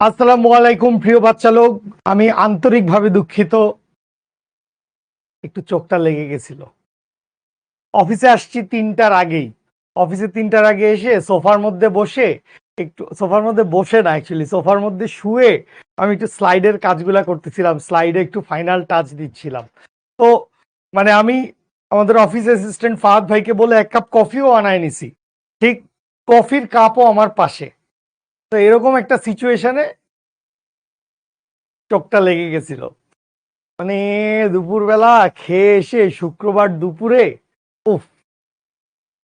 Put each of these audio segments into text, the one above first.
আসসালামু আলাইকুম প্রিয় বাচ্চা লোক। আমি আন্তরিকভাবে দুঃখিত, একটু চোখটা লেগে গেছিল। অফিসে আসছি ৩টার আগেই। অফিসে ৩টার আগে এসে সোফার মধ্যে বসে, একটু সোফার মধ্যে বসে না, অ্যাকচুয়ালি সোফার মধ্যে শুয়ে আমি একটু স্লাইডের কাজগুলা করতেছিলাম, স্লাইডে একটু ফাইনাল টাচ দিচ্ছিলাম। তো মানে আমি আমাদের অফিস অ্যাসিস্ট্যান্ট ফাহাদ ভাইকে বলে ১ কাপ কফিও আনায় নিছি, ঠিক কফির কাপও আমার পাশে। তো এরকম একটা সিচুয়েশনে চোখটা লেগে গেছিল। মানে দুপুরবেলা খেয়ে এসে শুক্রবার দুপুরে, উফ,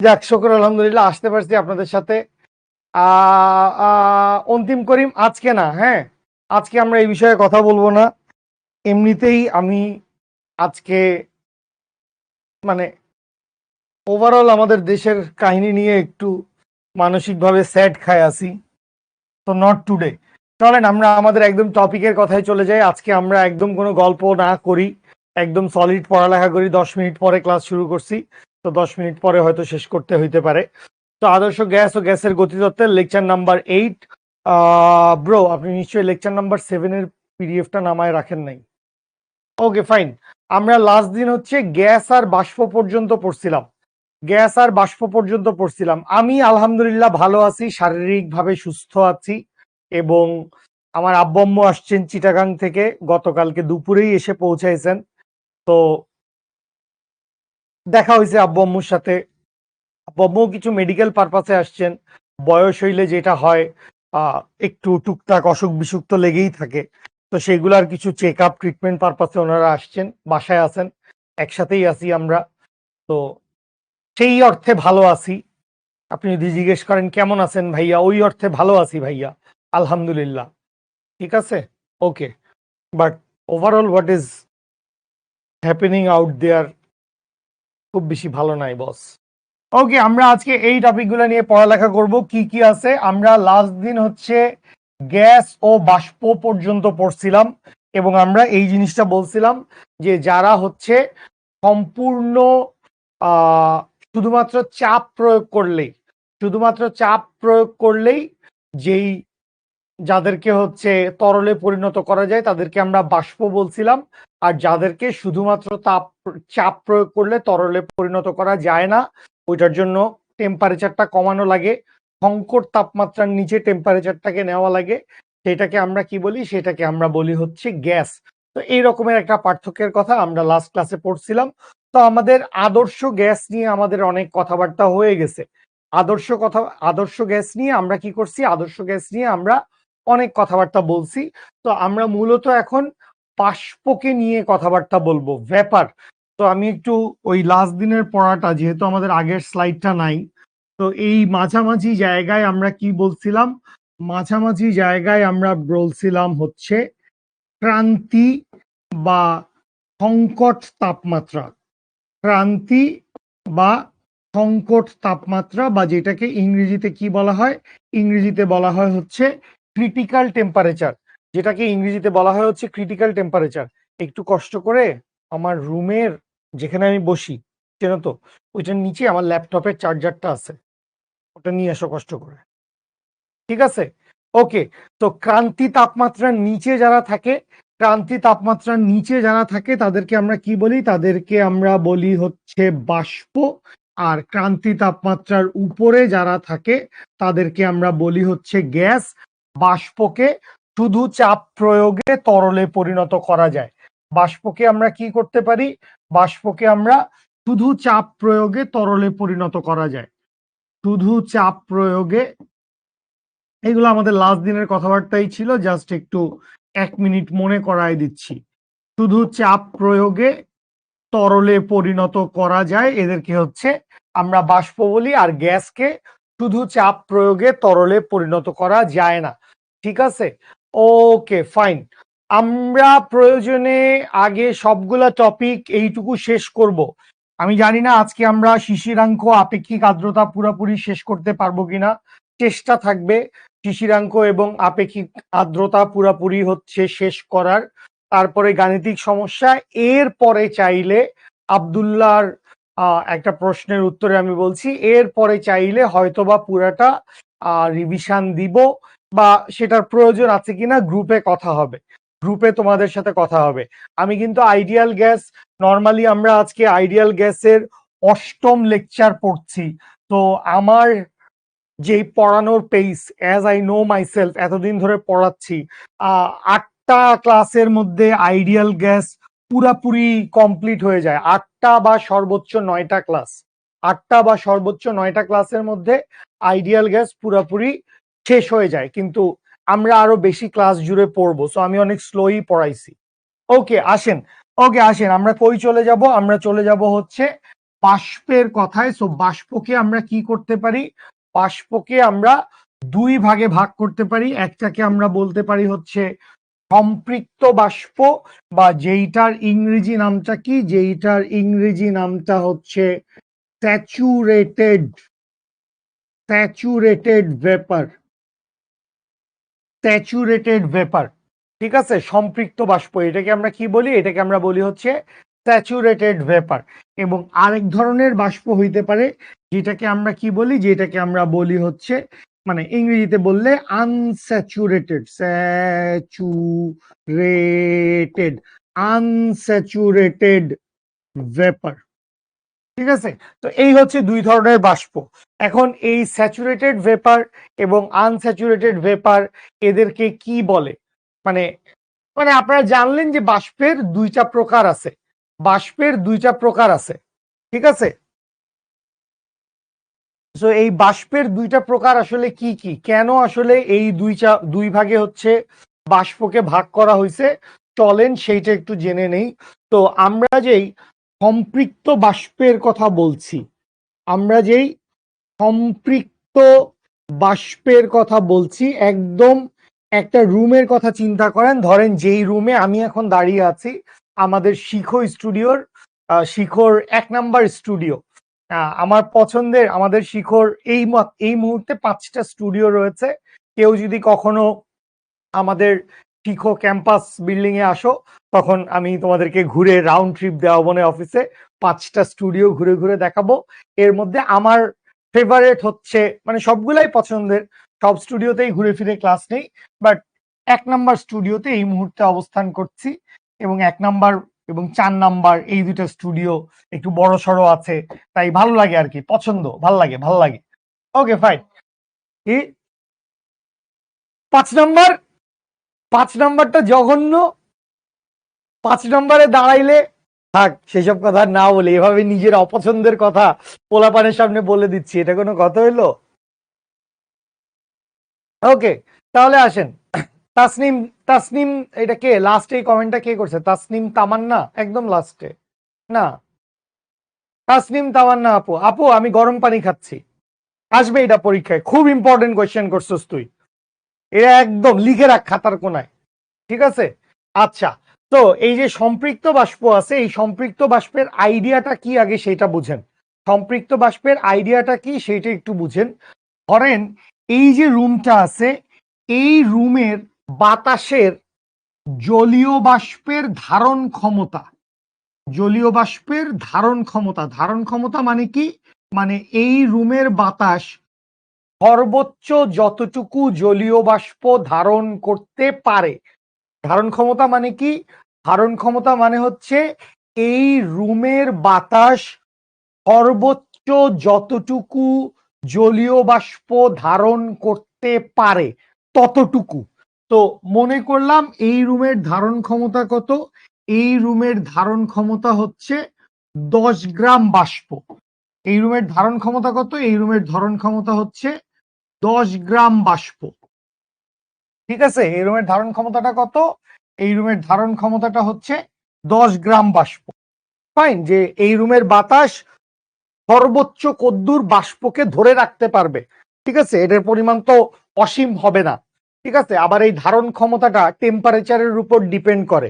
যাক শুকর আলহামদুলিল্লাহ আসতে পারছি আপনাদের সাথে। অন্তিম করিম আজকে না, হ্যাঁ, আজকে আমরা এই বিষয়ে কথা বলবো না। এমনিতেই আমি আজকে মানে ওভারঅল আমাদের দেশের কাহিনী নিয়ে একটু মানসিকভাবে স্যাড খায় আছি। তো নট টুডে। চলেন আমরা আমাদের একদম টপিকের কথায় চলে যাই। আজকে আমরা একদম কোনো গল্প না করি, একদম সলিড পড়ালেখা করি। ১০ মিনিট পরে ক্লাস শুরু করছি, তো ১০ মিনিট পরে হয়তো শেষ করতে হইতে পারে। তো আদর্শ গ্যাস ও গ্যাসের গতিতত্ত্বের লেকচার নাম্বার 8। ব্রো, আপনি নিশ্চয়ই লেকচার নাম্বার 7-এর পিডিএফটা নামায় রাখেন নাই? Okay fine. আমরা লাস্ট দিন হচ্ছে গ্যাস আর বাষ্প পর্যন্ত পড়ছিলাম। গ্যাস আর বাষ্প পর্যন্ত পড়ছিলাম। আমি আলহামদুলিল্লাহ ভালো আছি, শারীরিকভাবে সুস্থ আছি, এবং আমার আব্বু আম্মু আসছেন চিটাগাং থেকে, গতকালকে দুপুরেই এসে পৌঁছাইছেন। তো দেখা হয়েছে আব্বু আম্মুর সাথে। আব্বু আম্মু কিছু মেডিকেল পারপাসে আসছেন। বয়স হইলে যেটা হয়, একটু টুকটাক অসুখ বিসুখ তো লেগেই থাকে। তো সেগুলার কিছু চেক আপ ট্রিটমেন্ট পারপাসে ওনারা আসছেন, বাসায় আছেন, একসাথেই আছি আমরা। তো সেই অর্থে ভালো আছি। আপনি যদি জিজ্ঞেস করেন কেমন আছেন ভাইয়া, ওই অর্থে ভালো আছি ভাইয়া, আলহামদুলিল্লাহ। ঠিক আছে, okay. But overall what is happening out there খুব বেশি ভালো নাই বস। ওকে, আমরা আজকে এই টপিকগুলো নিয়ে পড়ালেখা করব। কি কি আছে, আমরা লাস্ট দিন হচ্ছে গ্যাস ও বাষ্প পর্যন্ত পড়ছিলাম, এবং আমরা এই জিনিসটা বলছিলাম যে যারা হচ্ছে সম্পূর্ণ আহ শুধুমাত্র চাপ প্রয়োগ করলেই, শুধুমাত্র চাপ প্রয়োগ করলেই যেই যাদেরকে হচ্ছে তরলে পরিণত করা যায় তাদেরকে আমরা বাষ্প বলছিলাম। আর যাদেরকে শুধুমাত্র চাপ প্রয়োগ করলে তরলে পরিণত করা যায় না, ওইটার জন্য টেম্পারেচারটা কমানো লাগে, সংকট তাপমাত্রার নিচে টেম্পারেচারটাকে নেওয়া লাগে, সেটাকে আমরা কি বলি, সেটাকে আমরা বলি হচ্ছে গ্যাস। তো এই রকমের একটা পার্থক্যের কথা আমরা লাস্ট ক্লাসে পড়ছিলাম। তো আমাদের আদর্শ গ্যাস নিয়ে আমাদের অনেক কথাবার্তা হয়ে গেছে। আদর্শ গ্যাস নিয়ে আমরা কি করছি, আদর্শ গ্যাস নিয়ে আমরা অনেক কথাবার্তা বলছি। তো আমরা মূলত এখন বাষ্পকে নিয়ে কথাবার্তা বলবো, ব্যাপার। তো আমি একটু ওই লাস্ট দিনের পড়াটা, যেহেতু আমাদের আগের স্লাইডটা নাই, তো এই মাঝামাঝি জায়গায় আমরা কি বলছিলাম, মাঝামাঝি জায়গায় আমরা বলছিলাম হচ্ছে ক্রান্তি বা সংকট তাপমাত্রা। ক্রান্তি বা সংকট তাপমাত্রা, বা যেটাকে ইংরেজিতে কি বলা হয়, ইংরেজিতে বলা হয় হচ্ছে ক্রিটিক্যাল টেম্পারেচার। যেটাকে ইংরেজিতে বলা হয় হচ্ছে ক্রিটিক্যাল টেম্পারেচার। একটু কষ্ট করে আমার রুমের যেখানে আমি বসি, চেনো তো, ওইটার নিচে আমার ল্যাপটপের চার্জারটা আছে, ওটা নিয়ে আসো কষ্ট করে, ঠিক আছে? ওকে। তো ক্রান্তি তাপমাত্রার নিচে যারা থাকে, ক্রান্তি তাপমাত্রার নিচে যারা থাকে তাদেরকে আমরা কি বলি, তাদেরকে আমরা বলি হচ্ছে বাষ্প। আর ক্রান্তি তাপমাত্রার উপরে যারা থাকে তাদেরকে আমরা বলি হচ্ছে গ্যাস। বাষ্পকে শুধু চাপ প্রয়োগে তরলে পরিণত করা যায়। বাষ্পকে আমরা কি করতে পারি, বাষ্পকে আমরা শুধু চাপ প্রয়োগে তরলে পরিণত করা যায়, শুধু চাপ প্রয়োগে। এগুলো আমাদের লাস্ট দিনের কথাবার্তাই ছিল, জাস্ট একটু 1 মিনিট মনে করায় দিচ্ছি। শুধু চাপ প্রয়োগে তরলে পরিণত করা যায়, এদেরকে হচ্ছে আমরা বাষ্প বলি। আর গ্যাসকে শুধু চাপ প্রয়োগে তরলে পরিণত করা যায় না, ঠিক আছে? Okay fine. আমরা প্রয়োজনে আগে সবগুলা টপিক এইটুকু শেষ করব। আমি জানি না আজকে আমরা শিশিরাঙ্ক আপেক্ষিক আর্দ্রতা পুরোপুরি শেষ করতে পারবো কিনা, চেষ্টা থাকবে শিশিরাঙ্ক এবং আপেক্ষিক আর্দ্রতা পুরোপুরি হচ্ছে শেষ করার। তারপরে গাণিতিক সমস্যা, এরপরে চাইলে আব্দুল্লাহর একটা প্রশ্নের উত্তরে আমি বলছি, এরপরে চাইলে হয়তোবা পুরাটা রিভিশন দিব, বা সেটার প্রয়োজন আছে কিনা গ্রুপে কথা হবে, গ্রুপে তোমাদের সাথে কথা হবে। আমি কিন্তু আইডিয়াল গ্যাস, নর্মালি আমরা আজকে আইডিয়াল গ্যাসের 8ম লেকচার পড়ছি। তো আমার যেই পড়ানোর pace, as I know myself, এতদিন ধরে পড়াচ্ছি, 8টা ক্লাসের মধ্যে আইডিয়াল গ্যাস পুরাপুরি কমপ্লিট হয়ে যায়। 8টা বা সর্বোচ্চ 9টা ক্লাস, 8টা বা সর্বোচ্চ 9টা ক্লাসের মধ্যে আইডিয়াল গ্যাস পুরাপুরি শেষ হয়ে যায়, কিন্তু আমরা আরো বেশি ক্লাস জুড়ে পড়বো, সো আমি অনেক স্লোই পড়াইছি। ওকে আসেন, আমরা কই চলে যাব? আমরা চলে যাব হচ্ছে বাষ্পের কথায়। সো বাষ্পকে আমরা কি করতে পারি? বাষ্পকে আমরা 2 ভাগে ভাগ করতে পারি। একটাকে আমরা বলতে পারি হচ্ছে সম্পৃক্ত বাষ্প, বা যেইটার ইংরেজি নামটা কি? যেইটার ইংরেজি নামটা হচ্ছে saturated, saturated vapour, saturated vapour. ঠিক আছে, সম্পৃক্ত বাষ্প, এটাকে আমরা কি বলি? এটাকে আমরা বলি হচ্ছে স্যাচুরেটেড ভেপার। এবং আরেক ধরনের বাষ্প হইতে পারে যেটাকে আমরা কি বলি? যেটাকে আমরা বলি হচ্ছে, মানে ইংরেজিতে বললে আনস্যাচুরেটেড, স্যাচুরেটেড, আনস্যাচুরেটেড ভেপার। ঠিক আছে, তো এই হচ্ছে 2 ধরনের বাষ্প। এখন এই স্যাচুরেটেড ভেপার এবং আনস্যাচুরেটেড ভেপার, এদেরকে কি বলে? মানে মানে আপনারা জানলেন যে বাষ্পের 2টা প্রকার আছে, বাষ্পের 2টা প্রকার আছে। ঠিক আছে, তো এই বাষ্পের 2টা প্রকার আসলে কি কি, কেন আসলে এই 2 ভাগে হচ্ছে বাষ্পকে ভাগ করা হয়েছে, চলেন সেইটা একটু জেনে নেই। তো আমরা যেই সম্পৃক্ত বাষ্পের কথা বলছি, আমরা যেই সম্পৃক্ত বাষ্পের কথা বলছি, একদম একটা রুমের কথা চিন্তা করেন। ধরেন যেই রুমে আমি এখন দাঁড়িয়ে আছি, আমাদের শিখো স্টুডিওর, শিখোর 1 নাম্বার স্টুডিও, আমার পছন্দের, আমাদের শিখোর এই মুহূর্তে 5টা স্টুডিও রয়েছে। কেউ যদি কখনো আমাদের শিখো ক্যাম্পাস বিল্ডিং এ আসো, তখন আমি তোমাদেরকে ঘুরে রাউন্ড ট্রিপ দেওয়া মনে অফিসে 5টা স্টুডিও ঘুরে ঘুরে দেখাবো। এর মধ্যে আমার ফেভারেট হচ্ছে, মানে সবগুলাই পছন্দের, সব স্টুডিওতেই ঘুরে ফিরে ক্লাস নেই, বাট 1 নাম্বার স্টুডিওতে এই মুহূর্তে অবস্থান করছি। এবং 1 নাম্বার এবং 4 নাম্বার এই 2টা স্টুডিও একটু বড় সড়ো আছে, তাই ভালো লাগে আর কি, পছন্দ, ভাল লাগে, ভাল লাগে। Okay fine. কি 5 নাম্বার? 5 নাম্বারটা জঘন্য। 5 নম্বরে দাঁড়াইলে, থাক সেসব কথা না বলে, এভাবে নিজের অপছন্দের কথা পোলাপানের সামনে বলে দিচ্ছি, এটা কোনো কথা হইলো? ওকে, তাহলে আসেন। তাসনিম, তাসনিম, এটা কে লাস্টে কমেন্টটা কে করছে? তাসনিম তামান্না একদম লাস্টে? না, তাসনিম তামান্না আপু, আপু আমি গরম পানি খাচ্ছি। আসবে এটা পরীক্ষায়, খুব ইম্পর্টেন্ট কোয়েশ্চেন করছিস তুই, এটা একদম লিখে রাখ খাতার কোনায়। ঠিক আছে, আচ্ছা। তো এই যে সম্পৃক্ত বাষ্প আছে, এই সম্পৃক্ত বাষ্পের আইডিয়াটা কি আগে সেটা বুঝেন। সম্পৃক্ত বাষ্পের আইডিয়াটা কি সেটা একটু বুঝেন। ধরেন এই যে রুমটা আছে, এই রুমের বাতাসের জলীয় বাষ্পের ধারণ ক্ষমতা, জলীয় বাষ্পের ধারণ ক্ষমতা, ধারণ ক্ষমতা মানে কি? মানে এই রুমের বাতাস সর্বোচ্চ যতটুকু জলীয় বাষ্প ধারণ করতে পারে। ধারণ ক্ষমতা মানে কি? ধারণ ক্ষমতা মানে হচ্ছে এই রুমের বাতাস সর্বোচ্চ যতটুকু জলীয় বাষ্প ধারণ করতে পারে ততটুকু। তো মনে করলাম এই রুমের ধারণ ক্ষমতা কত? এই রুমের ধারণ ক্ষমতা হচ্ছে 10 গ্রাম বাষ্প। এই রুমের ধারণ ক্ষমতা কত? এই রুমের ধারণ ক্ষমতা হচ্ছে 10 গ্রাম বাষ্প। ঠিক আছে, এই রুমের ধারণ ক্ষমতাটা কত? এই রুমের ধারণ ক্ষমতাটা হচ্ছে 10 গ্রাম বাষ্প। ফাইন, যে এই রুমের বাতাস সর্বোচ্চ কদ্দুর বাষ্পকে ধরে রাখতে পারবে। ঠিক আছে, এটার পরিমাণ তো অসীম হবে না। ঠিক আছে, আবার এই ধারণ ক্ষমতাটা টেম্পারেচারের উপর ডিপেন্ড করে।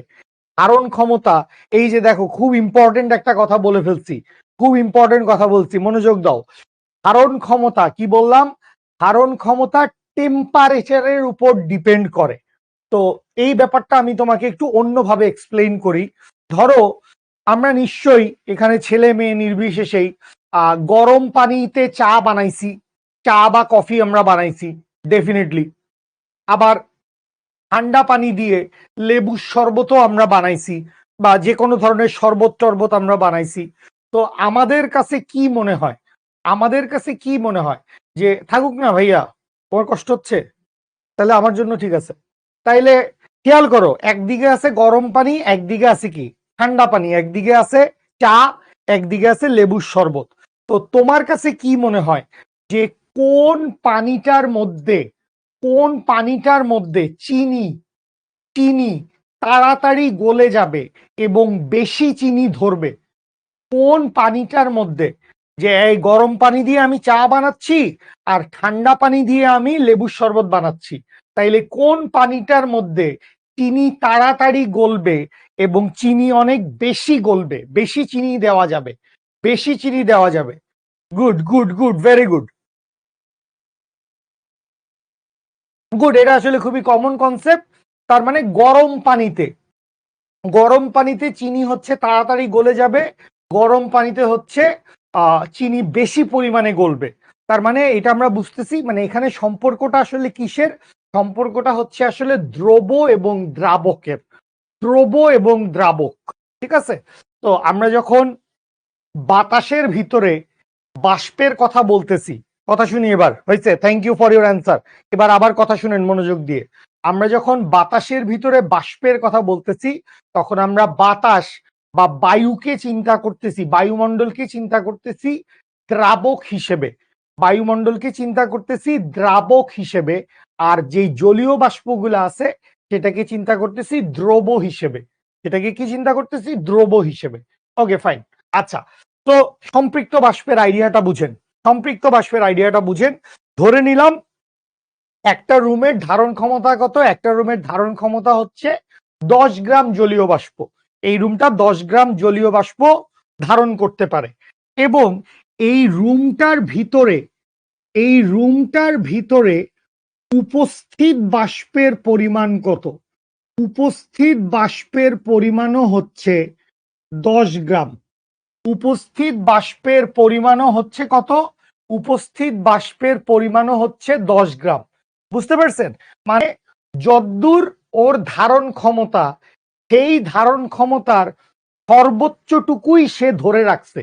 ধারণ ক্ষমতা, এই যে দেখো খুব ইম্পর্টেন্ট একটা কথা বলে ফেলছি, খুব ইম্পর্টেন্ট কথা বলছি, মনোযোগ দাও। ধারণ ক্ষমতা কি বললাম? ধারণ ক্ষমতা টেম্পারেচারের উপর ডিপেন্ড করে। তো এই ব্যাপারটা আমি তোমাকে একটু অন্যভাবে এক্সপ্লেইন করি। ধরো আমরা নিশ্চয়ই এখানে ছেলে মেয়ে নির্বিশেষেই গরম পানিতে চা বানাইছি, চা বা কফি আমরা বানাইছি ডেফিনেটলি। আবার ঠান্ডা পানি দিয়ে লেবুর শরবতও আমরা বানাইছি, বা যে কোনো ধরনের শরবত টরবত আমরা বানাইছি। তো আমাদের কাছে কি মনে হয়, আমাদের কাছে কি মনে হয় যে থাকুক না ভাইয়া, তোমার কষ্ট হচ্ছে, তাহলে আমার জন্য ঠিক আছে। তাইলে খেয়াল করো, একদিকে আছে গরম পানি, একদিকে আছে কি ঠান্ডা পানি, একদিকে আছে চা, একদিকে আছে লেবুর শরবত। তো তোমার কাছে কি মনে হয় যে কোন পানিটার মধ্যে, কোন পানিটার মধ্যে চিনি চিনি তাড়াতাড়ি গলে যাবে এবং বেশি চিনি ধরবে? কোন পানিটার মধ্যে, যে এই গরম পানি দিয়ে আমি চা বানাচ্ছি আর ঠান্ডা পানি দিয়ে আমি লেবুর শরবত বানাচ্ছি, তাইলে কোন পানিটার মধ্যে চিনি তাড়াতাড়ি গলবে এবং চিনি অনেক বেশি গলবে, বেশি চিনি দেওয়া যাবে, বেশি চিনি দেওয়া যাবে? Good good good, very good good. এটা আসলে খুবই কমন কনসেপ্ট। তার মানে গরম পানিতে, গরম পানিতে চিনি হচ্ছে তাড়াতাড়ি গলে যাবে, গরম পানিতে হচ্ছে চিনি বেশি পরিমাণে গলবে। তার মানে এটা আমরা বুঝতেছি, মানে এখানে সম্পর্কটা আসলে কিসের? সম্পর্কটা হচ্ছে আসলে দ্রব এবং দ্রাবকের, দ্রব এবং দ্রাবক। ঠিক আছে? তো আমরা যখন বাতাসের ভিতরে বাষ্পের কথা বলতেছি, কথা শুনি এবার, হয়েছে, thank you for your answer. এবার আবার কথা শুনেন মনোযোগ দিয়ে। আমরা যখন বাতাসের ভিতরে বাষ্পের কথা বলতেছি, তখন আমরা বাতাস বা বায়ুকে চিন্তা করতেছি, বায়ুমণ্ডলকে চিন্তা করতেছি দ্রাবক হিসেবে, বায়ুমণ্ডলকে চিন্তা করতেছি দ্রাবক হিসেবে, আর যেই জলীয় বাষ্পগুলো আছে সেটাকে চিন্তা করতেছি দ্রব হিসেবে, সেটাকে কি চিন্তা করতেছি? দ্রব হিসেবে। Okay fine. আচ্ছা, তো সম্পৃক্ত বাষ্পের আইডিয়াটা বুঝেন, সম্পৃক্ত বাষ্পের আইডিয়াটা বুঝেন। ধরে নিলাম একটা রুমের ধারণ ক্ষমতা কত? একটা রুমের ধারণ ক্ষমতা হচ্ছে 10 গ্রাম জলীয় বাষ্প। এই রুমটা 10 গ্রাম জলীয় বাষ্প ধারণ করতে পারে, এবং এই রুমটার ভিতরে, এই রুমটার ভিতরে উপস্থিত বাষ্পের পরিমাণ কত? উপস্থিত বাষ্পের পরিমাণও হচ্ছে 10 গ্রাম। উপস্থিত বাষ্পের পরিমাণও হচ্ছে কত? উপস্থিত বাষ্পের পরিমাণও হচ্ছে 10 গ্রাম। বুঝতে পারছেন? মানে যদ্দূর ওর ধারণ ক্ষমতা, সেই ধারণ ক্ষমতার সর্বোচ্চটুকুই সে ধরে রাখছে।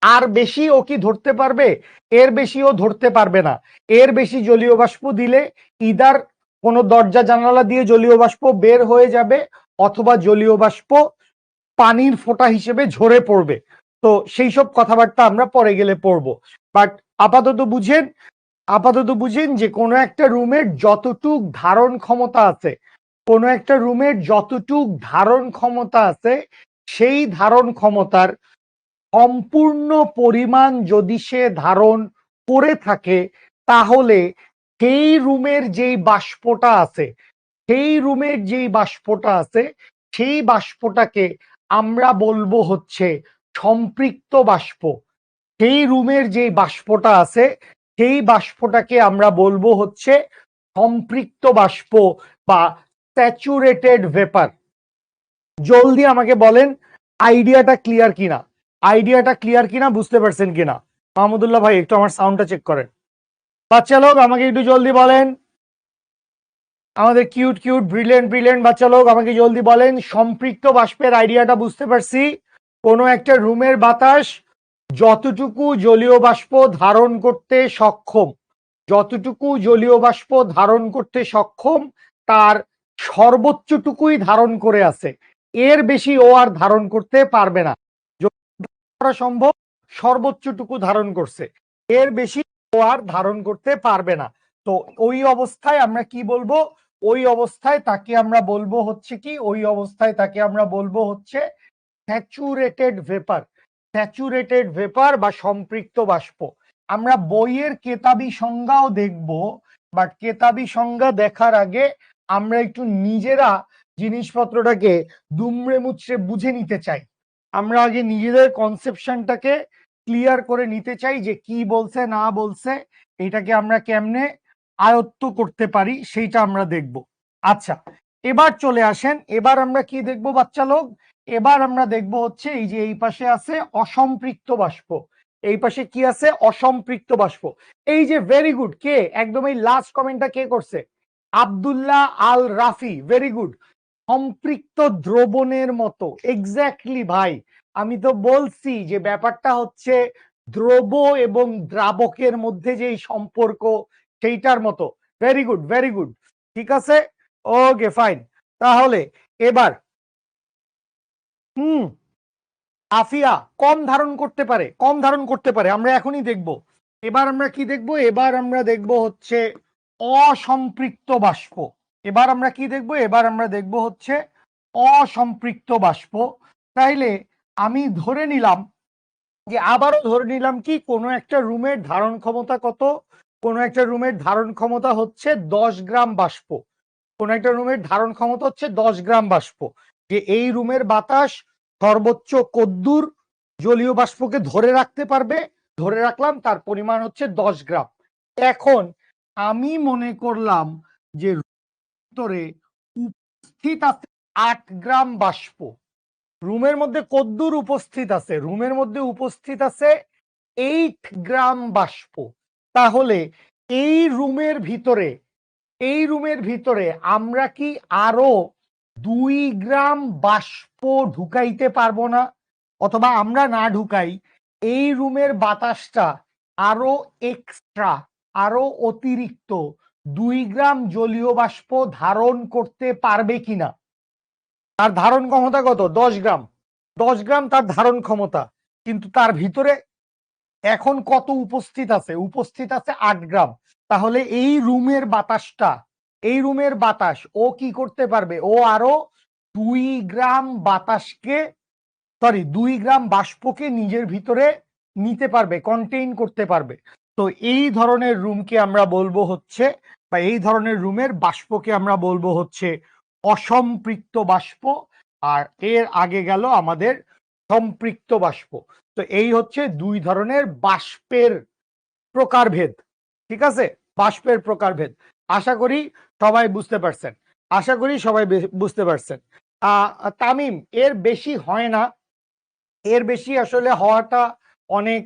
আর বেশি ও কি ধরতে পারবে? এর বেশি ও ধরতে পারবে না। এর বেশি জলীয় বাষ্প দিলে ইদার কোনো দরজা জানালা দিয়ে জলীয় বাষ্প বের হয়ে যাবে, অথবা জলীয় বাষ্প পানির ফোঁটা হিসেবে ঝরে পড়বে। তো সেই সব কথাবার্তা আমরা পরে গেলে পড়বো। বাট আপাতত বুঝেন, আপাতত বুঝেন যে কোনো একটা রুমের যতটুক ধারণ ক্ষমতা আছে, কোনো একটা রুমের যতটুক ধারণ ক্ষমতা আছে, সেই ধারণ ক্ষমতার সম্পূর্ণ পরিমাণ যদি সে ধারণ করে থাকে, তাহলে সেই রুমের যেই বাষ্পটা আছে, সেই রুমের যেই বাষ্পটা আছে, সেই বাষ্পটাকে আমরা বলবো হচ্ছে সম্পৃক্ত বাষ্প। সেই রুমের যেই বাষ্পটা আছে, সেই বাষ্পটাকে আমরা বলবো হচ্ছে সম্পৃক্ত বাষ্প বা স্যাচুরেটেড ভেপার। জলদি আমাকে বলেন আইডিয়াটা ক্লিয়ার কিনা, আইডিয়াটা ক্লিয়ার কিনা, বুঝতে পারছেন কিনা? মাহমুদুল্লাহ ভাই একটু আমার সাউন্ডটা চেক করেন। বাচ্চা লোক আমাকে একটু জলদি বলেন, আমাদের কিউট কিউট ব্রিলিয়েন্ট ব্রিলিয়েন্ট বাচ্চা লোক আমাকে জলদি বলেন, সম্পৃক্ত বাষ্পের আইডিয়াটা বুঝতে পারছি। কোনো একটা রুমের বাতাস যতটুকু জলীয় বাষ্প ধারণ করতে সক্ষম, যতটুকু জলীয় বাষ্প ধারণ করতে সক্ষম, তার সর্বোচ্চটুকুই ধারণ করে আছে, এর বেশি ও আর ধারণ করতে পারবে না। করা সম্ভব সর্বোচ্চটুকু ধারণ করছে, এর বেশি ও আর ধারণ করতে পারবে না। তো ওই অবস্থায় আমরা কি বলবো? ওই অবস্থায় তাকে আমরা বলবো হচ্ছে কি, ওই অবস্থায় তাকে আমরা বলবো হচ্ছে স্যাচুরেটেড ভেপার, স্যাচুরেটেড ভেপার বা সম্পৃক্ত বাষ্প। আমরা বইয়ের কেতাবি সংজ্ঞাও দেখব, বাট কেতাবি সংজ্ঞা দেখার আগে আমরা একটু নিজেরা জিনিসপত্রটাকে দুমড়ে মুচড়ে বুঝে নিতে চাই। আমরা আগে নিজেদের কনসেপশনটাকে ক্লিয়ার করে নিতে চাই যে কি বলছে না বলছে, এটাকে আমরা কেমনে আয়ত্ত করতে পারি সেইটা আমরা দেখব। আচ্ছা, এবার চলে আসেন, এবার আমরা কি দেখব বাচ্চা লোক? এবার আমরা দেখব হচ্ছে এই যে এই পাশে আছে অসম্পৃক্ত বাষ্প, এই পাশে কি আছে? অসম্পৃক্ত বাষ্প। এই যে ভেরি গুড, কে একদম এই লাস্ট কমেন্টটা কে করছে? Abdullah Al Rafi, very good. সম্পৃক্ত দ্রবণের মতো, এক্স্যাক্টলি ভাই। আমি তো বলছি যে ব্যাপারটা হচ্ছে দ্রব এবং দ্রাবকের মধ্যে যে সম্পর্ক সেইটার মতো। Very good, very good. ঠিক আছে, ওকে ফাইন। তাহলে এবার আফিয়া কম ধারণ করতে পারে, কম ধারণ করতে পারে, আমরা এখনই দেখব। এবার আমরা কি দেখব? এবার আমরা দেখব হচ্ছে অসম্পৃক্ত বাষ্প। এবার আমরা কি দেখব? এবার আমরা দেখব হচ্ছে অসম্পৃক্ত বাষ্প। তাইলে আমি ধরে নিলাম যে, আবারও ধরে নিলাম কি, কোনো একটা রুমের ধারণ ক্ষমতা কত? কোনো একটা রুমের ধারণ ক্ষমতা হচ্ছে 10 গ্রাম বাষ্প। কোন একটা রুমের ধারণ ক্ষমতা হচ্ছে 10 গ্রাম বাষ্প। যে এই রুমের বাতাস সর্বোচ্চ কদ্দুর জলীয় বাষ্পকে ধরে রাখতে পারবে, ধরে রাখলাম তার পরিমাণ হচ্ছে 10 গ্রাম। এখন আমি মনে করলাম যে ভিতরে উপস্থিত আছে 8 গ্রাম বাষ্প। রুমের মধ্যে কদ্দুর উপস্থিত আছে? রুমের মধ্যে উপস্থিত আছে 8 গ্রাম বাষ্প। তাহলে এই রুমের ভিতরে, এই রুমের ভিতরে আমরা কি আরো 2 গ্রাম বাষ্প ঢুকাইতে পারবো না? অথবা আমরা না ঢুকাই, এই রুমের বাতাসটা আরো এক্সট্রা, আরো অতিরিক্ত 2 গ্রাম জলীয় বাষ্প ধারণ করতে পারবে কিনা? তার ধারণ ক্ষমতা কত? 10 গ্রাম। 10 গ্রাম তার ধারণ ক্ষমতা, কিন্তু তার ভিতরে এখন কত উপস্থিত আছে? উপস্থিত আছে 8 গ্রাম। তাহলে এই রুমের বাতাসটা, এই রুমের বাতাস ও কি করতে পারবে? ও আরো 2 গ্রাম বাতাসকে, সরি 2 গ্রাম বাষ্পকে নিজের ভিতরে নিতে পারবে, কন্টেইন করতে পারবে। তো এই ধরনের রুমকে আমরা বলবো হচ্ছে, বা এই ধরনের রুমের বাষ্পকে আমরা বলবো হচ্ছে অসম্পৃক্ত বাষ্প। আর এর আগে গেল আমাদের সম্পৃক্ত বাষ্প। তো এই হচ্ছে 2 ধরনের বাষ্পের প্রকারভেদ। ঠিক আছে, বাষ্পের প্রকারভেদ। আশা করি সবাই বুঝতে পারছেন, আশা করি সবাই বুঝতে পারছেন। তামিম, এর বেশি হয় না, এর বেশি আসলে হওয়াটা অনেক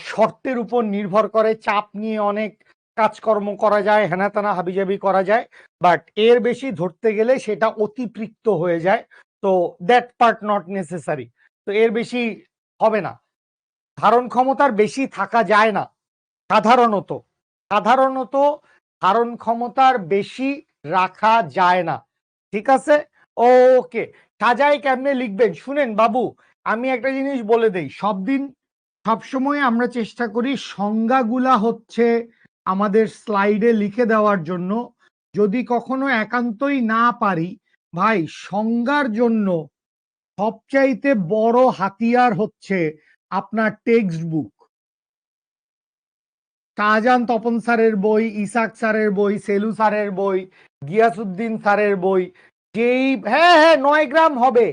শর্তের উপর নির্ভর করে, চাপ নিয়ে অনেক কাজকর্ম করা যায়, হেনাতেনা হাবিজাবি করা যায়, বাট এর বেশি ধরতে গেলে সেটা অতিপৃক্ত হয়ে যায়। তো দ্যাট পার্ট নট নেসেসারি। তো এর বেশি হবে না, ধারণ ক্ষমতার বেশি থাকা যায় না সাধারণত। সাধারণত ধারণ ক্ষমতার বেশি রাখা যায় না। ঠিক আছে, ওকে। সাজায় কেমনে লিখবেন শুনেন বাবু, আমি একটা জিনিস বলে দেই। সবসময় আমরা চেষ্টা করি সংজ্ঞাগুলা হচ্ছে আমাদের স্লাইডে লিখে দেওয়ার জন্য। যদি কখনো একান্তই না পারি, ভাই সংজ্ঞার জন্য সবচাইতে বড় হাতিয়ার হচ্ছে আপনার টেক্সট বুক। শাহজাহান তপন স্যারের বই, ইসাক স্যারের বই, সেলু স্যারের বই, গিয়াসউদ্দিন স্যারের বই। যেই, হ্যাঁ হ্যাঁ 9 গ্রাম হবে।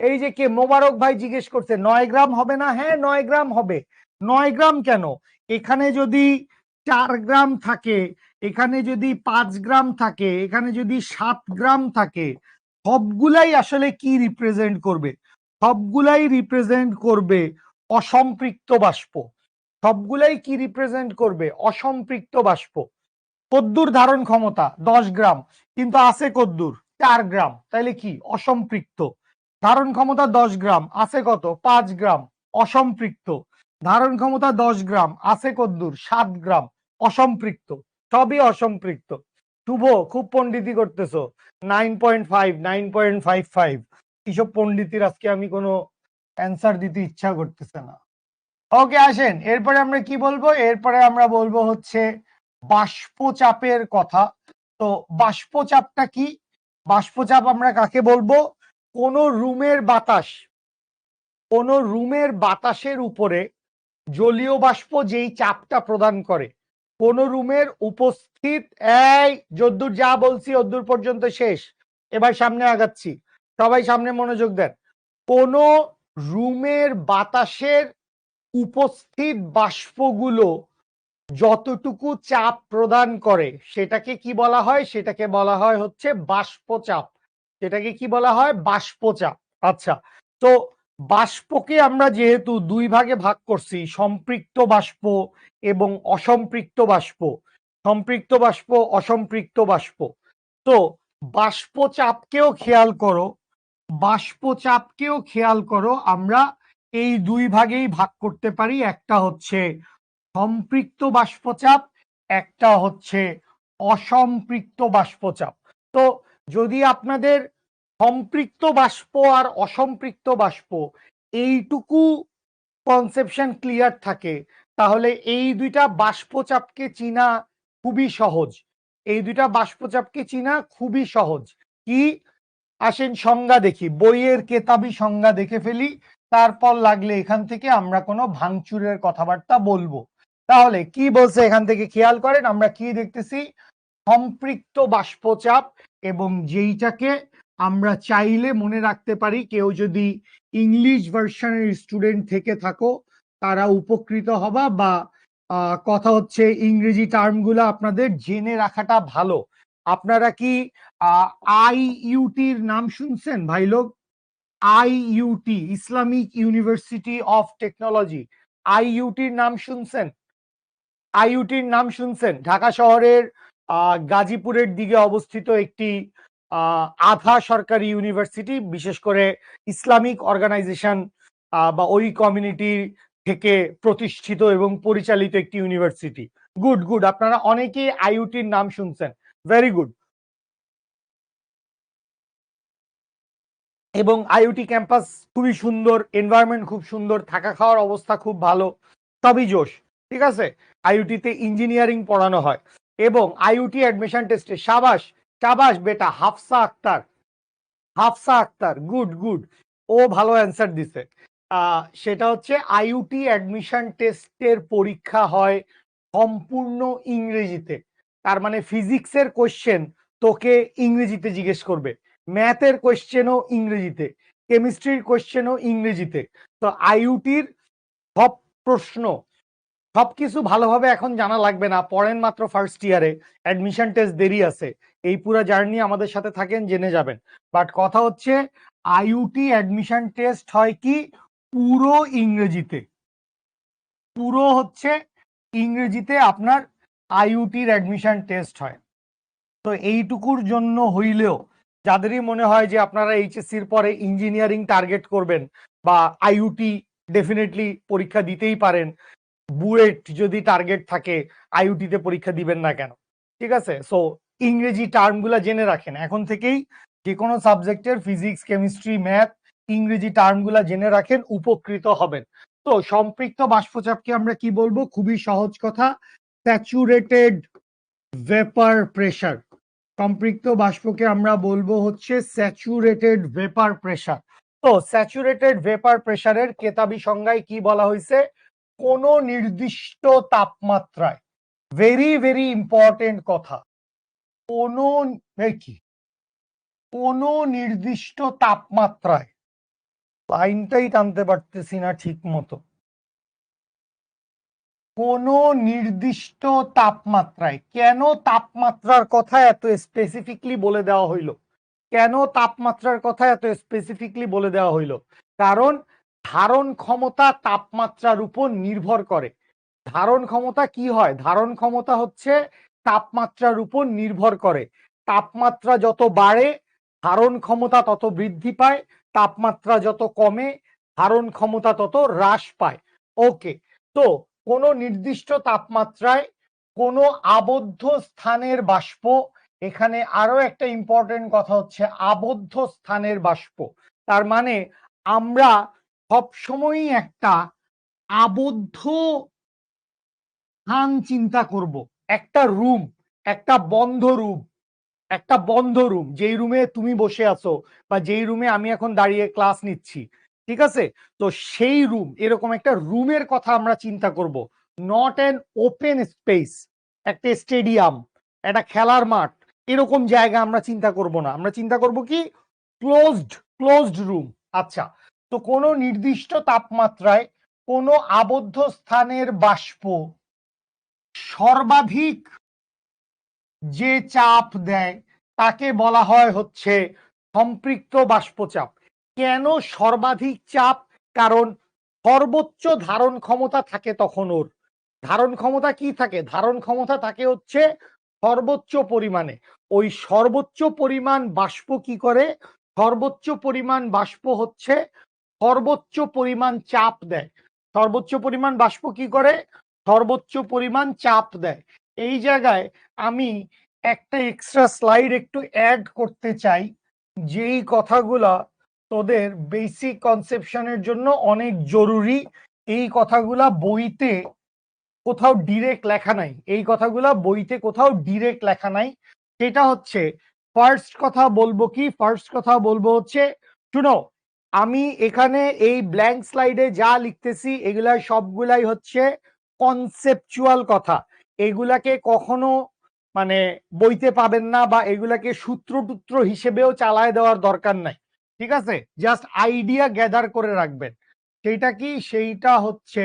এই যে কে মোবারক ভাই জিজ্ঞেস করছে 9 গ্রাম হবে না? হ্যাঁ 9 গ্রাম হবে। 9 গ্রাম কেন? এখানে যদি 4 গ্রাম থাকে, এখানে যদি 5 গ্রাম থাকে, এখানে যদি 7 গ্রাম থাকে, সবগুলাই আসলে কি রিপ্রেজেন্ট করবে? সবগুলাই রিপ্রেজেন্ট করবে অসম্পৃক্ত বাষ্প। সবগুলাই কি রিপ্রেজেন্ট করবে? অসম্পৃক্ত বাষ্প। কদ্দুর ধারণ ক্ষমতা 10 গ্রাম, কিন্তু আছে কদ্দুর 4 গ্রাম, তাইলে কি? অসম্পৃক্ত। ধারণ ক্ষমতা 10 গ্রাম, আছে কত? 5 গ্রাম, অসম্পৃক্ত। ধারণ ক্ষমতা 10 গ্রাম, আছে কদ্দুর? 7 গ্রাম, অসম্পৃক্ত। সবই অসম্পৃক্ত। শুভ, খুব পণ্ডিতি করতেছো। 9.5, 9.55, এইসব পণ্ডিতির আজকে আমি কোনো অ্যান্সার দিতে ইচ্ছা করতেছে না। ওকে, আসেন এরপরে আমরা কি বলবো? এরপরে আমরা বলবো হচ্ছে বাষ্পচাপের কথা। তো বাষ্পচাপটা কি? বাষ্পচাপ আমরা কাকে বলবো? কোন রুমের বাতাস, কোন রুমের বাতাসের উপরে জলীয় বাষ্প যেই চাপটা প্রদান করে, কোন রুমের উপস্থিত, এই যদ্দূর যা বলছি অদ্দূর পর্যন্ত শেষ, এবার সামনে আগাচ্ছি, সবাই সামনে মনোযোগ দেন। কোন রুমের বাতাসের উপস্থিত বাষ্পগুলো যতটুকু চাপ প্রদান করে সেটাকে কি বলা হয়? সেটাকে বলা হয় হচ্ছে বাষ্পচাপ। সেটাকে কি বলা হয়? বাষ্পচাপ। আচ্ছা, তো বাষ্পকে আমরা যেহেতু 2 ভাগে ভাগ করছি, সম্পৃক্ত বাষ্প এবং অসম্পৃক্ত বাষ্প, সম্পৃক্ত বাষ্প, অসম্পৃক্ত বাষ্প। তো বাষ্পচাপকেও খেয়াল করো, বাষ্পচাপকেও খেয়াল করো, আমরা এই দুই ভাগেই ভাগ করতে পারি। একটা হচ্ছে সম্পৃক্ত বাষ্পচাপ, একটা হচ্ছে অসম্পৃক্ত বাষ্পচাপ। তো যদি আপনাদের সম্পৃক্ত বাষ্প আর অসম্পৃক্ত বাষ্প এইটুকু কনসেপশন ক্লিয়ার থাকে, তাহলে এই দুইটা বাষ্পচাপকে চিনা খুবই সহজ। এই দুইটা বাষ্পচাপকে চিনা খুবই সহজ। কি, আসেন সংজ্ঞা দেখি, বইয়ের কেতাবি সংজ্ঞা দেখে ফেলি, তারপর লাগলে এখান থেকে আমরা কোনো ভাঙচুরের কথাবার্তা বলবো। তাহলে কি বলছে এখান থেকে খেয়াল করেন, আমরা কি দেখতেছি, সম্পৃক্ত বাষ্পচাপ, এবং যেইটাকে আমরা চাইলে মনে রাখতে পারি, কেউ যদি ইংলিশ ভার্সনের স্টুডেন্ট থেকে থাকো তারা উপকৃত হবা, বা কথা হচ্ছে ইংরেজি টার্মগুলো আপনাদের জেনে রাখাটা ভালো। আপনারা কি আইইউটির নাম শুনছেন ভাই লোক? IUT, Islamic University of Technology, আইইউটির নাম শুনছেন? আইইউটির নাম শুনছেন? ঢাকা শহরের গাজীপুরের দিকে অবস্থিত একটি আধা সরকারি ইউনিভার্সিটি, বিশেষ করে ইসলামিক অর্গানাইজেশন বা ওই কমিউনিটি থেকে প্রতিষ্ঠিত এবং পরিচালিত একটি ইউনিভার্সিটি। গুড গুড, আপনারা অনেকেই আইইউটির নাম শুনছেন, ভেরি গুড। এবং আইইউটি ক্যাম্পাস খুবই সুন্দর, এনভায়রনমেন্ট খুব সুন্দর, থাকা খাওয়ার অবস্থা খুব ভালো, সবই জোশ। ঠিক আছে, আইইউটিতে ইঞ্জিনিয়ারিং পড়ানো হয়। এবং আইইউটি অ্যাডমিশন টেস্টে সাবাস, সাবাস বেটা, হাফসা আক্তার, হাফসা আক্তার, গুড গুড, ও ভালো অ্যান্সার দিছে। সেটা হচ্ছে আইইউটি অ্যাডমিশন টেস্টের পরীক্ষা হয় সম্পূর্ণ ইংরেজিতে। তার মানে ফিজিক্সের কোশ্চেন তোকে ইংরেজিতে জিজ্ঞেস করবে, ম্যাথের কোশ্চেনও ইংরেজিতে, কেমিস্ট্রির কোশ্চেনও ইংরেজিতে। তো আইইউটির সব প্রশ্ন, সবকিছু ভালোভাবে এখন জানা লাগবে না, পড়েন মাত্র ফার্স্ট ইয়ারে, অ্যাডমিশন টেস্ট দেরি আছে, এই পুরো জার্নি আমাদের সাথে থাকেন, জেনে যাবেন। বাট কথা হচ্ছে আইইউটি অ্যাডমিশন টেস্ট হয় কি পুরো ইংরেজিতে, পুরো হচ্ছে ইংরেজিতে আপনার আইইউটির অ্যাডমিশন টেস্ট হয়। তো এইটুকুর জন্য হইলেও যাদেরই মনে হয় যে আপনারা এইচএসসির পরে ইঞ্জিনিয়ারিং টার্গেট করবেন, বা আইইউটি ডেফিনেটলি পরীক্ষা দিতেই পারেন, বুয়েট যদি টার্গেট থাকে আইইউটিতে পরীক্ষা দিবেন না কেন? ঠিক আছে, সো ইংরেজি টার্মগুলো জেনে রাখেন এখন থেকেই, যে কোনো সাবজেক্টের ফিজিক্স, কেমিস্ট্রি, ম্যাথ, ইংরেজি টার্মগুলো জেনে রাখেন, উপকৃত হবেন। তো সম্পৃক্ত বাষ্পচাপকে আমরা কি বলবো? খুবই সহজ কথা, স্যাচুরেটেড ভেপার প্রেসার। সম্পৃক্ত বাষ্পকে আমরা বলবো হচ্ছে স্যাচুরেটেড ভেপার প্রেসার। তো স্যাচুরেটেড ভেপার প্রেসারের কেতাবি সংজ্ঞায় কি বলা হয়েছে? কোন নির্দিষ্ট তাপমাত্রায়, ভেরি ভেরি ইম্পর্টেন্ট কথা, কোন কি, কোন নির্দিষ্ট তাপমাত্রায়, লাইনটাই টানতে পারতেছি না ঠিক মতো, কোন নির্দিষ্ট তাপমাত্রায়, কেন তাপমাত্রার কথা এত স্পেসিফিকলি বলে দেওয়া হইলো? কেন তাপমাত্রার কথা এত স্পেসিফিকলি বলে দেওয়া হইলো? কারণ ধারণ ক্ষমতা তাপমাত্রার উপর নির্ভর করে। ধারণ ক্ষমতা কি হয়? ধারণ ক্ষমতা হচ্ছে তাপমাত্রার উপর নির্ভর করে। তাপমাত্রা যত বাড়ে ধারণ ক্ষমতা তত বৃদ্ধি পায়, তাপমাত্রা যত কমে ধারণ ক্ষমতা তত হ্রাস পায়। ওকে, তো কোনো নির্দিষ্ট তাপমাত্রায় কোনো আবদ্ধ স্থানের বাষ্প, এখানে আরো একটা ইম্পর্টেন্ট কথা হচ্ছে আবদ্ধ স্থানের বাষ্প। তার মানে আমরা সবসময়ই একটা আবদ্ধ স্থান চিন্তা করব, একটা রুম, একটা বন্ধ রুম, একটা বন্ধ রুম, যেই রুমে তুমি বসে আছো বা যেই রুমে আমি এখন দাঁড়িয়ে ক্লাস নিচ্ছি, ঠিক আছে? তো সেই রুম, এরকম একটা রুমের কথা আমরা চিন্তা করব, নট অ্যান ওপেন স্পেস, একটা স্টেডিয়াম, একটা খেলার মাঠ, এরকম জায়গা আমরা চিন্তা করব না, আমরা চিন্তা করব কি ক্লোজড, ক্লোজড রুম। আচ্ছা, তো কোনো নির্দিষ্ট তাপমাত্রায় কোনো আবদ্ধ স্থানের বাষ্প সর্বাধিক যে চাপ দেয় তাকে বলা হয় হচ্ছে সম্পৃক্ত বাষ্পচাপ। কেন সর্বাধিক চাপ? কারণ সর্বোচ্চ ধারণ ক্ষমতা থাকে তখন ওর, ধারণ ক্ষমতা কি থাকে? ধারণ ক্ষমতা থাকে হচ্ছে সর্বোচ্চ পরিমাণে। ওই সর্বোচ্চ পরিমাণ বাষ্প কি করে? সর্বোচ্চ পরিমাণ বাষ্প হচ্ছে সর্বোচ্চ পরিমাণ চাপ দেয়। সর্বোচ্চ পরিমাণ বাষ্প কি করে? সর্বোচ্চ পরিমাণ চাপ দেয়। এই জায়গায় আমি একটা এক্সট্রা স্লাইড একটু অ্যাড করতে চাই, যেই কথাগুলা তোদের বেসিক কনসেপশনের জন্য অনেক জরুরি। এই কথাগুলা বইতে কোথাও ডিরেক্ট লেখা নাই, এই কথাগুলা বইতে কোথাও ডিরেক্ট লেখা নাই। সেটা হচ্ছে, ফার্স্ট কথা বলবো কি, ফার্স্ট কথা বলবো হচ্ছে, শুনো, আমি এখানে এই ব্ল্যাঙ্ক স্লাইডে যা লিখতেছি এগুলা সবগুলাই হচ্ছে কনসেপচুয়াল কথা। এগুলাকে কখনো মানে বইতে পাবেন না, বা এগুলাকে সূত্র টুত্র হিসেবেও চালায় দেওয়ার দরকার নাই, ঠিক আছে? জাস্ট আইডিয়া গ্যাদার করে রাখবেন। সেইটা কি? সেইটা হচ্ছে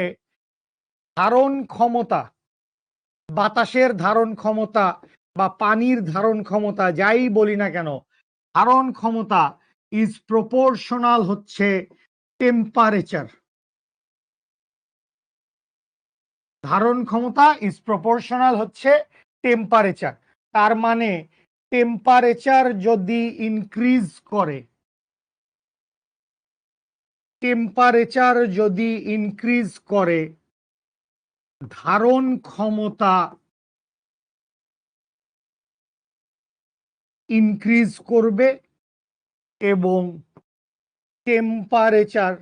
ধারণ ক্ষমতা, বাতাসের ধারণ ক্ষমতা বা পানির ধারণ ক্ষমতা, যাই বলি না কেন, ধারণ ক্ষমতা ইজ প্রপোর্শনাল হচ্ছে টেম্পারেচার। ধারণ ক্ষমতা ইজ প্রপোর্শনাল হচ্ছে টেম্পারেচার। তার মানে টেম্পারেচার যদি ইনক্রিজ করে, টেম্পারেচার যদি ইনক্রিজ করে, ধারণ ক্ষমতা ইনক্রিজ করবে, এবং টেম্পারেচার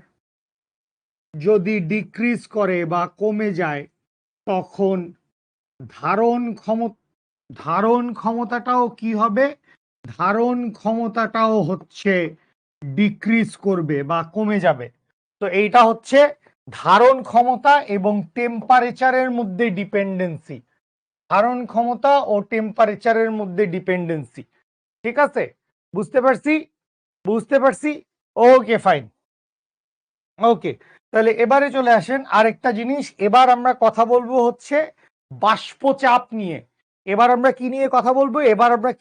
যদি ডিক্রিজ করে বা কমে যায়, তখন ধারণ ক্ষমতাটাও কি হবে? ধারণ ক্ষমতাটাও হচ্ছে ডিক্রিজ করবে বা কমে যাবে। তো এইটা হচ্ছে ধারণ ক্ষমতা এবং টেম্পারেচারের মধ্যে ডিপেন্ডেন্সি। ধারণ ক্ষমতা ও টেম্পারেচারের মধ্যে ডিপেন্ডেন্সি। ঠিক আছে? বুঝতে পারছি? বুঝতে পারছি? ওকে, ফাইন। ওকে, তাহলে এবারে চলে আসেন আরেকটা জিনিস। এবার আমরা কথা বলবো হচ্ছে বাষ্পচাপ নিয়ে। এবার আমরা কি নিয়ে কথা বলবো? এবার আমরা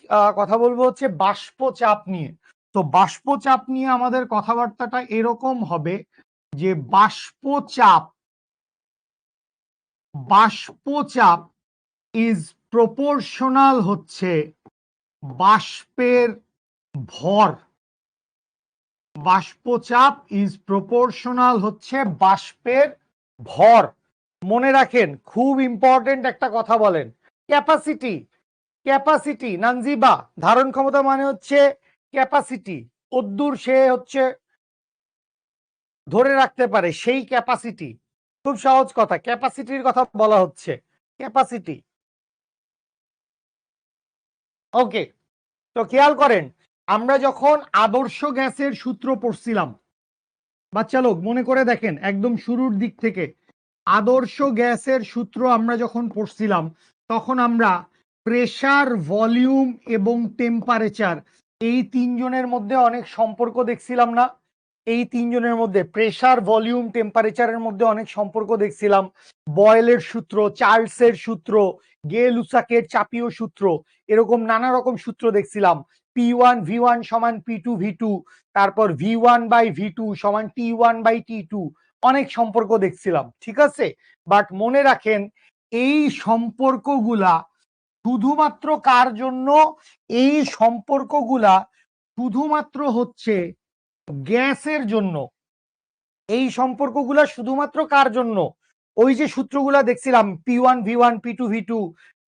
কথা বলবো হচ্ছে বাষ্পচাপ নিয়ে। তো বাষ্পচাপ নিয়ে আমাদের কথাবার্তাটা এরকম হবে যে বাষ্পচাপ, বাষ্পচাপ ইজ প্রপোর্শনাল হচ্ছে বাষ্পের ভর। বাষ্পচাপ ইজ প্রপোর্শনাল হচ্ছে বাষ্পের ভর। মনে রাখেন, খুব ইম্পর্টেন্ট একটা কথা বলেন, ক্যাপাসিটি। ক্যাপাসিটি নানজিবা, ধারণ ক্ষমতা মানে হচ্ছে ক্যাপাসিটি। কদ্দূর সে হচ্ছে ধরে রাখতে পারে সেই ক্যাপাসিটি। খুব সহজ কথা, ক্যাপাসিটির কথা বলা হচ্ছে, ক্যাপাসিটি। ওকে, তো খেয়াল করেন, আমরা যখন আদর্শ গ্যাসের সূত্র পড়ছিলাম, বাচ্চা লোক মনে করে দেখেন একদম শুরুর দিক থেকে আদর্শ গ্যাসের সূত্র আমরা যখন পড়ছিলাম, তখন আমরা প্রেসার, ভলিউম এবং টেম্পারেচার, এই তিনজনের মধ্যে অনেক সম্পর্ক দেখছিলাম না? এই তিনজনের মধ্যে, প্রেসার, ভলিউম, টেম্পারেচারের মধ্যে অনেক সম্পর্ক দেখছিলাম। বয়েলের সূত্র, চার্লসের সূত্র, গে লুসাকের চাপীয় সূত্র, এরকম নানা রকম সূত্র দেখছিলাম। P1V1 সমান P2V2, তারপর V1/V2 সমান T1/T2, অনেক সম্পর্ক দেখছিলাম, ঠিক আছে? বাট মনে রাখেন, এই সম্পর্কগুলা শুধুমাত্র কার জন্য? এই সম্পর্কগুলা শুধুমাত্র হচ্ছে গ্যাসের জন্য। এই সম্পর্কগুলা শুধুমাত্র কার জন্য? ওই যে সূত্রগুলা দেখছিলাম, P1V1, P2V2,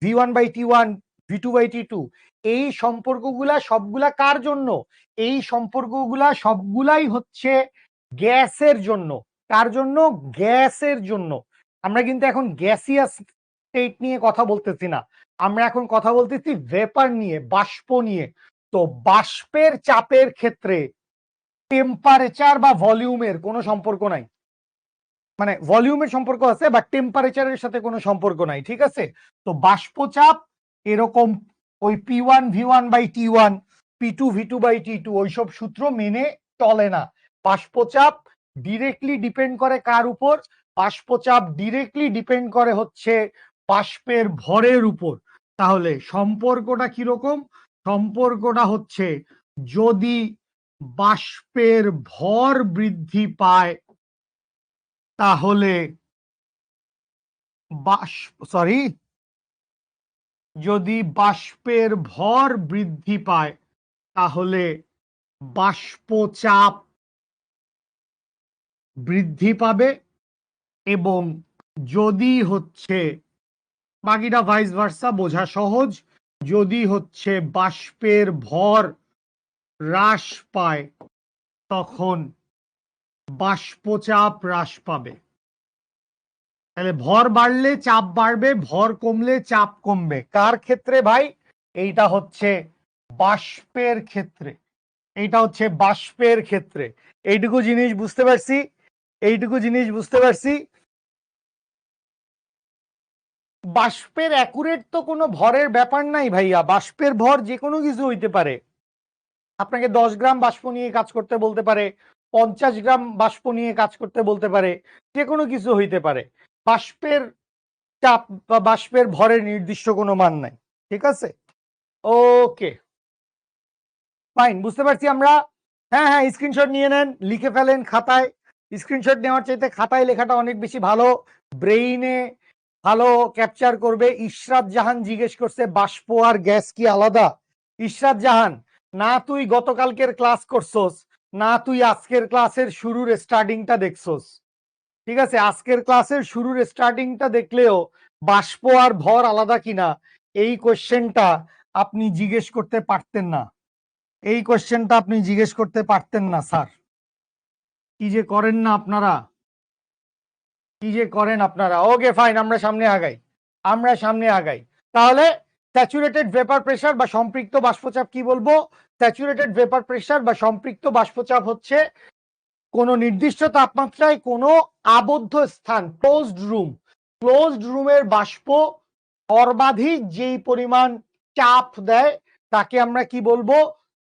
V1/T1, V2/T2, এই সম্পর্কগুলা সবগুলা কার জন্য? এই সম্পর্কগুলা সবগুলাই হচ্ছে গ্যাসের জন্য। কার জন্য? গ্যাসের জন্য। আমরা কিন্তু এখন গ্যাসিয়াস স্টেট নিয়ে কথা বলতেছি না, আমরা এখন কথা বলতেছি ভেপার নিয়ে, বাষ্প নিয়ে। তো বাষ্পের চাপের ক্ষেত্রে টেম্পারেচার বা ভলিউমের কোনো সম্পর্ক নাই। মানে ভলিউমের সম্পর্ক আছে, বাট টেম্পারেচারের সাথে কোনো সম্পর্ক নাই, ঠিক আছে? তো বাষ্পচাপ এরকম ওই P1V1/T1, P2V2/T2 ওইসব সূত্র মেনে চলে না। বাষ্পচাপ ডিরেক্টলি ডিপেন্ড করে কার উপর? বাষ্পচাপ ডিরেক্টলি ডিপেন্ড করে হচ্ছে বাষ্পের ভরের উপর। তাহলে সম্পর্কটা কিরকম? সম্পর্কটা হচ্ছে, যদি বাষ্পের ভর বৃদ্ধি পায়, তাহলে যদি বাষ্পের ভর বৃদ্ধি পায় তাহলে বাষ্পচাপ বৃদ্ধি পাবে, এবং যদি হচ্ছে বাকিটা ভাইস ভার্সা, বোঝা সহজ, যদি হচ্ছে বাষ্পের ভর হ্রাস পায় তখন বাষ্পচাপ হ্রাস পাবে। তাহলে ভর বাড়লে চাপ বাড়বে, ভর কমলে চাপ কমবে। কার ক্ষেত্রে ভাই? এইটা হচ্ছে বাষ্পের ক্ষেত্রে, এইটা হচ্ছে বাষ্পের ক্ষেত্রে। এইটুকু জিনিস বুঝতে পারছি, এইটুকু জিনিস বুঝতে পারছি। বাষ্পের অ্যাকুরেট তো কোনো ভরের ব্যাপার নাই ভাইয়া, বাষ্পের ভর যে কোনো কিছু হইতে পারে। আপনাকে 10 গ্রাম বাষ্প নিয়ে কাজ করতে বলতে পারে, 50 গ্রাম বাষ্প নিয়ে কাজ করতে বলতে পারে, যে কোনো কিছু হইতে পারে। বাষ্পের চাপ বা বাষ্পের ভরের নির্দিষ্ট কোনো মান নাই। ঠিক আছে, ওকে ফাইন, বুঝতে পারছি আমরা। হ্যাঁ হ্যাঁ, স্ক্রিনশট নিয়ে নেন, লিখে ফেলেন খাতায়। স্ক্রিনশট নেওয়ার চাইতে খাতায় লেখাটা অনেক বেশি ভালো, ব্রেইনে ভালো ক্যাপচার করবে। ইশরাত জাহান জিজ্ঞেস করছে বাষ্প আর গ্যাস কি আলাদা? ইশরাত জাহান, না তুই গতকালকের ক্লাস করছস, না তুই আজকের ক্লাসের শুরুর স্টার্টিংটা দেখছস। ঠিক আছে, আজকের ক্লাসের শুরুর স্টার্টিংটা দেখলেও বাষ্প আর ভর আলাদা কিনা এই কোশ্চেনটা আপনি জিজ্ঞেস করতে পারতেন না, এই কোশ্চেনটা আপনি জিজ্ঞেস করতে পারতেন না। স্যার কি যে করেন না আপনারা, কি যে করেন আপনারা। ওকে ফাইন, আমরা সামনে আগাই, আমরা সামনে আগাই। তাহলে স্যাচুরেটেড ভেপার প্রেসার বা সম্পৃক্ত বাষ্পচাপ কি বলবো? স্যাচুরেটেড ভেপার প্রেসার বা সম্পৃক্ত বাষ্পচাপ হচ্ছে কোন নির্দিষ্ট তাপমাত্রায় কোনো আবদ্ধ স্থান, ক্লোজড রুমের বাষ্প সর্বাধিক যেই পরিমাণ চাপ দেয় তাকে আমরা কি বলবো?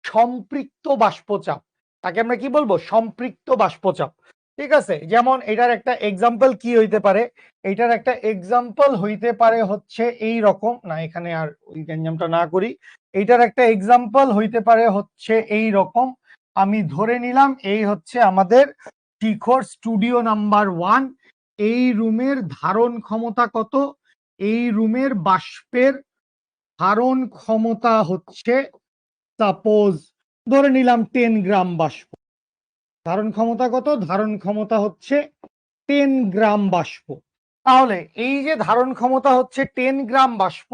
সম্পৃক্ত বাষ্পচাপ। তাকে আমরা কি বলবো? সম্পৃক্ত বাষ্পচাপ। ঠিক আছে, যেমন এটার একটা এক্সাম্পল কি হইতে পারে? এটার একটা এক্সাম্পল হইতে পারে হচ্ছে এই রকম, না এখানে আর ওই গ্যাঞ্জামটা না করি। এটার একটা এক্সাম্পল হইতে পারে হচ্ছে এই রকম। আমি ধরে নিলাম এই হচ্ছে আমাদের শিখর স্টুডিও নাম্বার 1। এই রুমের ধারণ ক্ষমতা কত? এই রুমের বাষ্পের ধারণ ক্ষমতা হচ্ছে, সাপোজ ধরে নিলাম 10 গ্রাম বাষ্প। ধারণ ক্ষমতা কত? ধারণ ক্ষমতা হচ্ছে 10 গ্রাম বাষ্প। তাহলে এই যে ধারণ ক্ষমতা হচ্ছে 10 গ্রাম বাষ্প,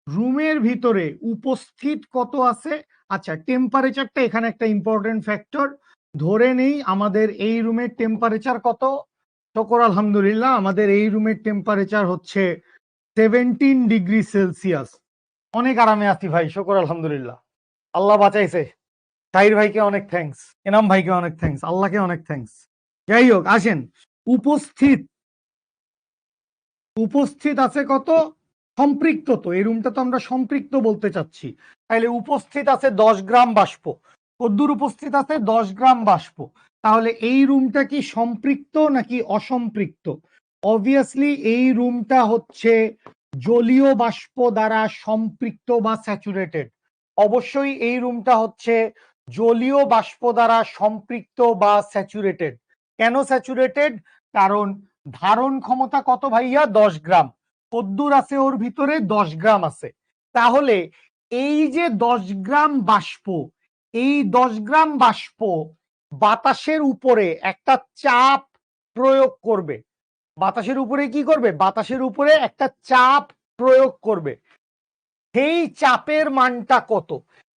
রুমের ভিতরে উপস্থিত কত আছে? আচ্ছা, টেম্পারেচারটা এখানে একটা ইম্পর্টেন্ট ফ্যাক্টর। ধরে নেই আমাদের এই রুমের টেম্পারেচার কত? শুকর আলহামদুলিল্লাহ, আমাদের এই রুমের টেম্পারেচার হচ্ছে 17 ডিগ্রি সেলসিয়াস। অনেক আরামে আছি ভাই, শুকর আলহামদুলিল্লাহ, আল্লাহ বাঁচাইছে। তাহির ভাইকে অনেক থ্যাঙ্কস, এনাম ভাইকে অনেক থ্যাঙ্কস, আল্লাহকে অনেক থ্যাঙ্কস। যাই হোক, আসেন, উপস্থিত উপস্থিত আছে কত? সম্পৃক্ত, তো এই রুমটা তো আমরা সম্পৃক্ত বলতে চাচ্ছি। তাহলে উপস্থিত আছে 10 গ্রাম বাষ্প। কদ্দুর উপস্থিত আছে? 10 গ্রাম বাষ্প। তাহলে এই রুমটা কি সম্পৃক্ত নাকি অসম্পৃক্ত? অবভিয়াসলি এই রুমটা হচ্ছে জলীয় বাষ্প দ্বারা সম্পৃক্ত বা স্যাচুরেটেড। অবশ্যই এই রুমটা হচ্ছে জলীয় বাষ্প দ্বারা সম্পৃক্ত বা স্যাচুরেটেড। কেন স্যাচুরেটেড? কারণ ধারণ ক্ষমতা কত ভাইয়া? 10 গ্রাম। কদ্দুর আছে ওর ভিতরে? 10 গ্রাম আছে। তাহলে এই যে 10 গ্রাম বাষ্প, এই 10 গ্রাম বাষ্প বাতাসের উপরে একটা চাপ প্রয়োগ করবে। বাতাসের উপরে কি করবে? বাতাসের উপরে একটা চাপ প্রয়োগ করবে। সেই চাপের মানটা কত?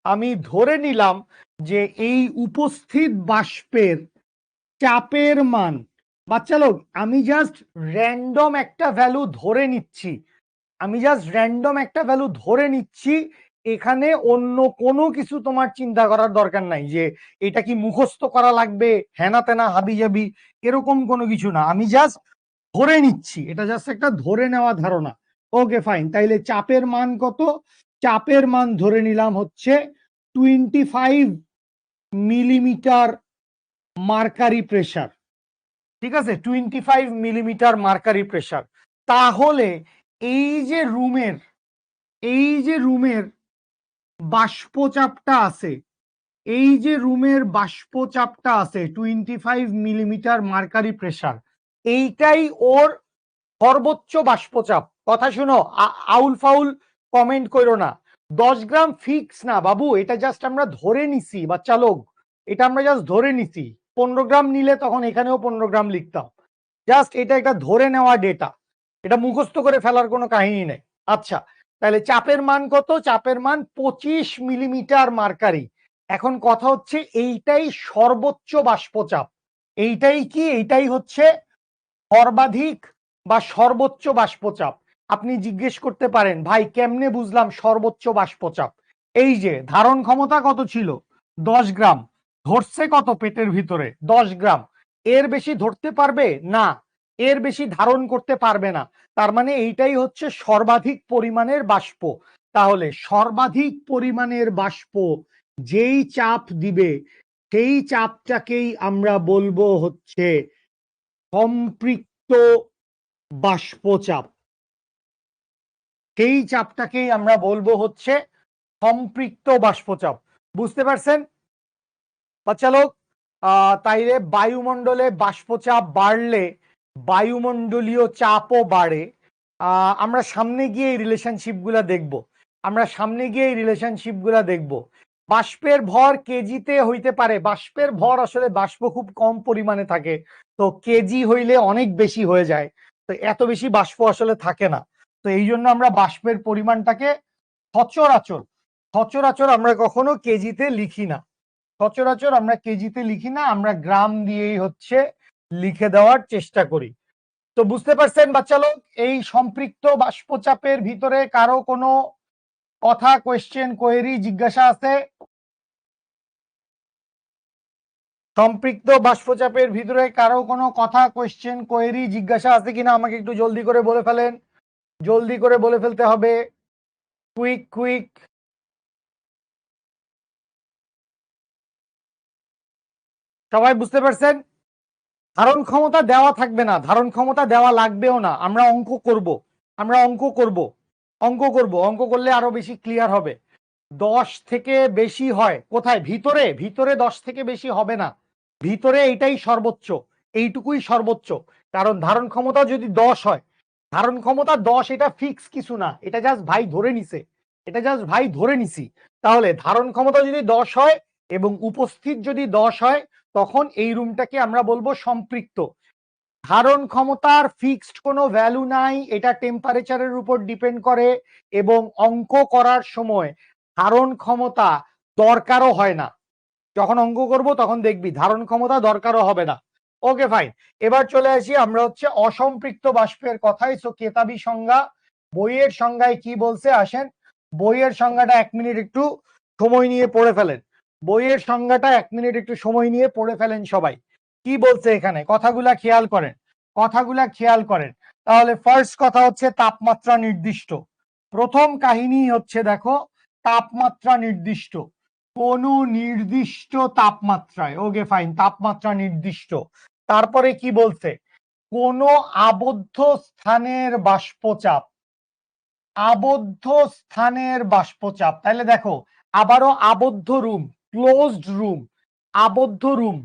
আমি ধরে নিলাম যে এই উপস্থিত বাষ্পের চাপের মান, বাচ্চা লোক আমি জাস্ট র্যান্ডম একটা ভ্যালু ধরে নিচ্ছি, আমি জাস্ট র্যান্ডম একটা ভ্যালু ধরে নিচ্ছি। এখানে অন্য কোনো কিছু তোমার চিন্তা করার দরকার নাই যে এটা কি মুখস্থ করা লাগবে, হেনা তেনা হাবি জাবি, এরকম কোনো কিছু না। আমি জাস্ট ধরে নিচ্ছি, এটা জাস্ট একটা ধরে নেওয়া ধারণা। ওকে ফাইন, তাইলে চাপের মান কত? চাপের মান ধরে নিলাম হচ্ছে 25 মিলিমিটার মার্কারি প্রেসার। ঠিক আছে, 25 মিলিমিটার মার্কারি প্রেসার। তাহলে এই যে রুমের, এই যে রুমের বাষ্পচাপটা আছে, এই যে রুমের বাষ্পচাপটা আছে 25 মিলিমিটার মার্কারি প্রেসার, এইটাই ওর সর্বোচ্চ বাষ্পচাপ, কথা শুনো, আউল ফাউল কমেন্ট করো না। 10 গ্রাম ফিক্স না বাবু, এটা জাস্ট আমরা ধরে নিছি বাচ্চা লোক, এটা আমরা জাস্ট ধরে নিছি। 15 গ্রাম নিলে তখন এখানেও 15 গ্রাম লিখতাম। জাস্ট এটা একটা ধরে নেওয়া ডেটা, এটা মুখস্থ করে ফেলার কোনো কাহিনী নেই। আচ্ছা, তাহলে চাপের মান কত? চাপের মান 25 মিলিমিটার মার্কারি। এখন কথা হচ্ছে এইটাই সর্বোচ্চ বাষ্পচাপ। এইটাই কি? এইটাই হচ্ছে সর্বাধিক বা সর্বোচ্চ বাষ্পচাপ। আপনি জিজ্ঞেস করতে পারেন, ভাই কেমনে বুঝলাম সর্বোচ্চ বাষ্পচাপ? এই যে ধারণ ক্ষমতা কত ছিল? 10 গ্রাম। ধরছে কত পেটের ভিতরে? 10 গ্রাম। এর বেশি ধরতে পারবে না, এর বেশি ধারণ করতে পারবে না। তার মানে এইটাই হচ্ছে সর্বাধিক পরিমাণের বাষ্প। তাহলে সর্বাধিক পরিমাণের বাষ্প যেই চাপ দিবে সেই চাপটাকেই আমরা বলবো হচ্ছে সম্পৃক্ত বাষ্পচাপ। সেই চাপটাকেই আমরা বলবো হচ্ছে সম্পৃক্ত বাষ্পচাপ। বুঝতে পারছেন বাচ্চা লোক? তাইলে বায়ুমণ্ডলে বাষ্পচাপ বাড়লে বায়ুমণ্ডলীয় চাপও বাড়ে। আমরা সামনে গিয়ে এই রিলেশনশিপ গুলা দেখবো, আমরা সামনে গিয়ে এই রিলেশনশিপ গুলা দেখবো। বাষ্পের ভর কেজিতে হইতে পারে, বাষ্পের ভর আসলে বাষ্প খুব কম পরিমাণে থাকে, তো কেজি হইলে অনেক বেশি হয়ে যায়, তো এত বেশি বাষ্প আসলে থাকে না। তো এই জন্য আমরা বাষ্পের পরিমাণটাকে সচরাচর সচরাচর আমরা কখনো কেজিতে লিখি না, সচরাচর আমরা কেজিতে লিখি না, আমরা গ্রাম দিয়েই হচ্ছে লিখে দেওয়ার চেষ্টা করি। তো বুঝতে পারছেন বাচ্চা লোক? এই সম্পৃক্ত বাষ্পচাপের ভিতরে কারো কোনো কথা, কোয়েশ্চেন, কোয়েরি, জিজ্ঞাসা আছে? সম্পৃক্ত বাষ্পচাপের ভিতরে কারো কোনো কথা, কোয়েশ্চেন, কোয়েরি, জিজ্ঞাসা আছে কিনা আমাকে একটু জলদি করে বলে ফেলেন, জলদি করে বলে ফেলতে হবে, কুইক কুইক। সবাই বুঝতে পারছেন? ধারণ ক্ষমতা দেওয়া থাকবে না, ধারণ ক্ষমতা দেওয়া লাগবেও না, আমরা অঙ্ক করব, আমরা অঙ্ক করব, অঙ্ক করব, অঙ্ক করলে আরো বেশি ক্লিয়ার হবে। 10 থেকে বেশি হয় কোথায়? ভিতরে, ভিতরে 10 থেকে বেশি হবে না, ভিতরে এইটাই সর্বোচ্চ, এইটুকুই সর্বোচ্চ। কারণ ধারণ ক্ষমতা যদি 10 হয়, ধারণ ক্ষমতা 10 এটা ফিক্স কিছু না, এটা জাস্ট ভাই ধরে নিছে, এটা জাস্ট ভাই ধরে নিছি। তাহলে ধারণ ক্ষমতা যদি 10 হয় এবং উপস্থিত যদি 10 হয়, তখন এই রুমটাকে আমরা বলবো সম্পৃক্ত। ধারণ ক্ষমতার ফিক্সড কোনো ভ্যালু নাই, এটা টেম্পারেচারের উপর ডিপেন্ড করে, এবং অঙ্ক করার সময় ধারণ ক্ষমতা দরকারও হয় না। যখন অঙ্ক করব তখন দেখবি ধারণ ক্ষমতা দরকারও হবে না। ওকে ফাইন, এবার চলে আসি আমরা হচ্ছে অসম্পৃক্ত বাষ্পের কথায়। সো কেতাবি সংজ্ঞা, বইয়ের সংজ্ঞায় কি বলছে আসেন, বইয়ের সংজ্ঞাটা 1 মিনিট একটু সময় নিয়ে পড়ে ফেলেন, বইয়ের সংজ্ঞাটা 1 মিনিট একটু সময় নিয়ে পড়ে ফেলেন সবাই। কি বলছে এখানে? কথাগুলা খেয়াল করেন, কথাগুলা খেয়াল করেন। তাহলে ফার্স্ট কথা হচ্ছে তাপমাত্রা নির্দিষ্ট। প্রথম কাহিনী হচ্ছে দেখো, তাপমাত্রা নির্দিষ্ট, কোন নির্দিষ্ট তাপমাত্রায়। ওকে ফাইন, তাপমাত্রা নির্দিষ্ট। তারপরে কি বলছে? কোন আবদ্ধ স্থানের বাষ্পচাপ, আবদ্ধ স্থানের বাষ্পচাপ। তাহলে দেখো আবারও আবদ্ধ রুম, ক্লোজড রুম, আবদ্ধ রুম,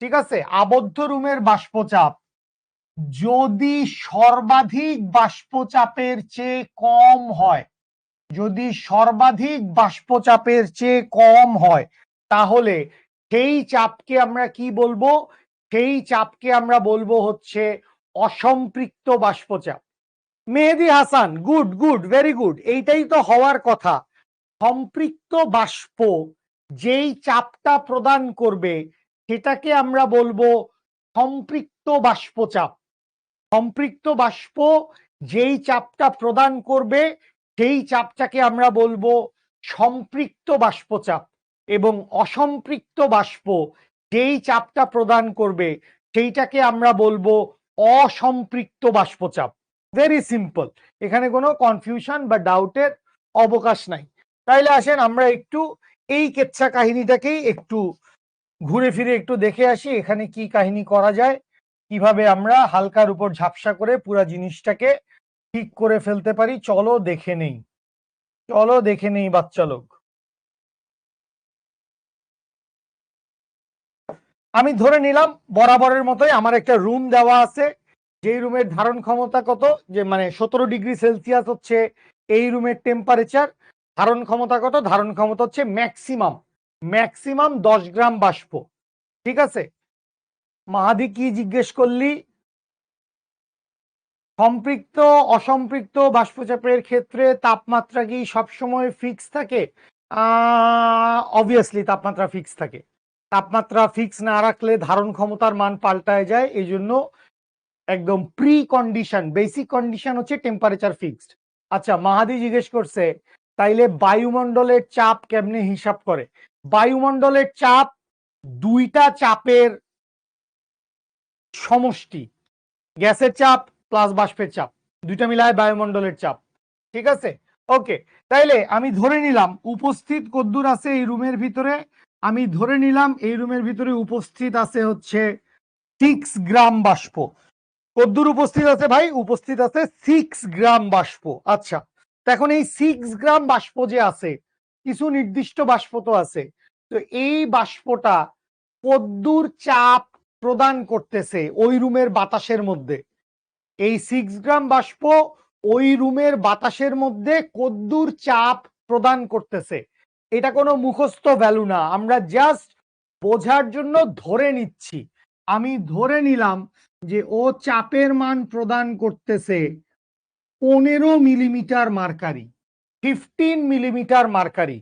ঠিক আছে, আবদ্ধ রুমের বাষ্পচাপ যদি সর্বাধিক বাষ্পচাপের চেয়ে কম হয়, যদি সর্বাধিক বাষ্পচাপের চেয়ে কম হয়, তাহলে সেই চাপকে আমরা কি বলবো? সেই চাপকে আমরা বলবো হচ্ছে অসম্পৃক্ত বাষ্পচাপ। Mehedi Hasan, good good, very good, এইটাই তো হওয়ার কথা। সম্পৃক্ত বাষ্প যেই চাপটা প্রদান করবে সেটাকে আমরা বলবো সম্পৃক্ত বাষ্পচাপ। সম্পৃক্ত বাষ্প যেই চাপটা প্রদান করবে সেই চাপটাকে আমরা বলবো সম্পৃক্ত বাষ্পচাপ, এবং অসম্পৃক্ত বাষ্প যেই চাপটা প্রদান করবে সেইটাকে আমরা বলবো অসম্পৃক্ত বাষ্পচাপ। ভেরি সিম্পল, এখানে কোনো কনফিউশন বা ডাউটের অবকাশ নাই। তাইলে আসেন আমরা একটু এই কেচ্ছা কাহিনীটাকেই একটু ঘুরে ফিরে একটু দেখে আসি, এখানে কি কাহিনী করা যায়, কিভাবে আমরা হালকার উপর ঝাপসা করে পুরো জিনিসটাকে ঠিক করে ফেলতে পারি। চলো দেখে নেই, চলো দেখে নেই বাচ্চা লোক। আমি ধরে নিলাম বরাবরের মতোই আমার একটা রুম দেওয়া আছে, যে রুমের ধারণ ক্ষমতা কত, যে মানে 17°C হচ্ছে এই রুমের টেম্পারেচার, ধারণ ক্ষমতা কত, ধারণ ক্ষমতা হচ্ছে ম্যাক্সিমাম 10 গ্রাম বাষ্প। ঠিক আছে, মাহাদি কি জিজ্ঞেস করলি? সম্পৃক্ত অসম্পৃক্ত বাষ্পচাপের ক্ষেত্রে তাপমাত্রা কি সবসময় ফিক্স থাকে? অবভিয়াসলি তাপমাত্রা ফিক্স থাকে। তাপমাত্রা ফিক্স না রাখলে ধারণ ক্ষমতার মান পাল্টায় যায়, এই জন্য একদম প্রি কন্ডিশন, বেসিক কন্ডিশন হচ্ছে টেম্পারেচার ফিক্সড। আচ্ছা, মাহাদি জিজ্ঞেস করছে তাইলে বায়ুমণ্ডলের চাপ কেমনে হিসাব করে? বায়ুমণ্ডলের চাপ দুইটা চাপের সমষ্টি, গ্যাসের চাপ প্লাস বাষ্পের চাপ, দুইটা মিলায় বায়ুমণ্ডলের চাপ। ঠিক আছে, ওকে। তাইলে আমি ধরে নিলাম উপস্থিত কদ্দুর আছে এই রুমের ভিতরে, আমি ধরে নিলাম এই রুমের ভিতরে উপস্থিত আছে হচ্ছে 6 গ্রাম বাষ্প। কদ্দুর উপস্থিত আছে ভাই? উপস্থিত আছে 6 গ্রাম বাষ্প। আচ্ছা, এখন এই 6 গ্রাম বাষ্প যে আছে, কিছু নির্দিষ্ট বাষ্প তো আছে, তো এই বাষ্পটা কদ্দুর চাপ প্রদান করতেছে ওই রুমের বাতাসের মধ্যে? এই 6 গ্রাম বাষ্প ওই রুমের বাতাসের মধ্যে কদ্দুর চাপ প্রদান করতেছে? এটা কোনো মুখস্থ ভ্যালু না, আমরা জাস্ট বোঝার জন্য ধরে নিচ্ছি। আমি ধরে নিলাম যে ও চাপের মান প্রদান করতেছে 15 মিলিমিটার মার্কারি, 15 মিলিমিটার মার্কারি।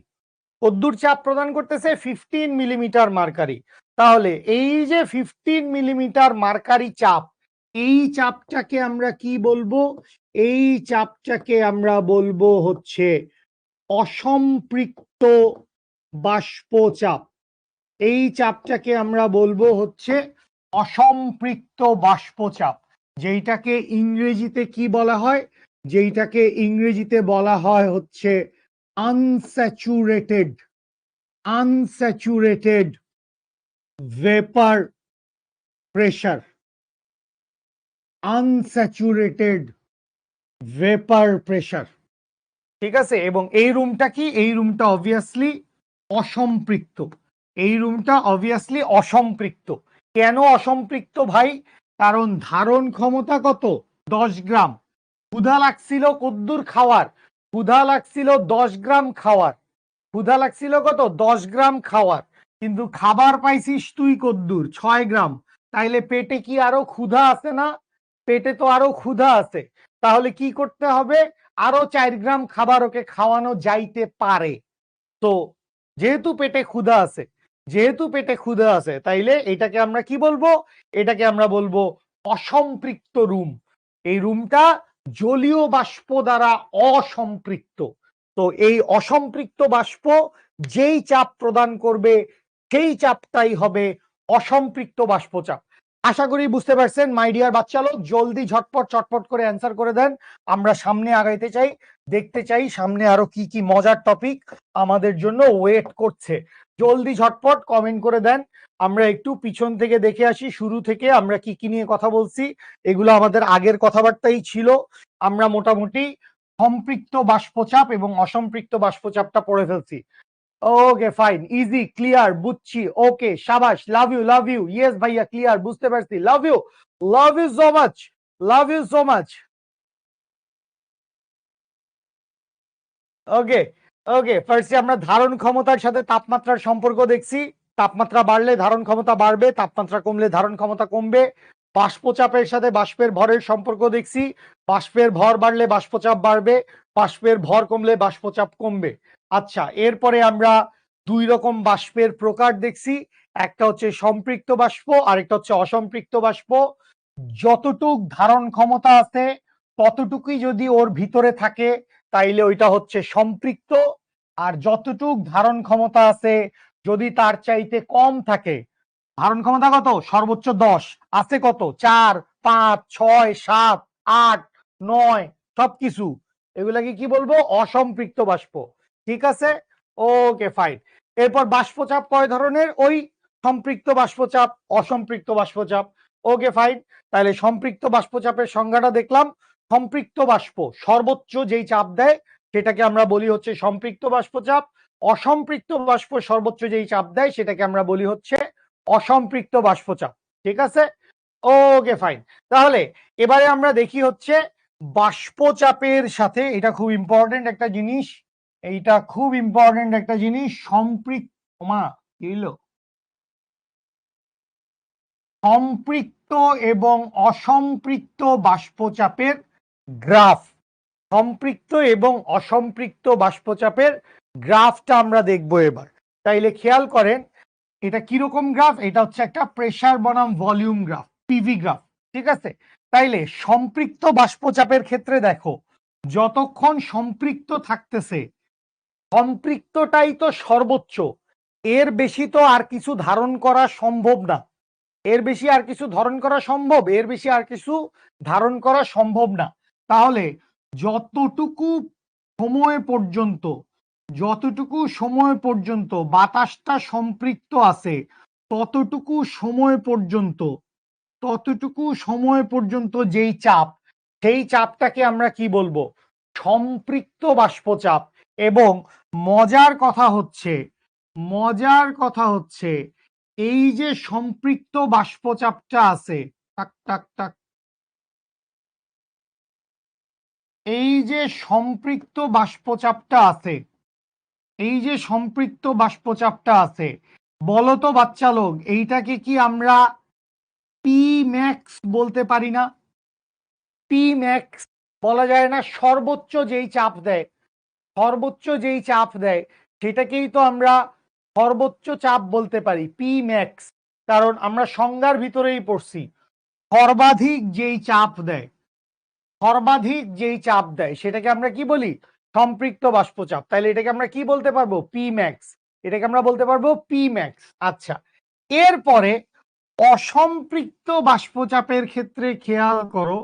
কদ্দুর চাপ প্রদান করতেছে 15 মিলিমিটার মার্কারি। তাহলে এই যে 15 মিলিমিটার মার্কারি চাপ, এই চাপটাকে আমরা কি বলবো? এই চাপটাকে আমরা বলবো হচ্ছে অসম্পৃক্ত বাষ্পচাপ। এই চাপটাকে আমরা বলবো হচ্ছে অসম্পৃক্ত বাষ্পচাপ, যেইটাকে ইংরেজিতে কি বলা হয়? যেইটাকে ইংরেজিতে বলা হয় হচ্ছে unsaturated vapour pressure. Unsaturated vapour pressure. ঠিক আছে, এবং এই রুমটা কি? এই রুমটা অবভিয়াসলি অসম্পৃক্ত। এই রুমটা অবভিয়াসলি অসম্পৃক্ত। কেন অসম্পৃক্ত ভাই? কারণ ধারণ ক্ষমতা কত? 10 গ্রাম। ক্ষুধা লাগছিল কদ্দুর খাওয়ার, ক্ষুধা লাগছিল 10 গ্রাম খাওয়ার, ক্ষুধা লাগছিল কত? 10 গ্রাম খাওয়ার, কিন্তু খাবার পাইছিস তুই কদ্দুর 6 গ্রাম। তাইলে পেটে কি আরো ক্ষুধা আছে না? পেটে তো আরো ক্ষুধা আছে। তাহলে কি করতে হবে? আরো 4 গ্রাম খাবার ওকে খাওয়ানো যাইতে পারে। তো যেহেতু পেটে ক্ষুধা আছে, যেহেতু পেটে ক্ষুধা আছে, তাইলে এটাকে আমরা কি বলবো? এটাকে আমরা বলবো অসম্পৃক্ত রুম। এই রুমটা জলীয় বাষ্প দ্বারা অসম্পৃক্ত। তো এই অসম্পৃক্ত বাষ্প যেই চাপ প্রদান করবে সেই চাপটাই হবে অসম্পৃক্ত বাষ্পচাপ। আশা করি বুঝতে পারছেন মাই ডিয়ার বাচ্চা লোক। জলদি ঝটপট চটপট করে অ্যান্সার করে দেন, আমরা সামনে আগাইতে চাই, দেখতে চাই সামনে আরো কি কি মজার টপিক আমাদের জন্য ওয়েট করছে। জলদি ঝটপট কমেন্ট করে দেন, আমরা একটু পিছন থেকে দেখে আসি, শুরু থেকে আমরা কি কি নিয়ে কথা বলছি। এগুলো আমাদের আগের কথাবার্তাই ছিল। আমরা মোটামুটি সম্পৃক্ত বাষ্পচাপ এবং অসম্পৃক্ত বাষ্পচাপটা পড়ে ফেলছি। ওকে ফাইন, ইজি, ক্লিয়ার, বুঝছি। ওকে, শাবাশ, লাভ ইউ। ইয়েস ভাইয়া, ক্লিয়ার, বুঝতে পারছি। Love you so much, love you so much. Okay okay, ফার্স্টে আমরা ধারণ ক্ষমতার সাথে তাপমাত্রার সম্পর্ক দেখছি। তাপমাত্রা বাড়লে ধারণ ক্ষমতা বাড়বে, তাপমাত্রা কমলে ধারণ ক্ষমতা কমবে। বাষ্পচাপের সাথে বাষ্পের ভরের সম্পর্ক দেখছি। বাষ্পের ভর বাড়লে বাষ্পচাপ বাড়বে, বাষ্পের ভর কমলে বাষ্পচাপ কমবে। আচ্ছা, এরপরে আমরা দুই রকম বাষ্পের প্রকার দেখছি। একটা হচ্ছে সম্পৃক্ত বাষ্প, আরেকটা হচ্ছে অসম্পৃক্ত বাষ্প। যতটুক ধারণ ক্ষমতা আছে ততটুকুই যদি ওর ভিতরে থাকে তাইলে ওইটা হচ্ছে সম্পৃক্ত, আর যতটুক ধারণ ক্ষমতা আছে যদি তার চাইতে কম থাকে, ধারণ ক্ষমতা কত? সর্বোচ্চ 10, আছে কত? 4, 5, 6, 7, 8, 9 সবকিছু, এগুলাকে কি বলবো? অসম্পৃক্ত বাষ্প। ঠিক আছে, ওকে ফাইন। এরপর বাষ্পচাপ কয় ধরনের? ওই সম্পৃক্ত বাষ্পচাপ, অসম্পৃক্ত বাষ্পচাপ। ওকে ফাইন, তাহলে সম্পৃক্ত বাষ্পচাপের সংজ্ঞাটা দেখলাম। সম্পৃক্ত বাষ্প সর্বোচ্চ যেই চাপ দেয় সেটাকে আমরা বলি হচ্ছে সম্পৃক্ত বাষ্পচাপ। অসম্পৃক্ত বাষ্প সর্বোচ্চ যেই চাপ দেয় সেটাকে আমরা বলি হচ্ছে অসম্পৃক্ত বাষ্পচাপ। ঠিক আছে, ওকে ফাইন। তাহলে এবারে আমরা দেখি হচ্ছে বাষ্পচাপের সাথে, এটা খুব ইম্পর্টেন্ট একটা জিনিস, এইটা খুব ইম্পর্টেন্ট একটা জিনিস, সম্পৃক্ত এবং অসম্পৃক্ত বাষ্পচাপের গ্রাফ। সম্পৃক্ত এবং অসম্পৃক্ত বাষ্পচাপের গ্রাফটা আমরা দেখবো এবার। তাইলে খেয়াল করেন এটা কিরকম গ্রাফ, এটা হচ্ছে একটা প্রেসার বনাম ভলিউম গ্রাফ, পিভি গ্রাফ, ঠিক আছে। তাইলে সম্পৃক্ত বাষ্পচাপের ক্ষেত্রে দেখো, যতক্ষণ সম্পৃক্ত থাকতেছে, সম্পৃক্তটাই তো সর্বোচ্চ, এর বেশি তো আর কিছু ধারণ করা সম্ভব না, এর বেশি আর কিছু ধারণ করা সম্ভব, এর বেশি আর কিছু ধারণ করা সম্ভব না। তাহলে যতটুকু সময় পর্যন্ত, যতটুকু সময় পর্যন্ত বাতাসটা সম্পৃক্ত আছে, ততটুকু সময় পর্যন্ত, ততটুকু সময় পর্যন্ত যেই চাপ, সেই চাপটাকে আমরা কি বলবো, সম্পৃক্ত বাষ্পচাপ। এবং মজার কথা হচ্ছে, মজার কথা হচ্ছে এই যে সম্পৃক্ত বাষ্পচাপটা আছে, টাক টাক টাক, এই যে সম্পৃক্ত বাষ্পচাপটা আছে, এই যে সম্পৃক্ত বাষ্পচাপটা আছে, বলতো বাচ্চা লোক, এইটাকে কি আমরা পি ম্যাক্স বলতে পারি না? পি ম্যাক্স বলা যায় না? সর্বোচ্চ যেই চাপ দেয়, সর্বোচ্চ যেই চাপ দেয় সেটাকেই তো আমরা সর্বোচ্চ চাপ বলতে পারি, পি ম্যাক্স। কারণ আমরা সংজ্ঞার ভিতরেই পড়ছি, সর্বাধিক যেই চাপ দেয়, সর্বাধিক যেই চাপ দেয় সেটাকে আমরা কি বলি, সম্পৃক্ত বাষ্পচাপ। তাহলে এটাকে আমরা কি বলতে পারবো, পি ম্যাক্স, এটাকে আমরা বলতে পারবো পি ম্যাক্স। আচ্ছা, এরপরে অসম্পৃক্ত বাষ্পচাপের ক্ষেত্রে খেয়াল করো,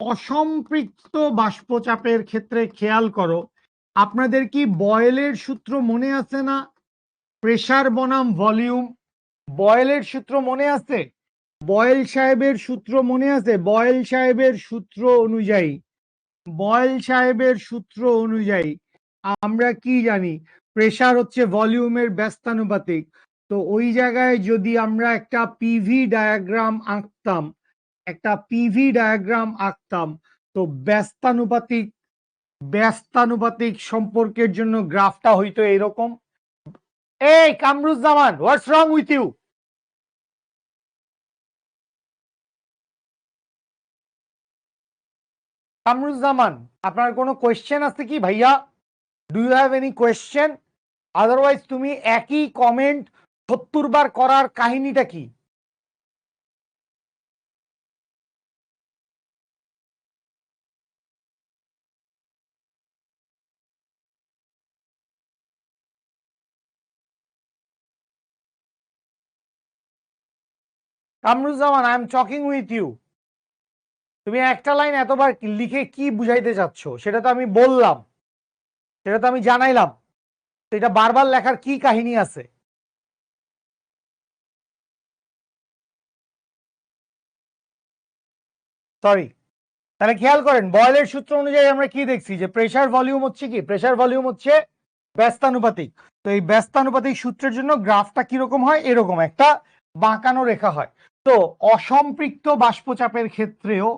অসম্পৃক্ত বাষ্পচাপের ক্ষেত্রে খেয়াল করো, আপনাদের কি বয়েলের সূত্র মনে আছে না? প্রেসার বনাম ভলিউম, বয়েলের সূত্র মনে আছে? বয়েল সাহেবের সূত্র মনে আছে? বয়েল সাহেবের সূত্র অনুযায়ী, বয়েল সাহেবের সূত্র অনুযায়ী আমরা কি জানি, প্রেসার হচ্ছে ভলিউমের ব্যস্তানুপাতিক। তো ওই জায়গায় যদি আমরা একটা পিভি ডায়াগ্রাম আঁকতাম, একটা পিভি ডায়াগ্রাম আঁকতাম, তো ব্যস্তানুপাতিক, ব্যস্তানুপাতিক সম্পর্কের জন্য গ্রাফটা হইতো এরকম। এই Kamruzzaman, what's wrong with you? Kamruzzaman, আপনার কোনো কোয়েশ্চেন আছে কি ভাইয়া? Do you have any question? Otherwise তুমি একই কমেন্ট 70 বার করার কাহিনীটা কি? Kamruzzaman, I am talking with you. তুমি একটা লাইন এতবার লিখে কি বুঝাইতে চাচ্ছ সেটা তো আমি বললাম, সেটা তো আমি জানাইলাম, তো এটা বারবার লেখার কি কাহিনী আছে? সরি। তাহলে খেয়াল করেন, বয়েলের সূত্র অনুযায়ী আমরা কি দেখছি, যে প্রেসার ভলিউম হচ্ছে কি, প্রেসার ভলিউম হচ্ছে ব্যস্তানুপাতিক। তো এই ব্যস্তানুপাতিক সূত্রের জন্য গ্রাফটা কিরকম হয়, এরকম একটা বাঁকানো রেখা হয়। তো অসম্পৃক্ত বাষ্পচাপের ক্ষেত্রেও,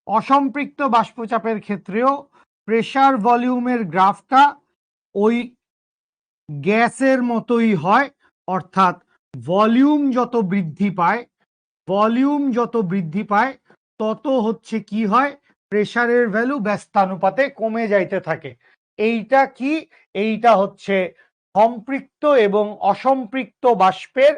অসম্পৃক্ত বাষ্পচাপের ক্ষেত্রেও প্রেসার ভলিউমের গ্রাফটা ওই গ্যাসের মতোই হয়। অর্থাৎ ভলিউম যত বৃদ্ধি পায়, ভলিউম যত বৃদ্ধি পায়, তত হচ্ছে কি হয়, প্রেসারের ভ্যালু ব্যস্তানুপাতে কমে যাইতে থাকে। এইটা কি, এইটা হচ্ছে সম্পৃক্ত এবং অসম্পৃক্ত বাষ্পের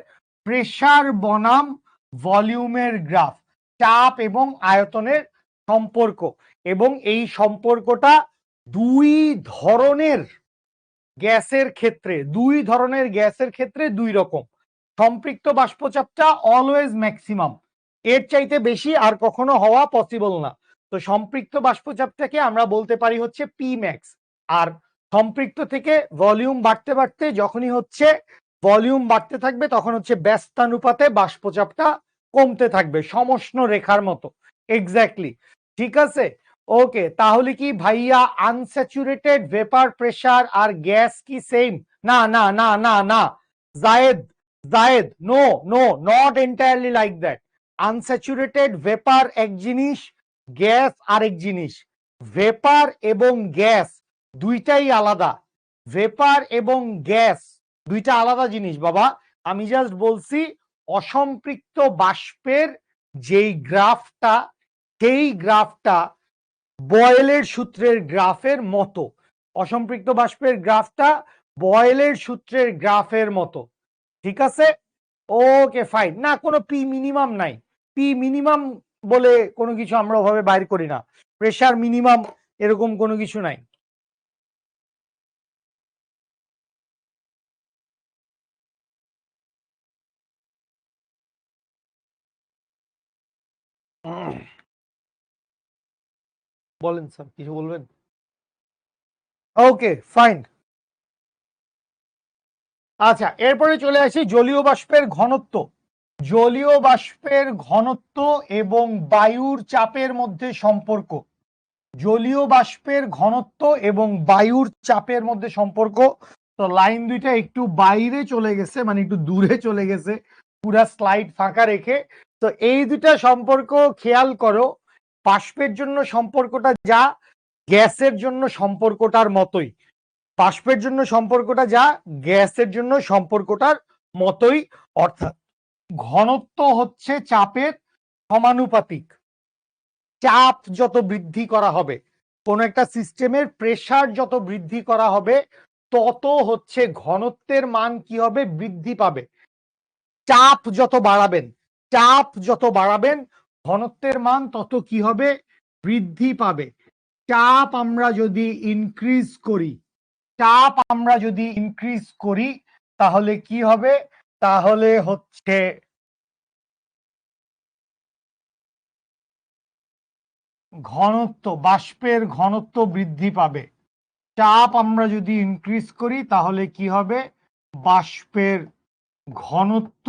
প্রেসার বনাম ভলিউমের গ্রাফ, চাপ এবং আয়তনের সম্পর্ক। এবং এই সম্পর্কটা দুই ধরনের গ্যাসের ক্ষেত্রে, দুই ধরনের গ্যাসের ক্ষেত্রে দুই রকম। সম্পৃক্ত বাষ্পচাপটা অলওয়েজ ম্যাক্সিমাম, এর চাইতে বেশি আর কখনো হওয়া পসিবল না। তো সম্পৃক্ত বাষ্পচাপটাকে আমরা বলতে পারি হচ্ছে পি ম্যাক্স। আর সম্পৃক্ত থেকে ভলিউম বাড়তে বাড়তে যখনই হচ্ছে ভলিউম বাড়তে থাকবে, তখন হচ্ছে ব্যস্তানুপাতে বাষ্পচাপটা কমতে থাকবে, সমষ্ণ রেখার মতো। এক্স্যাক্টলি, ঠিক আছে। ওকে, তাহলে কি ভাইয়া আনস্যাচুরেটেড ভেপার প্রেসার আর গ্যাস কি সেম? না না না না না, Zayed, Zayed, no no, not entirely like that. Unsaturated vapour এক জিনিস, গ্যাস আরেক জিনিস। ভেপার এবং গ্যাস দুইটাই আলাদা। ভেপার এবং গ্যাস দুইটা আলাদা জিনিস বাবা। আমি জাস্ট বলছি অসম্পৃক্ত বাষ্পের যেই গ্রাফটা, সেই গ্রাফটা বয়েলের সূত্রের গ্রাফের মতো। অসম্পৃক্ত বাষ্পের গ্রাফটা বয়েলের সূত্রের গ্রাফের মতো। ঠিক আছে, ওকে ফাইন। না কোনো পি মিনিমাম নাই, পি মিনিমাম বলে কোনো কিছু আমরা ওভাবে বাইর করি না, প্রেসার মিনিমাম এরকম কোনো কিছু নাই। বলেন স্যার, কিছু বলবেন? Okay fine. আচ্ছা, এরপরে চলে আসি জলীয় বাষ্পের ঘনত্ব। জলীয় বাষ্পের ঘনত্ব এবং বায়ুর চাপের মধ্যে সম্পর্ক। জলীয় বাষ্পের ঘনত্ব এবং বায়ুর চাপের মধ্যে সম্পর্ক। তো লাইন দুইটা একটু বাইরে চলে গেছে, মানে একটু দূরে চলে গেছে, পুরা স্লাইড ফাঁকা রেখে। তো এই দুইটা সম্পর্ক খেয়াল করো। বাষ্পের জন্য সম্পর্কটা যা, গ্যাসের জন্য সম্পর্কটার মতোই। বাষ্পের জন্য সম্পর্কটা যা, গ্যাসের জন্য সম্পর্কটার মতোই। অর্থাৎ ঘনত্ব হচ্ছে চাপের সমানুপাতিক। চাপ যত বৃদ্ধি করা হবে, কোন একটা সিস্টেমের প্রেসার যত বৃদ্ধি করা হবে, তত হচ্ছে ঘনত্বের মান কি হবে, বৃদ্ধি পাবে। চাপ যত বাড়াবেন, চাপ যত বাড়াবেন, ঘনত্বের মান তত কি হবে, বৃদ্ধি পাবে। চাপ আমরা যদি ইনক্রিজ করি, চাপ আমরা যদি ইনক্রিজ করি, তাহলে কি হবে, তাহলে হচ্ছে ঘনত্ব, বাষ্পের ঘনত্ব বৃদ্ধি পাবে। চাপ আমরা যদি ইনক্রিজ করি তাহলে কি হবে, বাষ্পের ঘনত্ব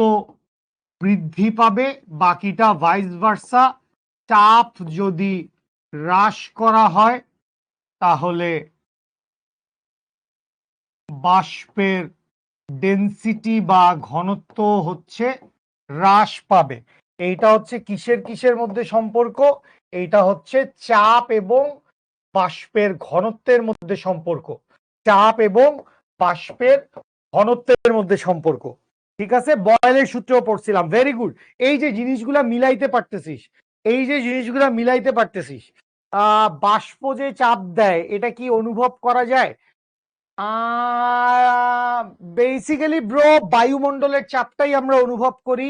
বৃদ্ধি পাবে। বাকিটা ভাইস ভার্সা। চাপ যদি হ্রাস করা হয় তাহলে বাষ্পের ডেনসিটি বা ঘনত্ব হচ্ছে হ্রাস পাবে। এইটা হচ্ছে কিসের কিসের মধ্যে সম্পর্ক, এইটা হচ্ছে চাপ এবং বাষ্পের ঘনত্বের মধ্যে সম্পর্ক। চাপ এবং বাষ্পের ঘনত্বের মধ্যে সম্পর্ক। ঠিক আছে, বয়েলের সূত্রেও পড়ছিলাম। Very good. এই যে জিনিসগুলা মিলাইতে পারতেছিস, এই যে জিনিসগুলা মিলাইতে পারতেছিস। বাষ্প যে চাপ দেয় এটা কি অনুভব করা যায়? বেসিক্যালি ব্রো বায়ুমণ্ডলের চাপটাই আমরা অনুভব করি।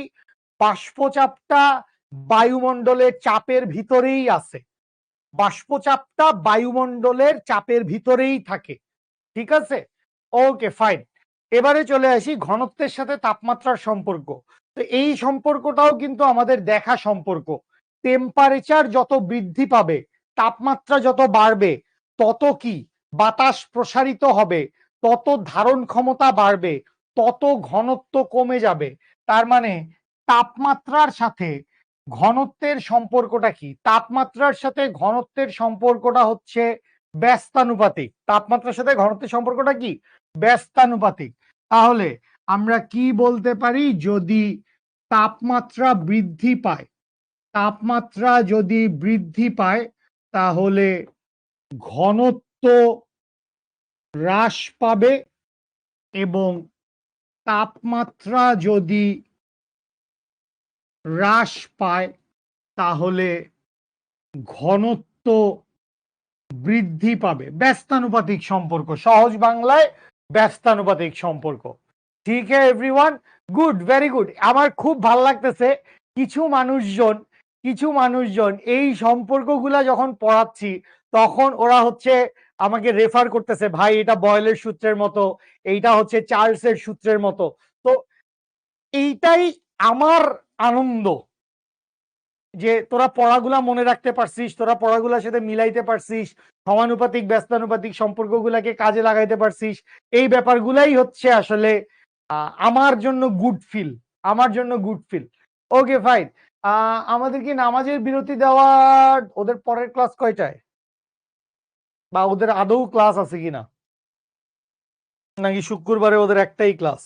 বাষ্পচাপটা বায়ুমণ্ডলের চাপের ভিতরেই আছে। বাষ্পচাপটা বায়ুমণ্ডলের চাপের ভিতরেই থাকে। ঠিক আছে, ওকে ফাইন। এবারে চলে আসি ঘনত্বের সাথে তাপমাত্রার সম্পর্ক। তো এই সম্পর্কটাও কিন্তু আমাদের দেখা সম্পর্ক। টেম্পারেচার যত বৃদ্ধি পাবে, তাপমাত্রা যত বাড়বে, তত কি বাতাস প্রসারিত হবে, তত ধারণ ক্ষমতা বাড়বে, তত ঘনত্ব কমে যাবে। তার মানে তাপমাত্রার সাথে ঘনত্বের সম্পর্কটা কি? তাপমাত্রার সাথে ঘনত্বের সম্পর্কটা হচ্ছে ব্যস্তানুপাতিক। তাপমাত্রার সাথে ঘনত্বের সম্পর্কটা কি? ব্যস্তানুপাতিক। তাহলে আমরা কি বলতে পারি, যদি তাপমাত্রা বৃদ্ধি পায়, তাপমাত্রা যদি বৃদ্ধি পায় তাহলে ঘনত্ব হ্রাস পাবে, এবং তাপমাত্রা যদি হ্রাস পায় তাহলে ঘনত্ব বৃদ্ধি পাবে। ব্যস্তানুপাতিক সম্পর্ক, সহজ বাংলায় ব্যস্তানুপাতিক সম্পর্ক। ঠিক আছে এভরিওয়ান, গুড, ভেরি গুড। আমার খুব ভাল লাগতেছে কিছু মানুষজন এই সম্পর্কগুলা যখন পড়াচ্ছি তখন ওরা হচ্ছে আমাকে রেফার করতেছে, ভাই এটা বয়েলের সূত্রের মতো, এইটা হচ্ছে চার্লসের সূত্রের মতো। তো এইটাই আমার আনন্দ, যে তোরা পড়াগুলা মনে রাখতে পারছিস, তোরা পড়াগুলার সাথে মিলাইতে পারছিস, সমানুপাতিক ব্যস্তানুপাতিক সম্পর্কগুলাকে কাজে লাগাইতে পারছিস। এই ব্যাপারগুলাই হচ্ছে আসলে আমার জন্য গুড ফিল, আমার জন্য গুড ফিল। Okay fine. আমাদের কি নামাজের বিরতি দেওয়ার, ওদের পরের ক্লাস কয়টায়, বা ওদের আদৌ ক্লাস আছে কিনা, নাকি শুক্রবারে ওদের একটাই ক্লাস?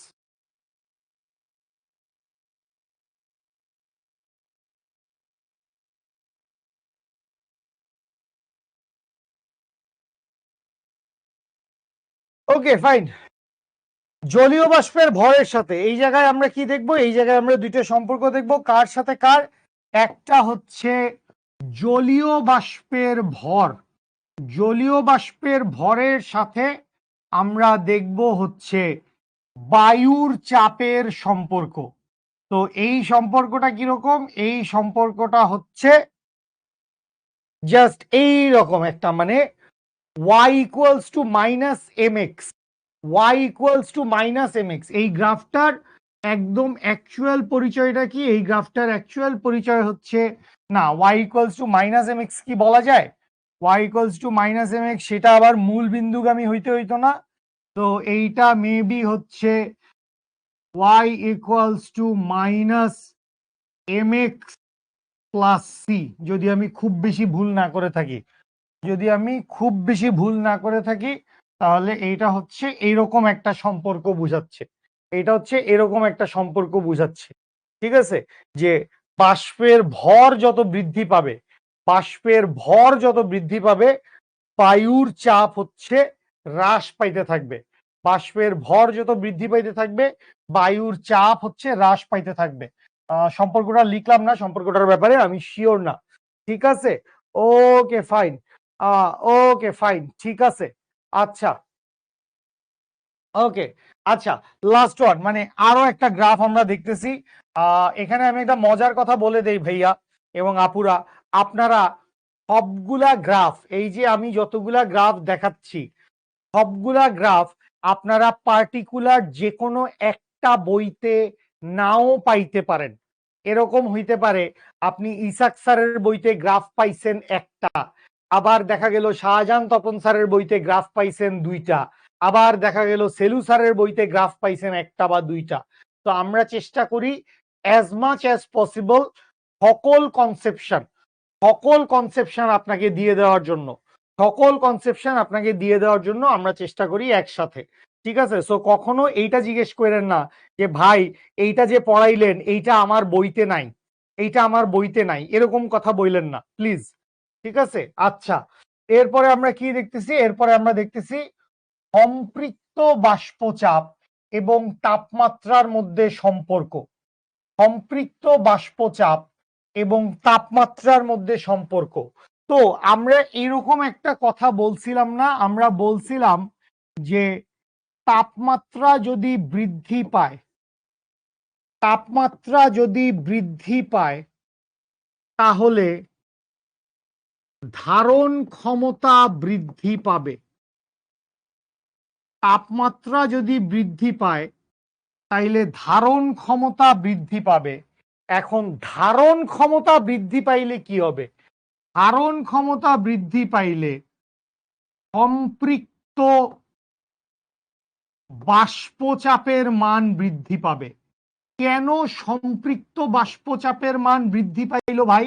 Okay fine. জলীয় বাষ্পের ভরের সাথে এই জায়গায় আমরা কি দেখবো, এই জায়গায় আমরা দুইটা সম্পর্ক দেখবো, কার সাথে কার। একটা হচ্ছে জলীয় বাষ্পের ভর, জলীয় বাষ্পের ভরের সাথে আমরা দেখব হচ্ছে বায়ুর চাপের সম্পর্ক। তো এই সম্পর্কটা কিরকম, এই সম্পর্কটা হচ্ছে জাস্ট এই রকম একটা, মানে y equals to minus mx, y equals to minus mx। এই গ্রাফটার একদম অ্যাকচুয়াল পরিচয়টা কি, এই গ্রাফটার অ্যাকচুয়াল পরিচয় হচ্ছে, না y equals to minus mx কি বলা যায়, y equals to minus mx সেটা আবার মূল বিন্দুগামী হইতে হইতো না। তো এইটা মেবি হচ্ছে y equals to minus mx plus c, যদি আমি খুব বেশি ভুল না করে থাকি, যদি আমি খুব বেশি ভুল না করে থাকি তাহলে এইটা হচ্ছে এইরকম একটা সম্পর্ক বুঝাচ্ছে, এটা হচ্ছে এরকম একটা সম্পর্ক বুঝাচ্ছে। ঠিক আছে, যে বাষ্পের ভর যত বৃদ্ধি পাবে, বাষ্পের ভর যত বৃদ্ধি পাবে বায়ুর চাপ হচ্ছে হ্রাস পাইতে থাকবে, বাষ্পের ভর যত বৃদ্ধি পাইতে থাকবে বায়ুর চাপ হচ্ছে হ্রাস পাইতে থাকবে। সম্পর্কটা লিখলাম না, সম্পর্কটার ব্যাপারে আমি শিওর না। ঠিক আছে, ওকে ফাইন, ওকে ফাইন, ঠিক আছে। আচ্ছা ওকে, আচ্ছা লাস্ট ওয়ান, মানে আরো একটা গ্রাফ আমরা দেখতেছি। এখানে আমি একটা মজার কথা বলে দেই ভাইয়া এবং আপুরা, আপনারা সবগুলা গ্রাফ, এই যে আমি যতগুলা গ্রাফ দেখাচ্ছি সবগুলা গ্রাফ আপনারা পার্টিকুলার যে কোনো একটা বইতে নাও পাইতে পারেন। এরকম হইতে পারে আপনি ইসাক স্যারের বইতে গ্রাফ পাইছেন একটা, আবার দেখা গেল শাহজাহান তপন স্যারের বইতে গ্রাফ পাইছেন দুইটা, আবার দেখা গেল সেলু স্যারের বইতে গ্রাফ পাইছেন একটা বা দুইটা। তো আমরা চেষ্টা করি অ্যাজ মাচ অ্যাজ পসিবল সকল কনসেপশন, সকল কনসেপশন আপনাকে দিয়ে দেওয়ার জন্য, সকল কনসেপশন আপনাকে দিয়ে দেওয়ার জন্য আমরা চেষ্টা করি একসাথে। ঠিক আছে, সো কখনো এইটা জিজ্ঞেস করেন না যে ভাই এইটা যে পড়াইলেন এইটা আমার বইতে নাই, এইটা আমার বইতে নাই, এরকম কথা বললেন না প্লিজ। ঠিক আছে, আচ্ছা এরপরে আমরা কি দেখতেছি, এরপরে আমরা দেখতেছি সম্পৃক্ত বাষ্পচাপ এবং তাপমাত্রার মধ্যে সম্পর্ক, সম্পৃক্ত বাষ্পচাপ এবং তাপমাত্রার মধ্যে সম্পর্ক। তো আমরা এরকম একটা কথা বলছিলাম না, আমরা বলছিলাম যে তাপমাত্রা যদি বৃদ্ধি পায়, তাপমাত্রা যদি বৃদ্ধি পায় তাহলে ধারণ ক্ষমতা বৃদ্ধি পাবে, তাপমাত্রা যদি বৃদ্ধি পায় তাইলে ধারণ ক্ষমতা বৃদ্ধি পাবে। এখন ধারণ ক্ষমতা বৃদ্ধি পাইলে কি হবে, ধারণ ক্ষমতা বৃদ্ধি পাইলে সম্পৃক্ত বাষ্পচাপের মান বৃদ্ধি পাবে। কেন সম্পৃক্ত বাষ্পচাপের মান বৃদ্ধি পাইল ভাই,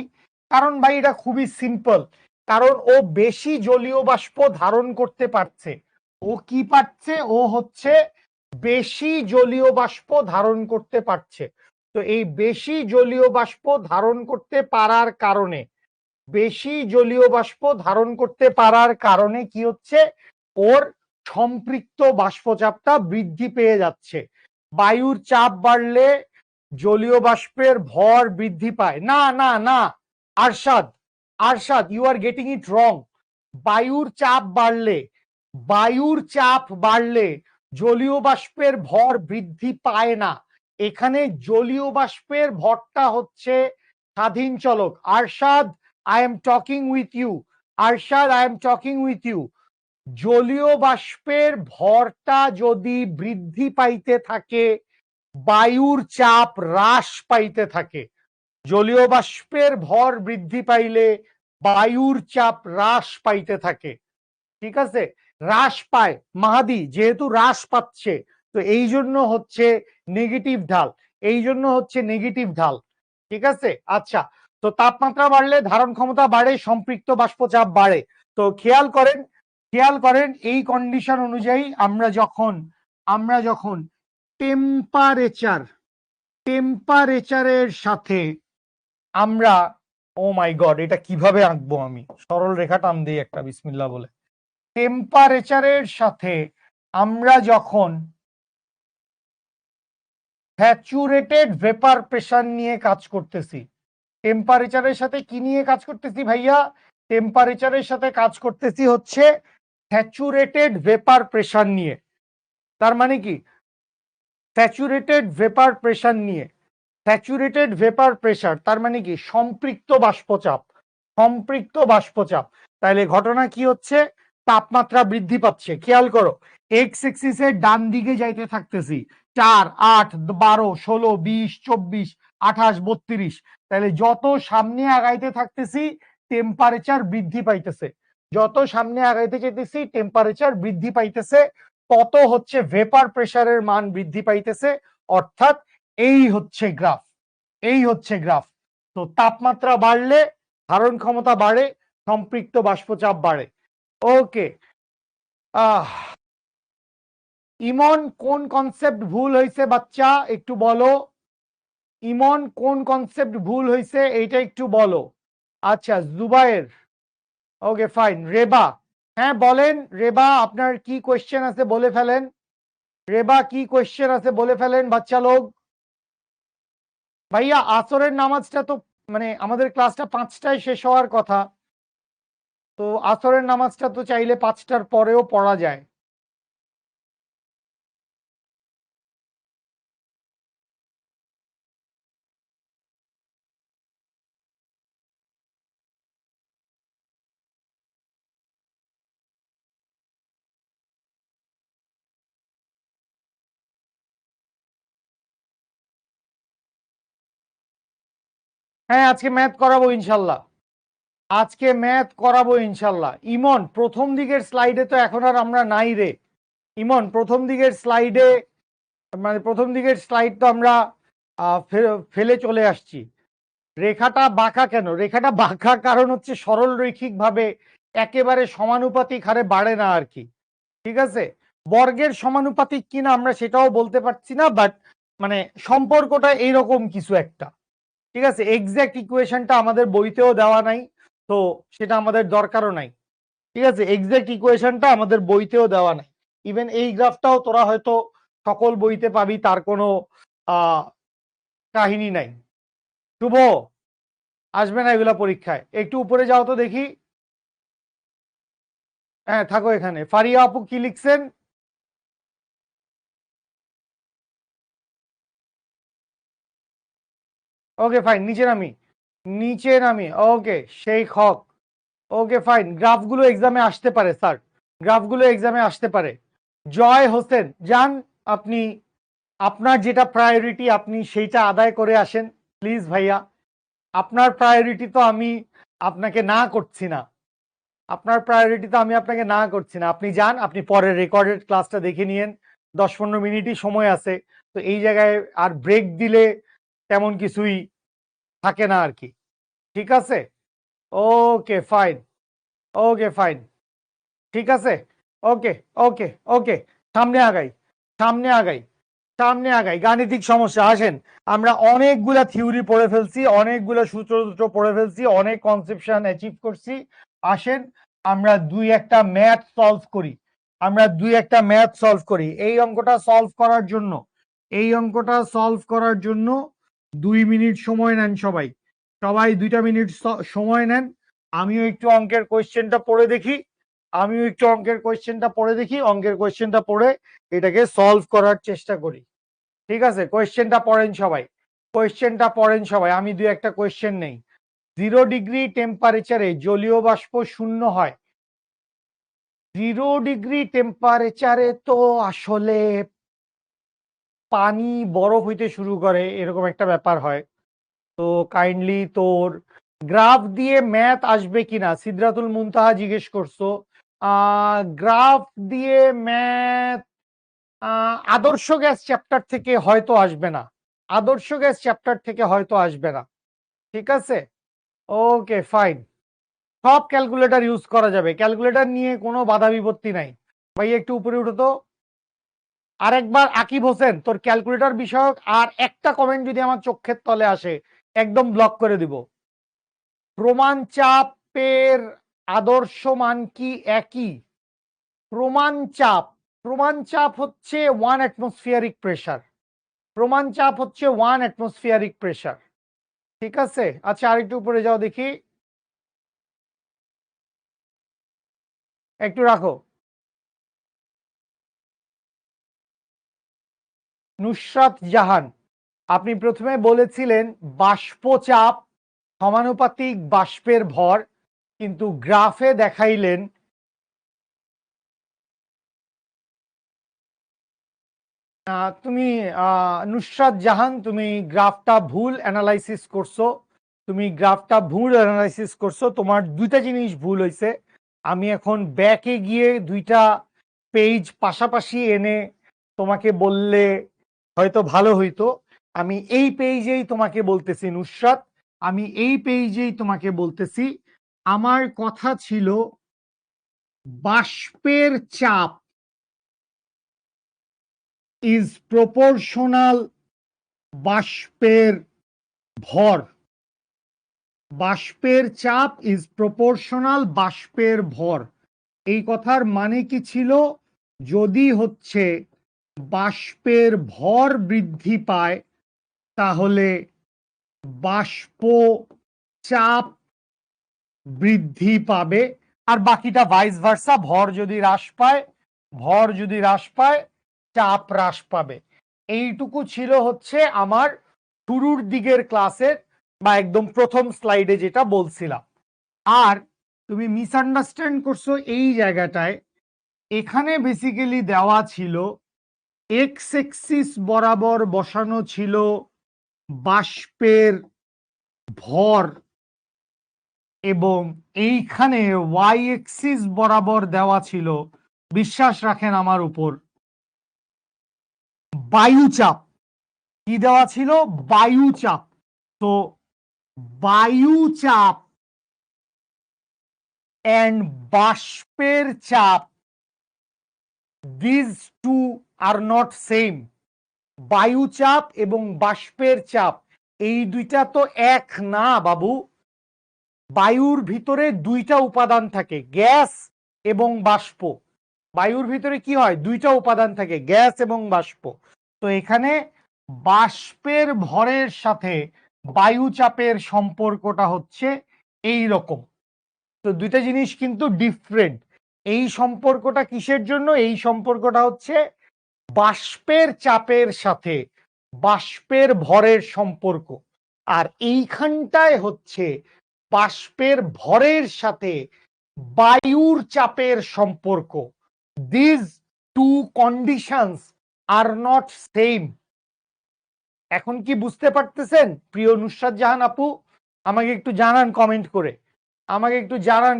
কারণ ভাই এটা খুবই সিম্পল, কারণ ও বেশি জলীয় বাষ্প ধারণ করতে পারছে। ও কি পারছে, ও হচ্ছে বেশি জলীয় বাষ্প ধারণ করতে পারছে। তো এই বেশি জলীয় বাষ্প ধারণ করতে পারার কারণে, বেশি জলীয় বাষ্প ধারণ করতে পারার কারণে কি হচ্ছে, ওর সম্পৃক্ত বাষ্পচাপটা বৃদ্ধি পেয়ে যাচ্ছে। বায়ুর চাপ বাড়লে জলীয় বাষ্পের ভর বৃদ্ধি পায় না, না না Arshad, Arshad you are getting it wrong. বায়ুর চাপ বাড়লে, বায়ুর চাপ বাড়লে জলীয় বাষ্পের ভর বৃদ্ধি পায় না। এখানে জলীয় বাষ্পের ভরটা হচ্ছে স্বাধীন চলক। Arshad I am talking with you, Arshad I am talking with you। জলীয় বাষ্পের ভরটা যদি বৃদ্ধি পাইতে থাকে বায়ুর চাপ হ্রাস পাইতে থাকে, জলীয় বাষ্পের ভর বৃদ্ধি পাইলে বায়ুর চাপ হ্রাস পাইতে থাকে। ঠিক আছে, হ্রাস পায় মাহাদি, যেহেতু হ্রাস পাচ্ছে তো এই জন্য হচ্ছে নেগেটিভ ঢাল, এই জন্য হচ্ছে নেগেটিভ ঢাল। ঠিক আছে, আচ্ছা তো তাপমাত্রা বাড়লে ধারণ ক্ষমতা বাড়ে, সম্পৃক্ত বাষ্পচাপ বাড়ে। তো খেয়াল করেন, খেয়াল করেন এই কন্ডিশন অনুযায়ী আমরা যখন টেম্পারেচার, টেম্পারেচারের সাথে আমরা, ও মাই গড এটা কিভাবে আঁকবো আমি, সরল রেখা টান দিই একটা বিসমিল্লাহ বলে। টেম্পারেচারের সাথে আমরা যখন স্যাচুরেটেড ভেপার প্রেসার নিয়ে কাজ করতেছি, টেম্পারেচারের সাথে কি নিয়ে কাজ করতেছি ভাইয়া? টেম্পারেচারের সাথে কাজ করতেছি হচ্ছে স্যাচুরেটেড ভেপার প্রেসার নিয়ে। তার মানে কি? স্যাচুরেটেড ভেপার প্রেসার নিয়ে। স্যাচুরেটেড ভেপার প্রেসার তার মানে কি? সম্পৃক্ত বাষ্পচাপ। সম্পৃক্ত বাষ্পচাপ। তাহলে ঘটনা কি হচ্ছে? তাপমাত্রা বৃদ্ধি পাচ্ছে। খেয়াল করো, এক্স এক্সিসের ডান দিকে যাইতে থাকতেছি 4, 8, 12, 16, 20, 24, 28, 32। তাহলে যত সামনে আগাইতে থাকতেছি টেম্পারেচার বৃদ্ধি পাইতেছে। যত সামনে আগাইতে যেতেছি টেম্পারেচার বৃদ্ধি পাইতেছে, তত হচ্ছে ভেপার প্রেসারের মান বৃদ্ধি পাইতেছে। অর্থাৎ এই হচ্ছে গ্রাফ, এই হচ্ছে গ্রাফ। তো তাপমাত্রা বাড়লে ধারণ ক্ষমতা বাড়ে, সম্পৃক্ত বাষ্পচাপ বাড়ে। ওকে, ইমন কোন কনসেপ্ট ভুল হয়েছে বাচ্চা একটু বলো। ইমন কোন কনসেপ্ট ভুল হয়েছে এইটা একটু বলো। আচ্ছা জুবায়ের, ওকে ফাইন। রেবা, হ্যাঁ বলেন রেবা, আপনার কি কোয়েশ্চেন আছে বলে ফেলেন। রেবা কি কোয়েশ্চেন আছে বলে ফেলেন বাচ্চা লোক। ভাইয়া আসরের নামাজটা তো মানে আমাদের ক্লাসটা 5টায় শেষ হওয়ার কথা, তো আসরের নামাজটা তো চাইলে 5টার পরেও পড়া যায়। হ্যাঁ আজকে ম্যাথ করাবো ইনশাল্লাহ, আজকে ম্যাথ করাবো ইনশাল্লাহ। ইমন প্রথম দিকের স্লাইডে তো এখন আর আমরা নাই রে। ইমন প্রথম দিকের স্লাইডে মানে প্রথম দিকের স্লাইড তো আমরা ফেলে চলে আসছি। রেখাটা বাঁকা কেন? রেখাটা বাঁকা কারণ হচ্ছে সরল রৈখিক ভাবে একেবারে সমানুপাতিক হারে বাড়ে না আর কি। ঠিক আছে, বর্গের সমানুপাতিক কিনা আমরা সেটাও বলতে পারছি না, বাট মানে সম্পর্কটা এইরকম কিছু একটা। ঠিক আছে, এক্সাক্ট ইকুয়েশনটা আমাদের বইতেও দেওয়া নাই, তো সেটা আমাদের দরকারও নাই। ঠিক আছে, এক্সাক্ট ইকুয়েশনটা আমাদের বইতেও দেওয়া নাই। ইভেন এই গ্রাফটাও তোরা হয়তো সকল বইতে পাবি, তার কোনো কাহিনী নাই। শুভ, আসবে না এগুলা পরীক্ষায়, একটু উপরে যাও তো দেখি। হ্যাঁ থাকো এখানে। ফারিয়া আপু কি লিখছেন? ওকে ফাইন, নিচে নামি, নিচে নামি। ওকে সেই হক, ওকে ফাইন। গ্রাফগুলো এক্সামে আসতে পারে স্যার, গ্রাফগুলো এক্সামে আসতে পারে। জয় হোসেন যান, আপনি আপনার যেটা প্রায়োরিটি আপনি সেইটা আদায় করে আসেন প্লিজ ভাইয়া। আপনার প্রায়োরিটি তো আমি আপনাকে না করছি না, আপনার প্রায়োরিটি তো আমি আপনাকে না করছি না। আপনি যান, আপনি পরের রেকর্ডেড ক্লাসটা দেখে নিয়েন, 10-15 মিনিটই সময় আছে। তো এই জায়গায় আর ব্রেক দিলে তেমন কিছুই থাকে না আর কি। ঠিক আছে, ওকে ফাইন, ওকে ফাইন, ঠিক আছে। ওকে ওকে ওকে, সামনে আগাই, সামনে আগাই, সামনে আগাই। গাণিতিক সমস্যা আসেন। আমরা অনেকগুলা থিওরি পড়ে ফেলছি, অনেকগুলো সূত্র পড়ে ফেলছি, অনেক কনসেপশন অ্যাচিভ করছি। আসেন আমরা দুই একটা ম্যাথ সলভ করি, আমরা দুই একটা ম্যাথ সলভ করি। এই অঙ্কটা সলভ করার জন্য, এই অঙ্কটা সলভ করার জন্য 2 মিনিট সময় নেন সবাই, সবাই 2টা মিনিট সময় নেন। আমিও একটু অঙ্কের কোয়েশ্চেনটা পড়ে দেখি, আমিও একটু অঙ্কের কোয়েশ্চেনটা পড়ে দেখি, অঙ্কের কোয়েশ্চেনটা পড়ে এটাকে সলভ করার চেষ্টা করি। ঠিক আছে, কোয়েশ্চেনটা পড়েন সবাই, কোয়েশ্চেনটা পড়েন সবাই। আমি দুই একটা কোয়েশ্চেন নেই। 0 ডিগ্রি টেম্পারেচারে জলীয় বাষ্প শূন্য হয়। 0 ডিগ্রি টেম্পারেচারে তো আসলে পানি বরফ হইতে শুরু করে, এরকম একটা ব্যাপার হয়। তো কাইন্ডলি তোর গ্রাফ দিয়ে ম্যাথ আসবে কিনা সিদরাতুল মুনতাহা জিজ্ঞেস করছো। গ্রাফ দিয়ে ম্যাথ আদর্শ গ্যাস চ্যাপ্টার থেকে হয়তো আসবে না, আদর্শ গ্যাস চ্যাপ্টার থেকে হয়তো আসবে না। ঠিক আছে, ওকে ফাইন। সব ক্যালকুলেটর ইউজ করা যাবে, ক্যালকুলেটর নিয়ে কোনো বাধা বিপত্তি নাই। ভাই একটু উপরে উঠো তো। আরেকবার আকিব হোসেন, তোর ক্যালকুলেটর বিষয়ক আর একটা কমেন্ট যদি আমার চোখের তলে আসে একদম ব্লক করে দিব। প্রমাণ চাপের আদর্শ মান কি একই? প্রমাণ চাপ প্রমাণ চাপ হচ্ছে 1 অ্যাটমসফিয়ারিক প্রেসার। প্রমাণ চাপ হচ্ছে 1 অ্যাটমসফিয়ারিক প্রেসার। ঠিক আছে, আচ্ছা আরেকটু উপরে যাও দেখি, একটু রাখো। নুসরাত জাহান, আপনি প্রথমে বলেছিলেন বাষ্পচাপ সমানুপাতিক বাষ্পের ভর, কিন্তু গ্রাফে দেখাইলেন তুমি নুসরাত জাহান, তুমি গ্রাফটা ভুল অ্যানালাইসিস করছো। তুমি গ্রাফটা ভুল অ্যানালাইসিস করছো, তোমার দুইটা জিনিস ভুল হয়েছে। আমি এখন ব্যাকে গিয়ে দুইটা পেজ পাশাপাশি এনে তোমাকে বললে হয়তো ভালো হইতো। আমি এই পেজেই তোমাকে বলতেছি নুসরাত, আমি এই পেজেই তোমাকে বলতেছি, আমার কথা ছিল বাষ্পের চাপ ইজ প্রপোর্শনাল বাষ্পের ভর। বাষ্পের চাপ ইজ প্রপোর্শনাল বাষ্পের ভর। এই কথার মানে কি ছিল? যদি হচ্ছে বাষ্পের ভর বৃদ্ধি পায় তাহলে বাষ্প চাপ বৃদ্ধি পাবে, আর বাকিটা ভাইস ভার্সা। ভর যদি হ্রাস পায় চাপ হ্রাস পাবে। এইটুকু ছিল হচ্ছে আমার শুরুর দিকের ক্লাসের বা একদম প্রথম স্লাইডে যেটা বলছিলাম। আর তুমি মিসআন্ডারস্ট্যান্ড করছো এই জায়গাটায়। এখানে বেসিক্যালি দেওয়া ছিল এক্স এক্সিস বরাবর বসানো ছিল বাষ্পের ভর, এবং এইখানে ওয়াই এক্সিস বরাবর দেওয়া ছিল, বিশ্বাস রাখেন আমার উপর, বায়ুচাপ। কি দেওয়া ছিল? বায়ুচাপ। তো বায়ুচাপ and বাষ্পের চাপ, these two are not same. বায়ুচাপ এবং বাষ্পের চাপ এই দুইটা তো এক না বাবু। বায়ুর ভিতরে দুইটা উপাদান থাকে, গ্যাস এবং বাষ্প। বায়ুর ভিতরে কি হয়? দুইটা উপাদান থাকে, গ্যাস এবং বাষ্প। তো এখানে বাষ্পের ভরের সাথে বায়ুচাপের সম্পর্কটা হচ্ছে এই রকম। তো দুইটা জিনিস কিন্তু ডিফারেন্ট। এই সম্পর্কটা কিসের জন্য? এই সম্পর্কটা হচ্ছে বাষ্পের চাপের সাথে বাষ্পের ভরের সম্পর্ক, আর এইখানটায় হচ্ছে বাষ্পের ভরের সাথে বায়ুর চাপের সম্পর্ক। This two conditions are not same. এখন কি বুঝতে পারতেছেন প্রিয় নুসরাত জাহান আপু? আমাকে একটু জানান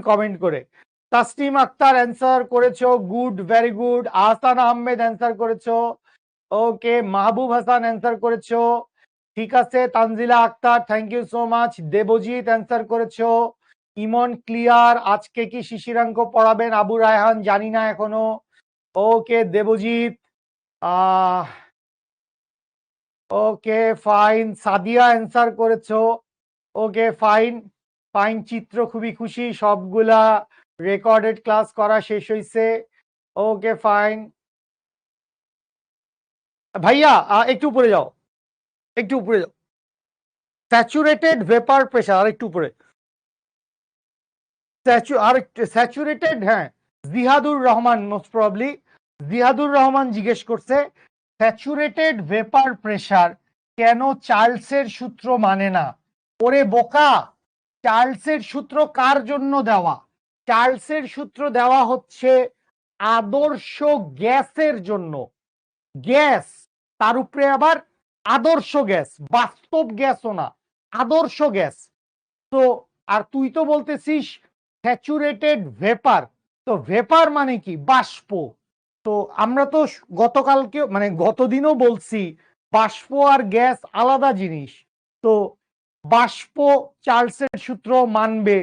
কমেন্ট করে, তাসনিম আক্তার অ্যান্সার করেছো, good, very good. Ahsan Ahmed answer করেছো, ওকে। মাহবুব হাসান অ্যান্সার করেছো, ঠিক আছে। Tanzila Akter, thank you so much. Debjit answer করেছো। ইমন ক্লিয়ার। আজকে কি শিশিরাঙ্ক পড়াবেন? আবু রায়হান, জানি না এখনো। Okay Debjit, okay fine. Sadia answer করেছো, ওকে ফাইন ফাইন। চিত্র, খুবই খুশি, সবগুলা রেকর্ডেড ক্লাস করা শেষ হয়েছে, ওকে ফাইন। ভাইয়া একটু উপরে যাও, স্যাচুরেটেড ভেপার প্রেসার আর একটু উপরে, স্যাচুরেটেড, হ্যাঁ। জিহাদুর রহমান, মোস্ট প্রবাবলি জিহাদুর রহমান জিজ্ঞেস করছে স্যাচুরেটেড ভেপার প্রেসার কেন চার্লসের সূত্র মানে না? ওরে বোকা, চার্লসের সূত্র কার জন্য দেওয়া? চার্লসের সূত্র দেওয়া হচ্ছে আদর্শ গ্যাসের জন্য। গ্যাস, তার উপরে আবার আদর্শ গ্যাস, বাস্তব গ্যাসও না, আদর্শ গ্যাস। তো আর তুই তো বলতেছিস স্যাচুরেটেড ভেপার, তো ভেপার মানে কি? বাষ্প। তো আমরা তো গতকালকে মানে গতদিনও বলছি বাষ্প আর গ্যাস আলাদা জিনিস। তো বাষ্প চার্লসের সূত্র মানবে,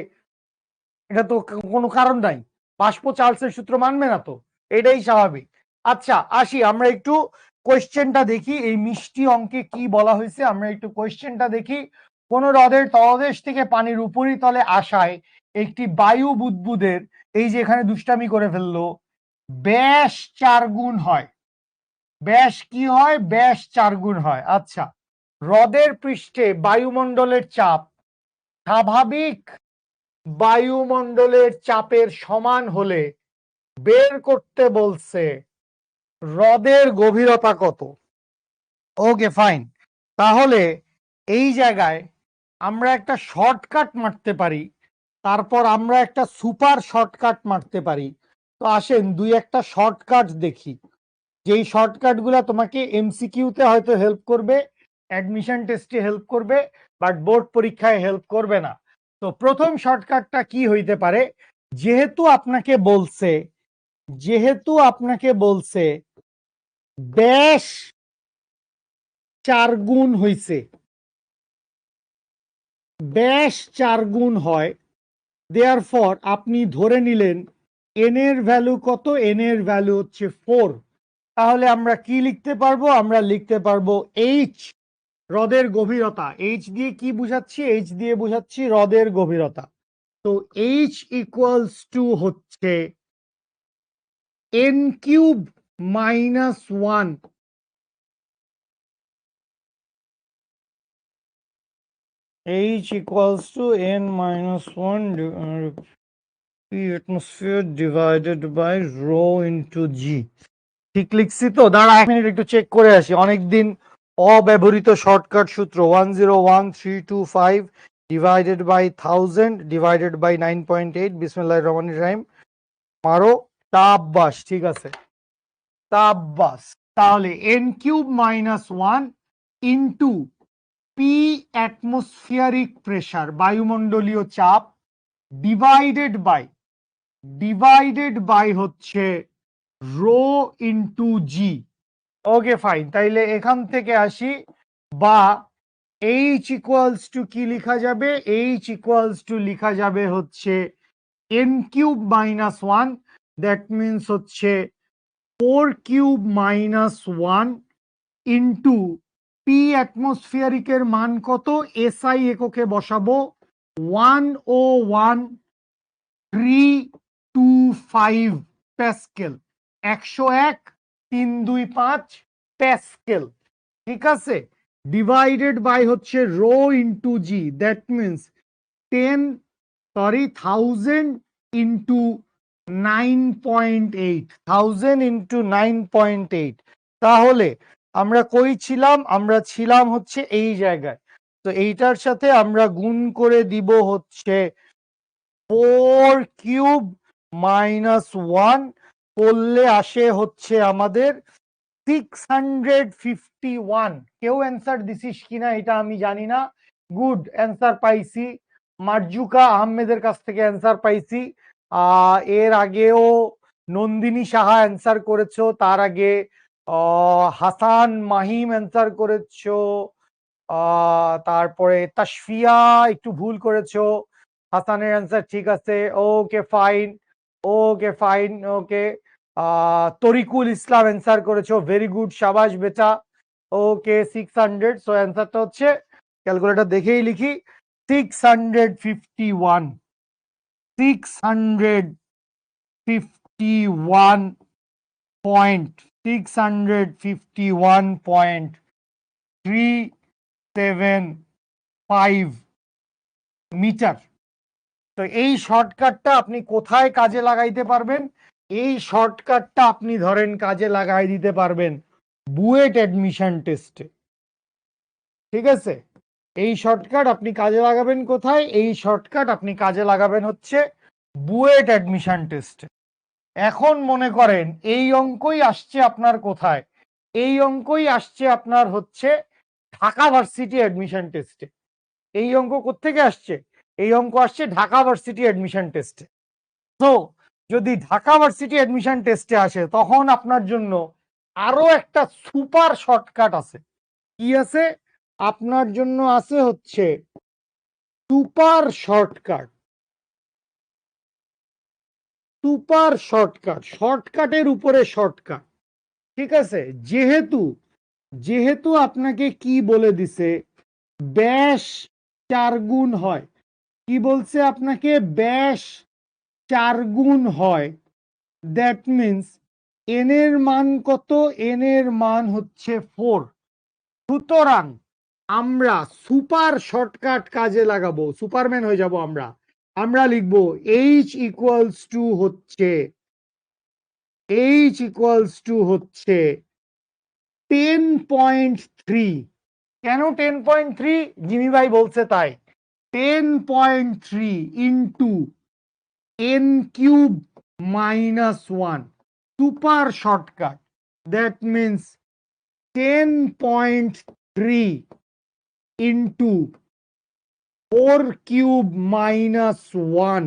এটা তো কোনো কারণ নাই। বাষ্প চার্লসের সূত্র মানবে না, তো এটাই স্বাভাবিক। আচ্ছা আসি, আমরা একটু কোয়েশ্চেনটা দেখি, এই মিষ্টি অঙ্কে কি বলা হয়েছে আমরা একটু কোয়েশ্চেনটা দেখি। কোন হ্রদের তলদেশ থেকে পানির উপরিতলে আসায় একটি বায়ু বুদবুদের, এই যে এখানে দুষ্টামি করে ফেললো, ব্যাস 4 গুণ হয়। ব্যাস কি হয়? ব্যাস 4 গুণ হয়। আচ্ছা, হ্রদের পৃষ্ঠে বায়ুমণ্ডলের চাপ স্বাভাবিক বায়ুমণ্ডলের চাপের সমান হলে বের করতে বলছে হ্রদের গভীরতা কত। ওকে ফাইন, তাহলে এই জায়গায় আমরা একটা শর্টকাট মারতে পারি, তারপর আমরা একটা সুপার শর্টকাট মারতে পারি। তো আসেন দুই একটা শর্টকাট দেখি, যেই শর্টকাট গুলা তোমাকে এমসিকিউতে হয়তো হেল্প করবে, অ্যাডমিশন টেস্টে হেল্প করবে, বাট বোর্ড পরীক্ষায় হেল্প করবে না। তো প্রথম শর্টকাটটা কি হইতে পারে? যেহেতু আপনাকে বলছে ব্যাস 4 গুণ হইছে, ব্যাস 4 গুণ হয়, দেয়ারফর আপনি ধরে নিলেন এন এর ভ্যালু কত? এন এর ভ্যালু হচ্ছে 4। তাহলে আমরা কি লিখতে পারবো? আমরা লিখতে পারবো এইচ, হ্রদের গভীরতা। এইচ দিয়ে কি বুঝাচ্ছি? এইচ দিয়ে বুঝাচ্ছি হ্রদের গভীরতা। তো এইচ ইকুয়ালস টু হচ্ছে N cube minus 1 H equals to n minus 1 P atmosphere divided by rho into G. ঠিক লিখছি তো? দাঁড়া 1 মিনিট একটু চেক করে আসি। অনেকদিন অব্যবহৃত শর্টকাট সূত্র 101325 ডিভাইডেড বাই 1000 ডিভাইডেড বাই 9.8। বিসমিল্লাহির রহমানির রহিম। মারো তাব্বাস। ঠিক আছে, তাব্বাস। তাহলে n cube minus 1 into P atmospheric pressure, বায়ুমণ্ডলীয় চাপ, ডিভাইডেড বাই হচ্ছে রো ইন্টু জি। ওকে ফাইন, তাইলে এখান থেকে আসি, বা এইচ ইকুয়ালস টু কি লিখা যাবে? এইচ ইকুয়ালস টু লিখা যাবে হচ্ছে N cube minus 1, that means হচ্ছে 4 কিউব মাইনাস 1 ইন্টু পি অ্যাটমসফিয়ারিকের মান কত? এসআই এককে বসাবো 101.325 প্যাসকেল, 101.325 প্যাসকেল। ঠিক আছে, ডিভাইডেড বাই হচ্ছে rho into G, that means 1000 into 9.8, 1000 into 9.8। তাহলে আমরা কই ছিলাম? আমরা ছিলাম হচ্ছে এই জায়গায়। তো এইটার সাথে আমরা গুণ করে দিব হচ্ছে 4 কিউব মাইনাস 1, করলে আসে হচ্ছে আমাদের 651। কেউ অ্যান্সার দিছিস কিনা এটা আমি জানি না। গুড, অ্যান্সার পাইছি। মার্জুকা আহমেদের কাছ থেকে অ্যান্সার পাইছি। এর আগেও নন্দিনী সাহা অ্যান্সার করেছো, তার আগে হাসান মাহিম অ্যান্সার করেছো, তারপরে তাশফিয়া একটু ভুল করেছো। হাসানের অ্যান্সার ঠিক আছে, ওকে ফাইন, ওকে ফাইন, ওকে। তরিকুল ইসলাম অ্যান্সার করেছো, ভেরি গুড, শাবাশ বেটা। ওকে 600, সো অ্যান্সারটা হচ্ছে, ক্যালকুলেটর দেখেই লিখি, 651, 651.375 মিটার। তো এই শর্টকাটটা আপনি কোথায় কাজে লাগাইতে পারবেন? এই শর্টকাটটা আপনি ধরেন কাজে লাগাই দিতে পারবেন বুয়েট অ্যাডমিশন টেস্টে। ঠিক আছে, এই শর্টকাট আপনি কাজে লাগাবেন কোথায়? এই শর্টকাট আপনি কাজে লাগাবেন হচ্ছে বুয়েট অ্যাডমিশন টেস্টে। এখন মনে করেন এই অঙ্কই আসছে আপনার কোথায়? এই অঙ্কই আসছে আপনার হচ্ছে ঢাকা ভার্সিটি অ্যাডমিশন টেস্টে। এই অঙ্ক কোত্থেকে আসছে? এই অঙ্ক আসছে ঢাকা ভার্সিটি অ্যাডমিশন টেস্টে। তো যদি ঢাকা ভার্সিটি অ্যাডমিশন টেস্টে আসে, তখন আপনার জন্য আরো একটা সুপার শর্টকাট আছে। কি আছে? আপনার জন্য আছে হচ্ছে সুপার শর্টকাট। সুপার শর্টকাট, শর্টকাটের উপরে শর্টকাট। ঠিক আছে, যেহেতু আপনাকে কি বলে দিছে, ব্যাস 4 গুণ হয়। কি বলছে আপনাকে? ব্যাস 4 গুণ হয়। দ্যাট মিনস এন এর মান কত? এন এর মান হচ্ছে 4। সুতরাং আমরা সুপার শর্টকাট কাজে লাগাবো, সুপারম্যান হয়ে যাব আমরা। আমরা লিখবো এইচ ইকুয়ালস টু হচ্ছে 10.3। কেন 10.3? জিমি ভাই বলছে তাই। 10.3 into n cube -1 super shortcut. That means 10.3 into 4 cube -1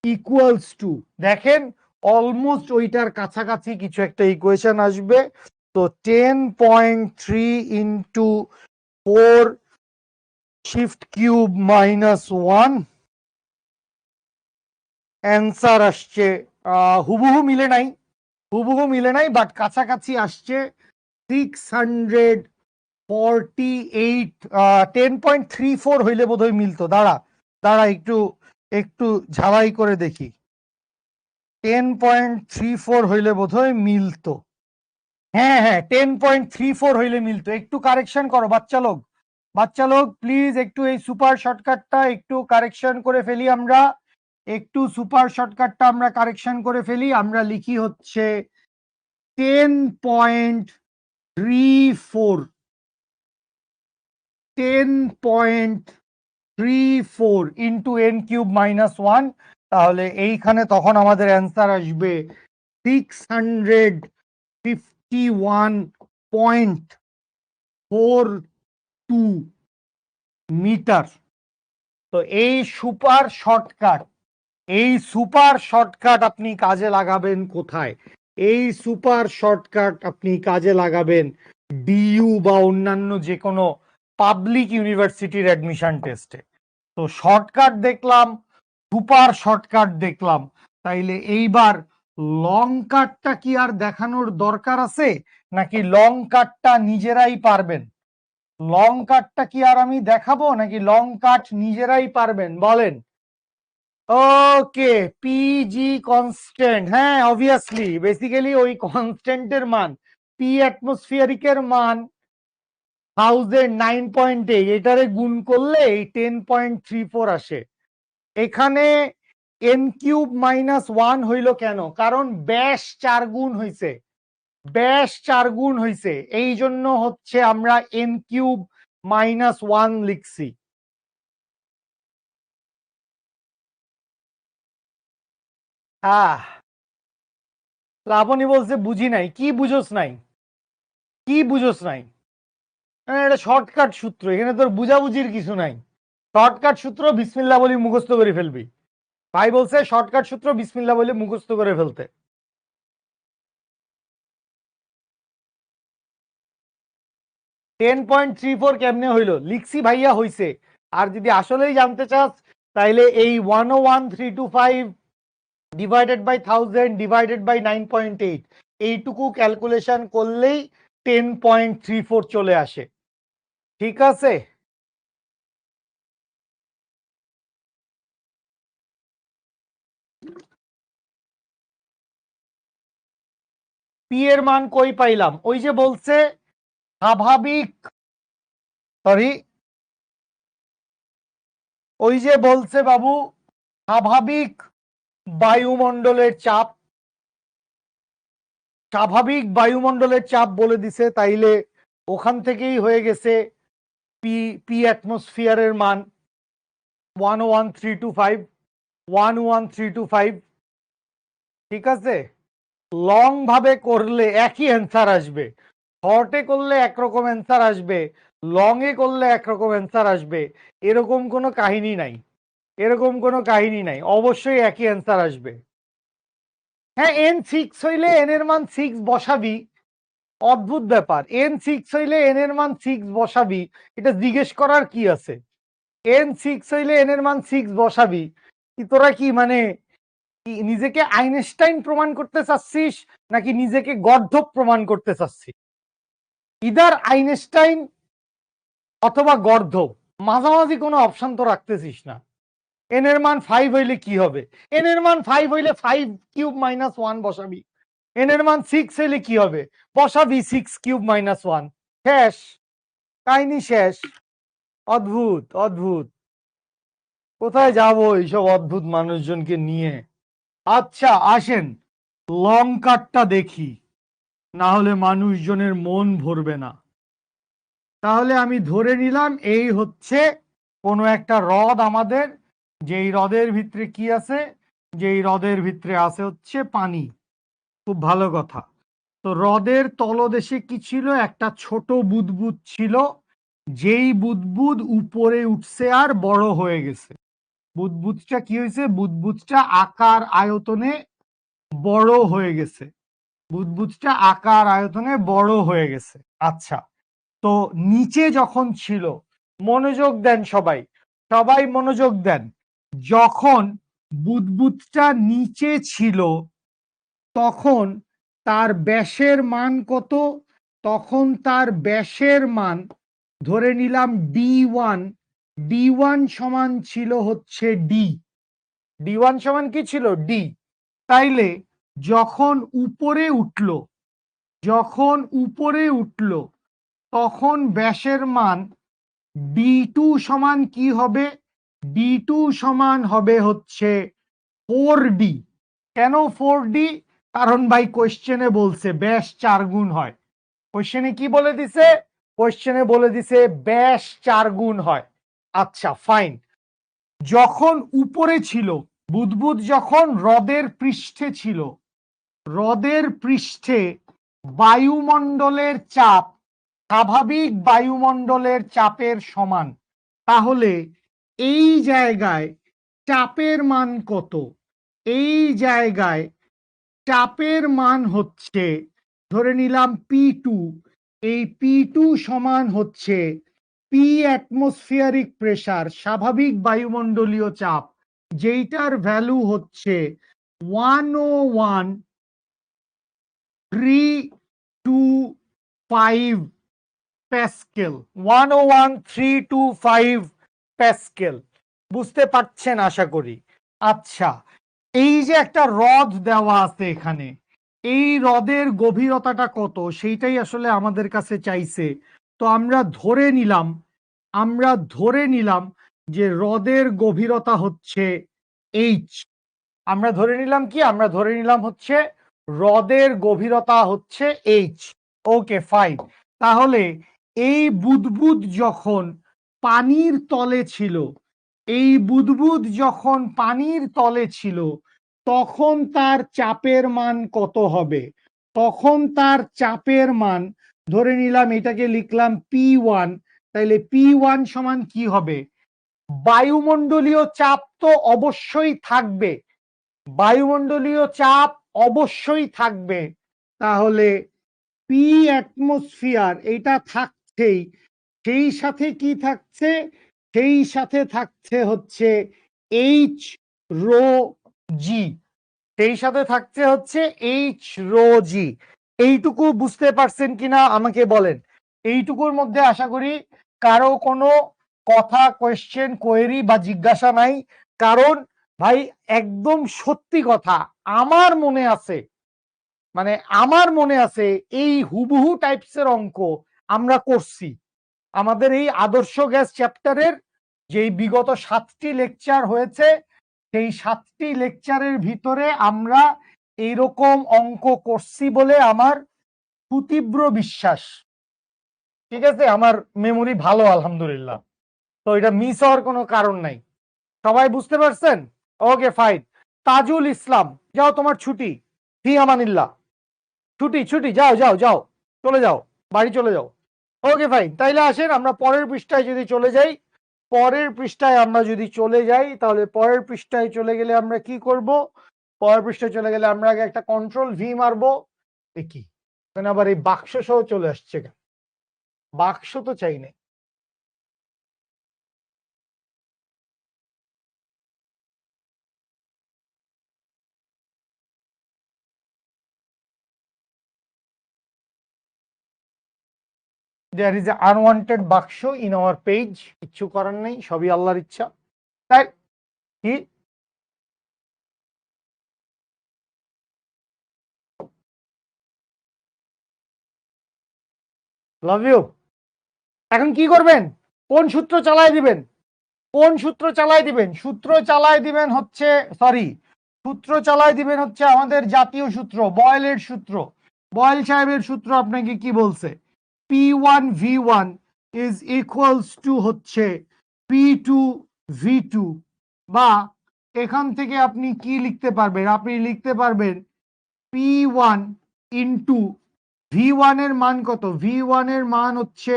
equals to, দেখেন অলমোস্ট ওইটার কাছাকাছি কিছু একটা ইকুয়েশন আসবে। তো 10.3 ইন্টু 4 শিফট কিউব -1 অ্যান্সার আসছে হুবহু মিলে নাই, হুবহু মিলে নাই, বাট কাছাকাছি আসছে 648। 10.34 হইলে বোধহয় মিলতো। দাঁড়া দাঁড়া একটু একটু ঝালাই করে দেখি। 10.34 হইলে বোধহয় মিলতো। হ্যাঁ হ্যাঁ 10.34 হইলে মিলতো। একটু কারেকশন করো বাচ্চা লোক, বাচ্চা লোক প্লিজ একটু এই সুপার শর্টকাটটা একটু কারেকশন করে ফেলি আমরা। একটু সুপার শর্টকাটটা আমরা কারেকশন করে ফেলি। আমরা লিখি হচ্ছে 10.34 10.34 ইন্টু n কিউব -1। তাহলে এইখানে তখন আমাদের অ্যান্সার আসবে 651.42 মিটার। তো এই সুপার শর্টকাট, এই সুপার শর্টকাট আপনি কাজে লাগাবেন কোথায়? এই সুপার শর্টকাট আপনি কাজে লাগাবেন ডিইউ বা অন্যান্য যে কোনো পাবলিক ইউনিভার্সিটির অ্যাডমিশন টেস্টে। তো শর্টকাট দেখলাম, সুপার শর্টকাট দেখলাম, তাইলে এইবার লং কাটটা কি আর দেখানোর দরকার আছে? নাকি লং কাটটা নিজেরাই পারবেন? লং কাটটা কি আর আমি দেখাবো নাকি লং কাট নিজেরাই পারবেন বলেন? ওকে, পিজি কনস্ট্যান্ট, হ্যাঁ অবভিয়াসলি বেসিক্যালি ওই কনস্ট্যান্টের মান পি অ্যাটমসফিয়ারিকের মান 1009.8, এটারে গুণ করলে এই 10.34 আসে। এখানে n কিউব -1 হইল কেন? কারণ ব্যাস 4 গুণ হইছে, ব্যাস 4 গুণ হইছে, এই জন্য হচ্ছে আমরা n কিউব -1 লিখছি। লাবণী বলছে বুঝি নাই। কি বুঝোস নাই? কি বুঝোস নাই? এটা শর্টকাট সূত্র, এখানে তোর বুঝাবুঝির কিছু নাই। শর্টকাট সূত্র বিসমিল্লাহ বলি মুখস্থ করে ফেলবি। ভাই বলছে শর্টকাট সূত্র বিসমিল্লাহ বলে মুখস্থ করে ফেলতে। 10.34 কেমনে হইলো লিখছি ভাইয়া, হইছে। আর যদি আসলেই জানতে চাস তাইলে এই 101,325 ডিভাইডেড বাই 1000 ডিভাইডেড বাই 9.8 এইটুকু ক্যালকুলেশন করলেই 10.34 চলে আসে। ঠিক আছে, পি এর মান কই পাইলাম? ওই যে বলছে স্বাভাবিক, সরি, ওই যে বলছে বাবু স্বাভাবিক বায়ুমণ্ডলের চাপ, স্বাভাবিক বায়ুমণ্ডলের চাপ বলে দিছে, তাইলে ওখান থেকেই হয়ে গেছে পি পি অ্যাটমসফিয়ারের মান 11325, 11325। ঠিক আছে, লং ভাবে করলে একই অ্যান্সার আসবে, শর্টে করলে একরকম অ্যান্সার আসবে, লং এ করলে একরকম অ্যান্সার আসবে, এরকম কোনো কাহিনী নাই, এরকম কোনো কাহিনী নাই, অবশ্যই একই অ্যান্সার আসবে। হ্যাঁ n6 হইলে n এর মান 6 বসাবি, অদ্ভুত ব্যাপার। n6 হইলে n এর মান 6 বসাবি, এটা জিজ্ঞেস করার কি আছে? n6 হইলে n এর মান 6 বসাবি, কি তোরা কি মানে কি নিজেকে আইনস্টাইন প্রমাণ করতে চাচ্ছিস নাকি নিজেকে গর্ধব প্রমাণ করতে চাচ্ছিস? ইদার আইনস্টাইন অথবা গর্ধব, মাঝামাঝি কোনো অপশন তো রাখতেছিস না। এন এর মান 5 হইলে কি হবে? এন এর মান 5 হইলে 5 কিউব মাইনাস 1 বসাবি। এন এর মান 6 হইলে কি হবে? বসাবি 6 কিউব মাইনাস 1। শেষ, কাহিনী শেষ। অদ্ভুত অদ্ভুত, কোথায় যাবো এইসব অদ্ভুত মানুষজনকে নিয়ে। আচ্ছা আসেন লং কাটটা দেখি, না হলে মানুষজনের মন ভরবে না। তাহলে আমি ধরে নিলাম এই হচ্ছে কোনো একটা হ্রদ আমাদের, যেই হ্রদের ভিতরে কি আছে, যেই হ্রদের ভিতরে আছে হচ্ছে পানি। খুব ভালো কথা। তো হ্রদের তলদেশে কি ছিল? একটা ছোট বুদবুদ ছিল, যেই বুদবুদ উপরে উঠছে আর বড় হয়ে গেছে। বুদবুদটা কি হয়েছে? বুদবুদটা আকার আয়তনে বড় হয়ে গেছে। বুদবুদটা আকার আয়তনে বড় হয়ে গেছে। আচ্ছা, তো নিচে যখন ছিল, মনোযোগ দেন সবাই, সবাই মনোযোগ দেন। যখন বুদবুদটা নিচে ছিল তখন তার ব্যাসের মান কত? তখন তার ব্যাসের মান ধরে নিলাম D1। D1 সমান ছিল হচ্ছে ডি। D1 সমান কি ছিল? ডি। তাইলে যখন উপরে উঠল, যখন উপরে উঠল তখন ব্যাসের মান D2 সমান কি হবে? D2 সমান হবে হচ্ছে 4D। কেন 4D? কারণ ভাই কোশ্চেনে বলছে ব্যাস 4 গুণ হয়। কোশ্চেনে কি বলে দিছে? কোশ্চেনে বলে দিছে ব্যাস 4 গুণ হয়। আচ্ছা ফাইন। যখন উপরে ছিল, বুদবুদ যখন হ্রদের পৃষ্ঠে ছিল, হ্রদের পৃষ্ঠে বায়ুমণ্ডলের চাপ স্বাভাবিক বায়ুমণ্ডলের চাপের সমান। তাহলে এই জায়গায় চাপের মান কত? এই জায়গায় চাপের মান হচ্ছে ধরে নিলাম P2। এই P2 সমান হচ্ছে পি অ্যাটমসফিয়ারিক প্রেসার, স্বাভাবিক বায়ুমণ্ডলীয় চাপ, যেইটার ভ্যালু হচ্ছে 101,325 প্যাসকেল। 101,325 প্যাসকেল। বুঝতে পারছেন আশা করি। আচ্ছা, এই যে একটা হ্রদ দেওয়া আছে এখানে, এই হ্রদের গভীরতাটা কত সেইটাই আসলে আমাদের কাছে চাইছে। তো আমরা ধরে নিলাম, আমরা ধরে নিলাম যে হ্রদের গভীরতা হচ্ছে এইচ। আমরা ধরে নিলাম কি? আমরা ধরে নিলাম হচ্ছে হ্রদের গভীরতা হচ্ছে এইচ। Okay fine. তাহলে এই বুদবুদ যখন পানির তলে ছিল, এই বুদবুদ যখন পানির তলে ছিল তখন তার চাপের মান কত হবে? তখন তার চাপের মান ধরে নিলাম, এটাকে লিখলাম P1। তাইলে P1 সমান কি হবে? বায়ুমণ্ডলীয় চাপ তো অবশ্যই থাকবে, বায়ুমণ্ডলীয় চাপ অবশ্যই থাকবে। তাহলে পি অ্যাটমসফিয়ার এটা থাকছেই, সেই সাথে কি থাকছে? সেই সাথে থাকছে হচ্ছে এইচ রো জি। সেই সাথে থাকছে হচ্ছে এইচ রো জি। এইটুকু বুঝতে পারছেন কিনা আমাকে বলেন। এইটুকুর মধ্যে আশা করি কারো কোনো কথা, কোয়েশ্চেন, কোয়েরি বা জিজ্ঞাসা নাই। কারণ ভাই একদম সত্যি কথা, আমার মনে আছে, মানে আমার মনে আছে এই হুবহু টাইপসের অঙ্ক আমরা করছি আমাদের এই আদর্শ গ্যাস চ্যাপ্টারের যেই বিগত 7টি লেকচার হয়েছে, সেই 7টি লেকচারের ভিতরে আমরা এইরকম অঙ্ক করছি বলে আমার সুতীব্র বিশ্বাস। ঠিক আছে, আমার মেমোরি ভালো আলহামদুলিল্লাহ। তো এটা মিস হওয়ার কোনো কারণ নাই। সবাই বুঝতে পারছেন? Okay fine. তাজুল ইসলাম, যাও তোমার ছুটি। ফি আমানিল্লাহ। ছুটি ছুটি, যাও যাও যাও, চলে যাও, বাড়ি চলে যাও। Okay fine. তাইলে আসেন আমরা পরের পৃষ্ঠায় যদি চলে যাই। পরের পৃষ্ঠায় আমরা যদি চলে যাই তাহলে পরের পৃষ্ঠায় চলে গেলে আমরা কি করব? পরের পৃষ্ঠায় চলে গেলে আমরা আগে একটা কন্ট্রোল ভি মারবো। কি আবার এই বাক্স সহ চলে আসছে? বাক্স তো চাই না। দেয়ার ইজ এ আনওয়ান্টেড বাক্স ইন আওয়ার পেজ। কিচ্ছু করার নেই, সবই আল্লাহর ইচ্ছা। তাই কি লাভ ইউ। এখন কি করবেন? কোন সূত্র চালায় দিবেন? কোন সূত্র চালায় দিবেন? সূত্র চালায় দিবেন হচ্ছে, সরি, সূত্র চালায় দিবেন হচ্ছে আমাদের জাতীয় সূত্র, বয়েলের সূত্র। বয়েল সাহেবের সূত্র আপনাকে কি বলছে? P1V1 ইজ ইকুয়ালস টু হচ্ছে P2V2, বা এখান থেকে আপনি কি লিখতে পারবেন? আপনি লিখতে পারবেন P1 ইন্টু V1 এর মান কত? V1 এর মান হচ্ছে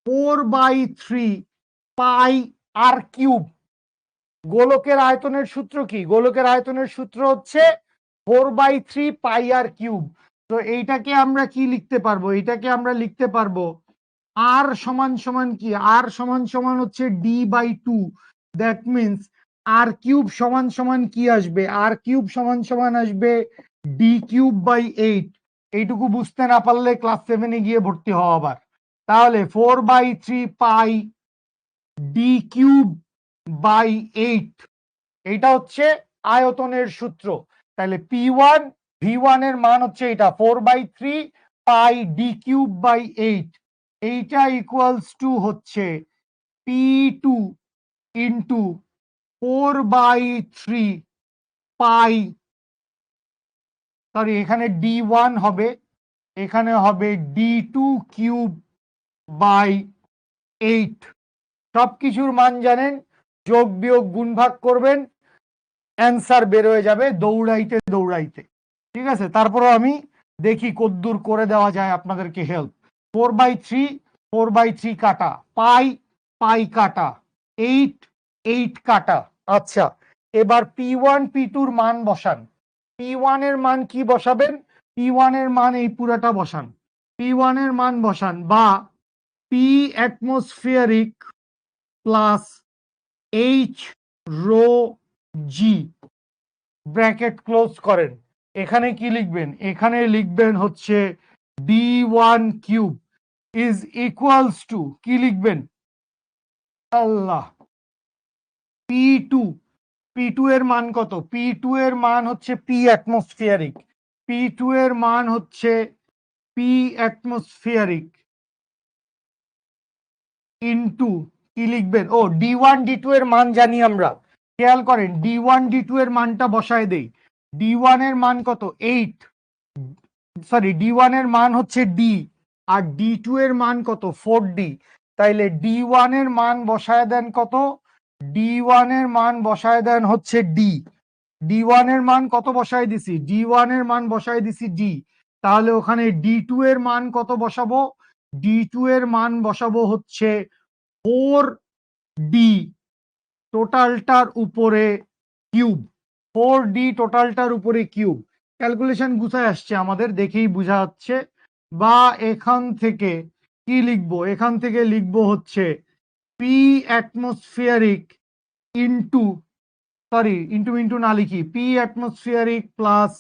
4/3 পাই আর কিউব। গোলকের আয়তনের সূত্র কি? গোলকের আয়তনের সূত্র হচ্ছে 4/3 পাই আর কিউব। তো এইটাকে আমরা কি লিখতে পারবো? এইটাকে আমরা লিখতে পারবো আর সমান সমান কি? আর সমান সমান হচ্ছে D/2। That means R cube সমান সমান কি আসবে? আর কিউব সমান সমান আসবে D3/8। এইটুকু বুঝতে না পারলে ক্লাস 7-এ গিয়ে ভর্তি হওয়া আবার। তাহলে 4/3 পাই D3/8, এইটা হচ্ছে আয়তনের সূত্র। তাহলে P1V1 এর মান হচ্ছে এটা 4/3 পাই D3/8। এইটা ইকুয়ালস টু হচ্ছে P2 ইন্টু 4/3 পাই, সরি এখানে D1 হবে, এখানে হবে D2/8। সবকিছুর মান জানেন, যোগ বিয়োগ গুণ ভাগ করবেন, অ্যান্সার বের হয়ে যাবে দৌড়াইতে দৌড়াইতে। ঠিক আছে, তারপরও আমি দেখি কদ্দূর করে দেওয়া যায় আপনাদেরকে হেল্প। 4/3 কাটা, পাই কাটা, 8 কাটা। আচ্ছা, এবার P1 P2 এর মান বসান। P1 এর মান কি বসাবেন? P1 এর মান এই পুরাটা বসান। P1 এর মান বসান, বা P atmospheric plus H rho g, bracket close করেন। এখানে কি লিখবেন? এখানে লিখবেন হচ্ছে D1³ ইজ ইকুয়ালস টু, কি লিখবেন? আল্লাহ, P2। P2 এর মান কত? P2 এর মান হচ্ছে P অ্যাটমসফিয়ারিক। P2 এর মান হচ্ছে P অ্যাটমসফিয়ারিক ইন্টু কি লিখবেন? ও, D1 D2 এর মান জানি আমরা। খেয়াল করেন, D1 D2 এর মানটা বসায় দেই। D1 এর মান কত? 8, সরি D1 এর মান হচ্ছে D, আর D2 এর মান কত? 4D। তাইলে D1 এর মান বসায় দেন কত? D1 এর মান বসায় দেন হচ্ছে D। D1 এর মান কত বসায় দিছি? D1 এর মান বসায় দিছি D। তাহলে ওখানে D2 এর মান কত বসাবো? D2 এর মান বসাবো হচ্ছে 4D টোটালটার উপরে কিউব। 4D টোটালটার উপরে কিউব। ক্যালকুলেশন গুছায় আসছে আমাদের, দেখেই বোঝা যাচ্ছে। বা এখান থেকে কি লিখবো? এখান থেকে লিখবো হচ্ছে P atmospheric into, sorry into into না লিখি, P atmospheric plus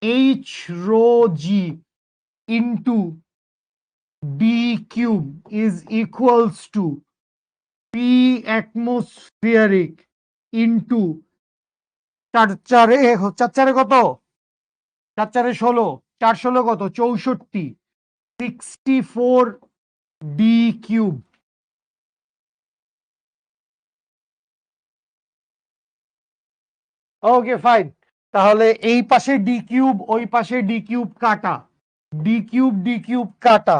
H rho G into D cube is equals to P atmospheric into 4 4 4 কত? 4 4 16, 4 16 কত? 64, 64D³ ওকে ফাইন। তাহলে এই পাশে D³ ওই পাশে D³ কাটা, D³ কাটা।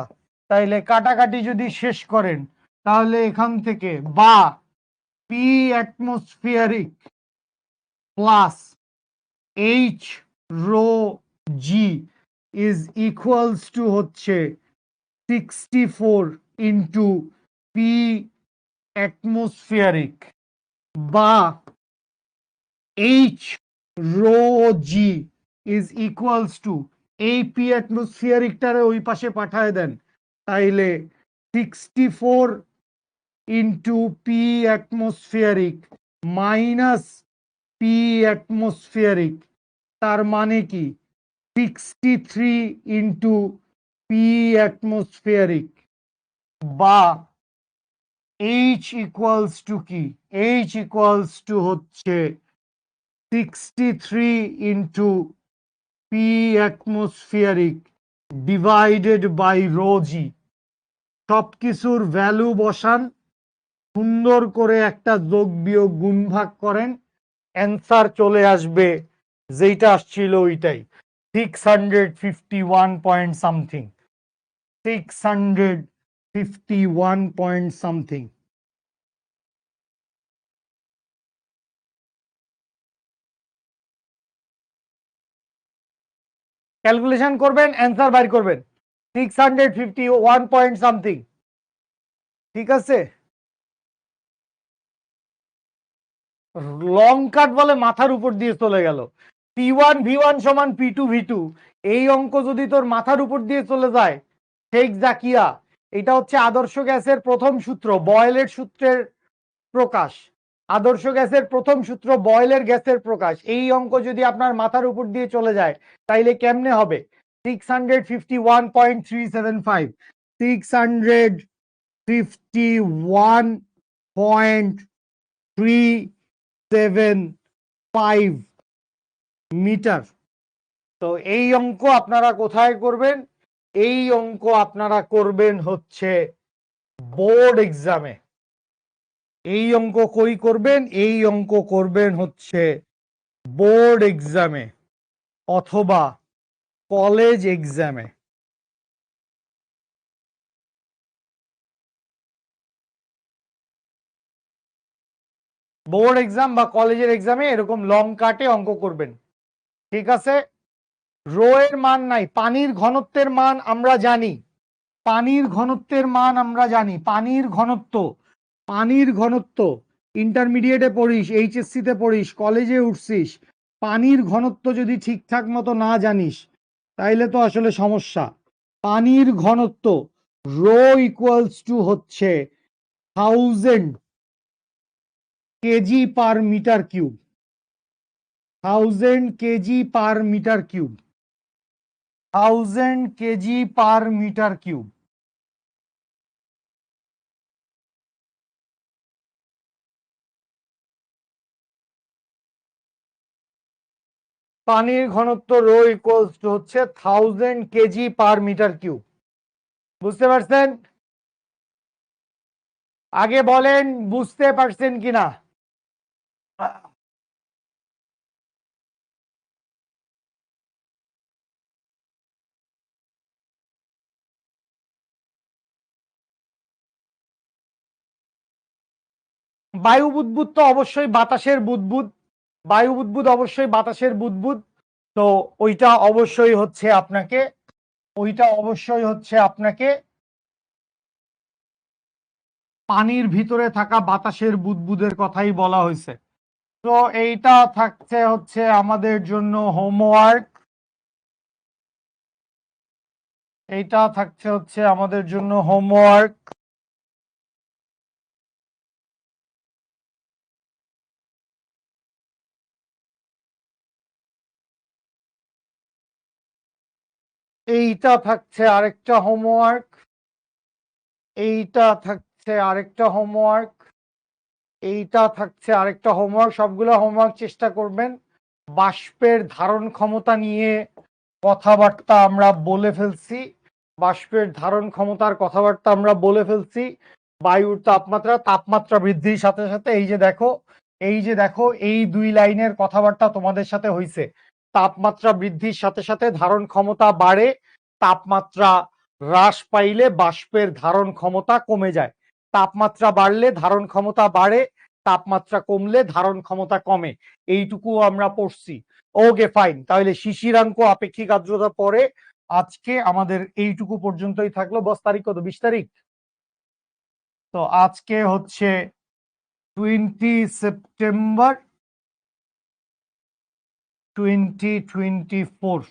তাইলে কাটাকাটি যদি শেষ করেন, তাহলে এখান থেকে বা P atmospheric plus H rho g is equals to হচ্ছে 64 ইন্টু পি অ্যাটমসফিয়ারিক, বা H rho g is equals to, এই পি অ্যাটমসফিয়ারিকটারে ওই পাশে পাঠায় দেন। তাইলে 64 into P atmospheric minus P atmospheric, তার মানে কি 63 ইন্টু পি অ্যাটমসফিয়ারিক, বা এইচ ইকুয়ালস টু কি? এইচ ইকুয়ালস টু হচ্ছে 63 into P atmospheric divided by rho g. সবকিছুর ভ্যালু বসান, সুন্দর করে একটা যোগ বিয়োগ গুণ ভাগ করেন, অ্যান্সার চলে আসবে যেটা আসছিল ওইটাই, 651 point something, 651 point something. Calculation করবেন, অ্যান্সার বাইর করবেন, 651 পয়েন্ট সামথিং। ঠিক আছে, লং কাট বলে মাথার উপর দিয়ে চলে গেল। P1V1 সমান P2V2, এই অঙ্ক যদি তোর মাথার উপর দিয়ে চলে যায়, শেখ জাকিয়া, এটা হচ্ছে আদর্শ গ্যাসের প্রথম সূত্র, বয়েলের সূত্রের প্রকাশ। আদর্শ গ্যাসের প্রথম সূত্র বয়েলের গ্যাসের প্রকাশ, এই অঙ্ক যদি আপনার মাথার উপর দিয়ে চলে যায় তাইলে কেমনে হবে? 651.375, 651.375 মিটার। তো এই অঙ্ক আপনারা কোথায় করবেন? এই অঙ্ক আপনারা করবেন হচ্ছে বোর্ড এক্সামে। এই অঙ্ক কই করবেন? এই অঙ্ক করবেন হচ্ছে বোর্ড এক্সামে অথবা কলেজ এক্সামে। বোর্ড এক্সাম বা কলেজের এক্সামে এরকম লং কাটে অঙ্ক করবেন। ঠিক আছে, রো এর মান নাই, পানির ঘনত্বের মান আমরা জানি, পানির ঘনত্বের মান আমরা জানি, পানির ঘনত্ব ইন্টারমিডিয়েটে পড়িস, এইচএসসি তে পড়িস, কলেজে উঠছিস, পানির ঘনত্ব যদি ঠিকঠাক মতো না জানিস তাইলে তো আসলে সমস্যা। পানির ঘনত্ব রো ইকুয়ালস টু হচ্ছে 1000 KG per metre cube, 1000 KG per metre cube, 1000 KG per metre cube. পানির ঘনত্ব রো ইকুয়ালস টু হচ্ছে 1000 কেজি পার মিটার কিউব। বুঝতে পারছেন? আগে বলেন বুঝতে পারছেন কিনা। বায়ু বুদবুদ তো অবশ্যই বাতাসের বুদবুদ, বায়ু বুদবুদ অবশ্যই বাতাসের বুদবুদ। তো ওইটা অবশ্যই হচ্ছে আপনাকে, ওইটা অবশ্যই হচ্ছে আপনাকে পানির ভিতরে থাকা বাতাসের বুদবুদের কথাই বলা হয়েছে। তো এইটা থাকছে হচ্ছে আমাদের জন্য হোমওয়ার্ক, এইটা থাকছে হচ্ছে আমাদের জন্য হোমওয়ার্ক। এইটা থাকছে আরেকটা হোমওয়ার্ক, এইটা থাকছে আরেকটা হোমওয়ার্ক, এইটা থাকছে আরেকটা হোমওয়ার্ক। সবগুলো হোমওয়ার্ক চেষ্টা করবেন। বাষ্পের ধারণ ক্ষমতা নিয়ে কথাবার্তা আমরা বলে ফেলছি, বাষ্পের ধারণ ক্ষমতার কথাবার্তা আমরা বলে ফেলছি। বায়ুর তাপমাত্রা, তাপমাত্রা বৃদ্ধির সাথে সাথে এই যে দেখো, এই যে দেখো, এই দুই লাইনের কথাবার্তা তোমাদের সাথে হইছে। তাপমাত্রা বৃদ্ধির সাথে সাথে ধারণ ক্ষমতা বাড়ে, তাপমাত্রা হ্রাস পাইলে বাষ্পের ধারণ ক্ষমতা কমে যায়, তাপমাত্রা বাড়লে ধারণ ক্ষমতা বাড়ে, তাপমাত্রা কমলে ধারণ ক্ষমতা কমে। এইটুকু আমরা পড়ছি। ওকে ফাইন, তাহলে শিশিরাঙ্ক আপেক্ষিক আর্দ্রতা পরে আজকে আমাদের এইটুকু পর্যন্তই থাকলো। 10 তারিখ কত? 20 তারিখ। তো আজকে হচ্ছে 20 সেপ্টেম্বর 2024।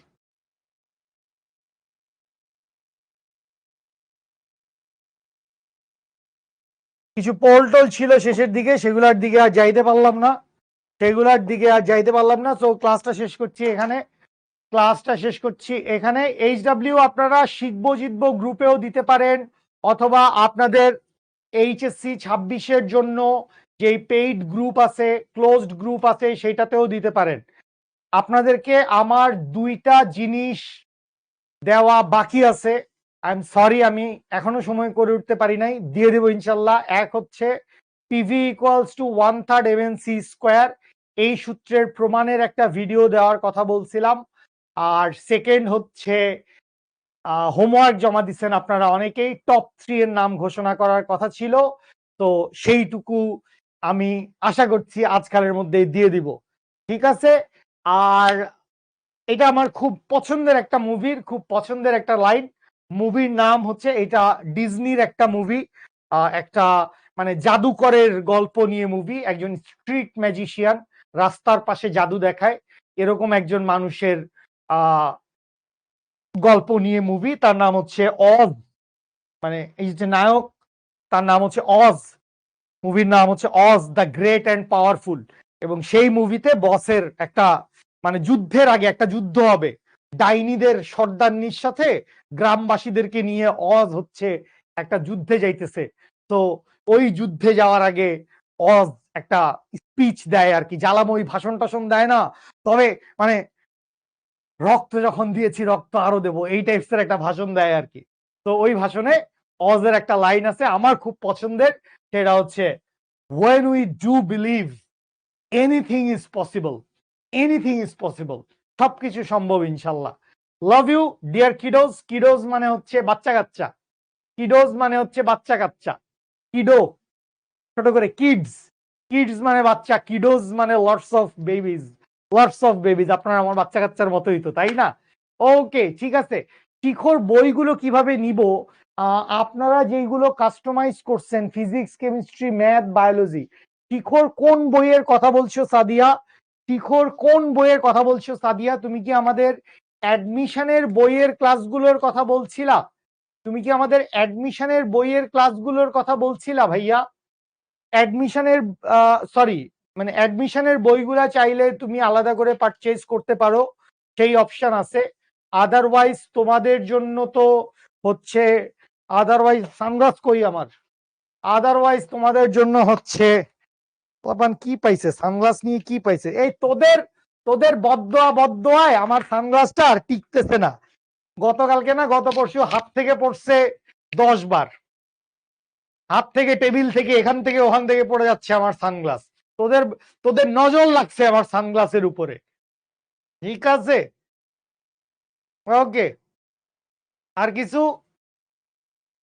কিছু পোল টোল ছিল শেষের দিকে, সেগুলোর দিকে আর যাইতে পারলাম না, সেগুলোর দিকে আর যাইতে পারলাম না। তো ক্লাসটা শেষ করছি এখানে, ক্লাসটা শেষ করছি এখানে। এইচডব্লিউ আপনারা শিখবো জিতবো গ্রুপেও দিতে পারেন, অথবা আপনাদের এইচএসসি 26-এর জন্য যেই পেইড গ্রুপ আছে, ক্লোজড গ্রুপ আছে, সেটাতেও দিতে পারেন। আপনাদেরকে আমার 2টা জিনিস দেওয়া বাকি আছে। আই এম সরি, আমি এখনো সময় করে উঠতে পারি নাই, দিয়ে দেবো ইনশাল্লাহ। এক হচ্ছে PV equals to 1/3 MNC square, এই সূত্রের প্রমাণের একটা ভিডিও দেওয়ার কথা বলছিলাম। আর সেকেন্ড হচ্ছে হোমওয়ার্ক জমা দিচ্ছেন আপনারা অনেকেই, টপ 3 এর নাম ঘোষণা করার কথা ছিল, তো সেইটুকু আমি আশা করছি আজকালের মধ্যে দিয়ে দিব। ঠিক আছে। আর এটা আমার খুব পছন্দের একটা মুভির খুব পছন্দের একটা লাইন। মুভির নাম হচ্ছে, এটা ডিজনির একটা মুভি, একটা মানে জাদুকরের গল্প নিয়ে মুভি। একজন স্ট্রিট ম্যাজিশিয়ান রাস্তার পাশে জাদু দেখায়, এরকম একজন মানুষের গল্প নিয়ে মুভি। তার নাম হচ্ছে অজ, মানে এই যে নায়ক, তার নাম হচ্ছে অজ। মুভির নাম হচ্ছে অজ দ্য গ্রেট অ্যান্ড পাওয়ারফুল। এবং সেই মুভিতে বসের একটা মানে যুদ্ধের আগে একটা যুদ্ধ হবে ডাইনিদের সর্দারনির সাথে, গ্রামবাসীদেরকে নিয়ে অজ হচ্ছে একটা যুদ্ধে যাইতেছে। তো ওই যুদ্ধে যাওয়ার আগে অজ একটা স্পিচ দেয় আর কি, জ্বালাময়ী ভাষণ টাষণ দেয় না, তবে মানে রক্ত যখন দিয়েছি রক্ত আরো দেবো, এই টাইপসের একটা ভাষণ দেয় আর কি। তো ওই ভাষণে অজের একটা লাইন আছে আমার খুব পছন্দের, সেটা হচ্ছে when we do believe anything is possible, anything is possible, সবকিছু সম্ভব ইনশাল্লাহ। Love you dear কিডোজ। কিডোজ মানে হচ্ছে বাচ্চা কাচ্চা, কিডোজ মানে হচ্ছে বাচ্চা কাচ্চা, কিডো ছোট করে কিডস, কিডস মানে বাচ্চা, কিডোজ মানে lots of babies, lots of babies. আপনারা আমার বাচ্চা কাচ্চার মতোই তো, তাই না? ওকে, ঠিক আছে। শিখর বইগুলো কিভাবে নিব? আপনারা যেইগুলো কাস্টমাইজ করছেন, ফিজিক্স, কেমিস্ট্রি, ম্যাথ, বায়োলজি, শিখর কোন বইয়ের কথা বলছো সাদিয়া? শিখর কোন বইয়ের কথা বলছো সাদিয়া? তুমি কি আমাদের অ্যাডমিশনের বইয়ের ক্লাসগুলোর কথা বলছিলা? তুমি কি আমাদের অ্যাডমিশনের বইয়ের ক্লাসগুলোর কথা বলছিলা ভাইয়া? অ্যাডমিশনের সরি, মানে অ্যাডমিশনের বইগুলা চাইলে তুমি আলাদা করে পারচেজ করতে পারো, সেই অপশন আছে। আদারওয়াইজ তোমাদের জন্য তো হচ্ছে, আদারওয়াইজ সানগ্লাস কই আমার, আদারওয়াইজ তোমাদের জন্য হচ্ছে কি পাইছে, সানগ্লাস নিয়ে কি পাইছে? এই তোদের তোদের বদদোয়ায় আমার সানগ্লাসটা আর টিকতেছে না। গতকালকে না গত পরশু হাত থেকে পড়ছে 10 বার, হাত থেকে, টেবিল থেকে, এখান থেকে ওখান থেকে পড়ে যাচ্ছে আমার সানগ্লাস। তোদের তোদের নজর লাগছে আমার সানগ্লাসের উপরে। ঠিক আছে, ওকে। আর কিছু,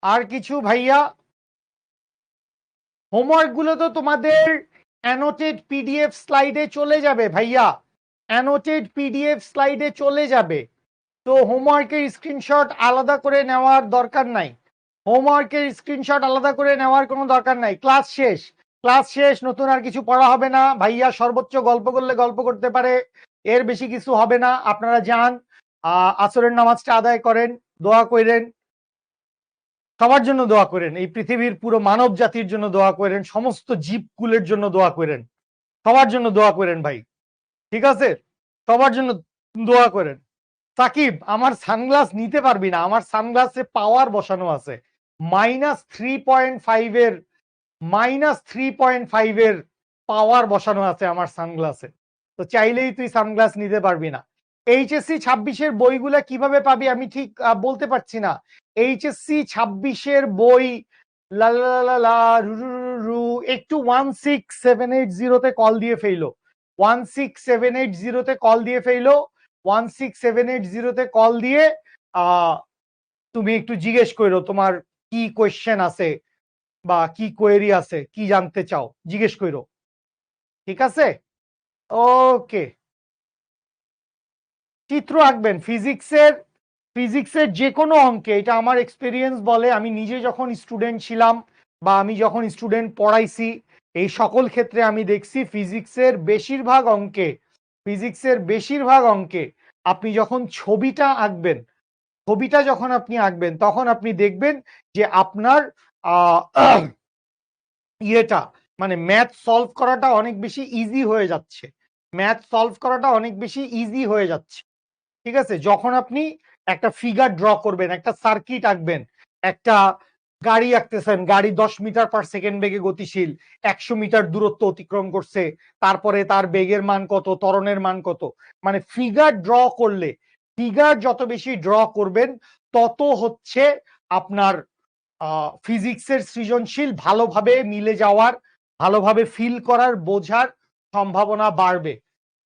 আর কিছু ভাইয়া? হোমওয়ার্ক গুলো তো তোমাদের অ্যানোটেড পিডিএফ স্লাইডে চলে যাবে ভাইয়া, অ্যানোটেড পিডিএফ স্লাইডে চলে যাবে। তো হোমওয়ার্কের স্ক্রিনশট আলাদা করে নেওয়ার দরকার নাই, হোমওয়ার্কের স্ক্রিনশট আলাদা করে নেওয়ার কোনো দরকার নাই। ক্লাস শেষ, ক্লাস শেষ, নতুন আর কিছু পড়া হবে না ভাইয়া। সর্বোচ্চ গল্প করলে গল্প করতে পারে, এর বেশি কিছু হবে না। আপনারা যান, আসরের নামাজটা আদায় করেন, দোয়া করেন, সবার জন্য দোয়া করেন, এই পৃথিবীর পুরো মানব জাতির জন্য দোয়া করেন, সমস্ত জীবকুলের জন্য দোয়া করেন, সবার জন্য দোয়া করেন ভাই। ঠিক আছে, সবার জন্য দোয়া করেন। সাকিব, আমার সানগ্লাস নিতে পারবি না, আমার সানগ্লাসে পাওয়ার বসানো আছে, -3.5 এর, -3.5 এর পাওয়ার বসানো আছে আমার সানগ্লাসে। তো চাইলেই তুই সানগ্লাস নিতে পারবি না। এইচএসসি 26-এর বইগুলা কিভাবে পাবি আমি ঠিক বলতে পারছি না। এইচএসসি 26-এর বই লা লা লা লা রু রু রু রু, একটু 16780 তে কল দিয়ে ফেইলো, 16780 তে কল দিয়ে ফেইলো, 16780 তে কল দিয়ে তুমি একটু জিজ্ঞেস করো তোমার কি কোয়েশ্চেন আছে বা কি কোয়েরি আছে, কি জানতে চাও, জিজ্ঞেস করো। ঠিক আছে, ওকে। চিত্র আঁকবেন ফিজিক্সের, ফিজিক্সের যে কোনো অঙ্কে, এটা আমার এক্সপিরিয়েন্স বলে, আমি নিজে যখন স্টুডেন্ট ছিলাম বা আমি যখন স্টুডেন্ট পড়াইছি, এই সকল ক্ষেত্রে আমি দেখছি ফিজিক্সের বেশিরভাগ অঙ্কে, ফিজিক্সের বেশিরভাগ অঙ্কে আপনি যখন ছবিটা আঁকবেন, ছবিটা যখন আপনি আঁকবেন তখন আপনি দেখবেন যে আপনার ইয়েটা মানে ম্যাথ সলভ করাটা অনেক বেশি ইজি হয়ে যাচ্ছে, ম্যাথ সলভ করাটা অনেক বেশি ইজি হয়ে যাচ্ছে। ঠিক আছে, যখন আপনি একটা ফিগার ড্র করবেন, একটা সার্কিট আঁকবেন, একটা গাড়ি আঁকতেছেন, গাড়ি 10 মিটার/সেকেন্ড বেগে গতিশীল, 100 মিটার দূরত্ব অতিক্রম করছে, তারপরে তার বেগের মান কত, ত্বরণের মান কত। মানে ফিগার ড্র করলে, ফিগার যত বেশি ড্র করবেন তত হচ্ছে আপনার ফিজিক্সের সৃজনশীল ভালোভাবে মিলে যাওয়ার, ভালোভাবে ফিল করার, বোঝার সম্ভাবনা বাড়বে।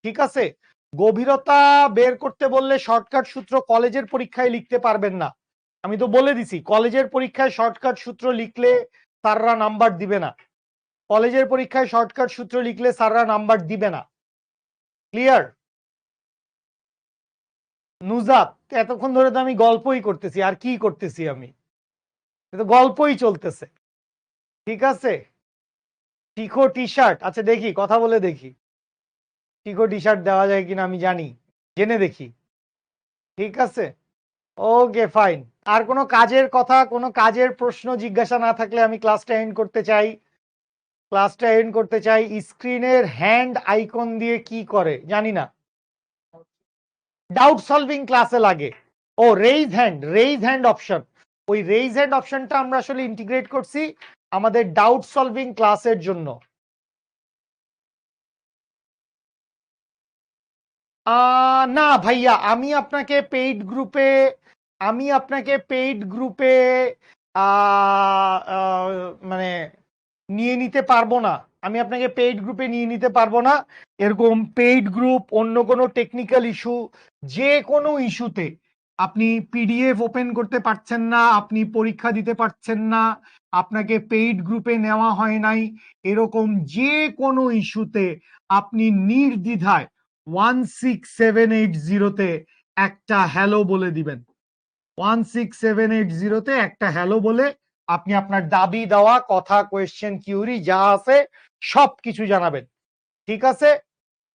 ঠিক আছে? গভীরতা বের করতে বললে শর্টকাট সূত্র কলেজের পরীক্ষায় লিখতে পারবেন না। আমি তো বলে দিছি, কলেজের পরীক্ষায় শর্টকাট সূত্র লিখলে স্যাররা নাম্বার দিবে না। কলেজের পরীক্ষায় শর্টকাট সূত্র লিখলে স্যাররা নাম্বার দিবে না। ক্লিয়ার? নুজাত, এতক্ষণ ধরে তো আমি গল্পই করতেছি, আর কি করতেছি আমি? তো গল্পই চলতেছে। ঠিক আছে? টিকো টি শার্ট, আচ্ছা দেখি, কথা বলে দেখি টিকো টি শার্ট দেওয়া যায় কিনা, আমি জানি, জেনে দেখি। ঠিক আছে, ওকে ফাইন। আর কোনো কাজের কথা, কোনো কাজের প্রশ্ন জিজ্ঞাসা না থাকলে আমি ক্লাসটা এন্ড করতে চাই। স্ক্রিনের হ্যান্ড আইকন দিয়ে কি করে জানি না, ডাউট সলভিং ক্লাসে লাগে। ও রেইজ হ্যান্ড অপশন, ওই রেইজ হ্যান্ড অপশনটা আমরা আসলে ইন্টিগ্রেট করছি আমাদের ডাউট সলভিং ক্লাসের জন্য। না ভাইয়া, আমি আপনাকে পেইড গ্রুপে মানে নিয়ে নিতে পারবো না। আমি আপনাকে পেইড গ্রুপে নিয়ে নিতে পারবো না। এরকম পেইড গ্রুপ, অন্য কোনো টেকনিক্যাল ইস্যু, যে কোনো ইস্যুতে আপনি পিডিএফ ওপেন করতে পারছেন না, আপনি পরীক্ষা দিতে পারছেন না, আপনাকে পেইড গ্রুপে নেওয়া হয় নাই, এরকম যে কোনো ইস্যুতে আপনি নির্দ্বিধায় 16780-তে একটা হ্যালো বলে দিবেন। 16780-তে একটা হ্যালো বলে আপনি আপনার দাবি দেওয়া, কথা, কোয়েশ্চেন, কিউরি যা আছে সবকিছু জানাবেন। ঠিক আছে?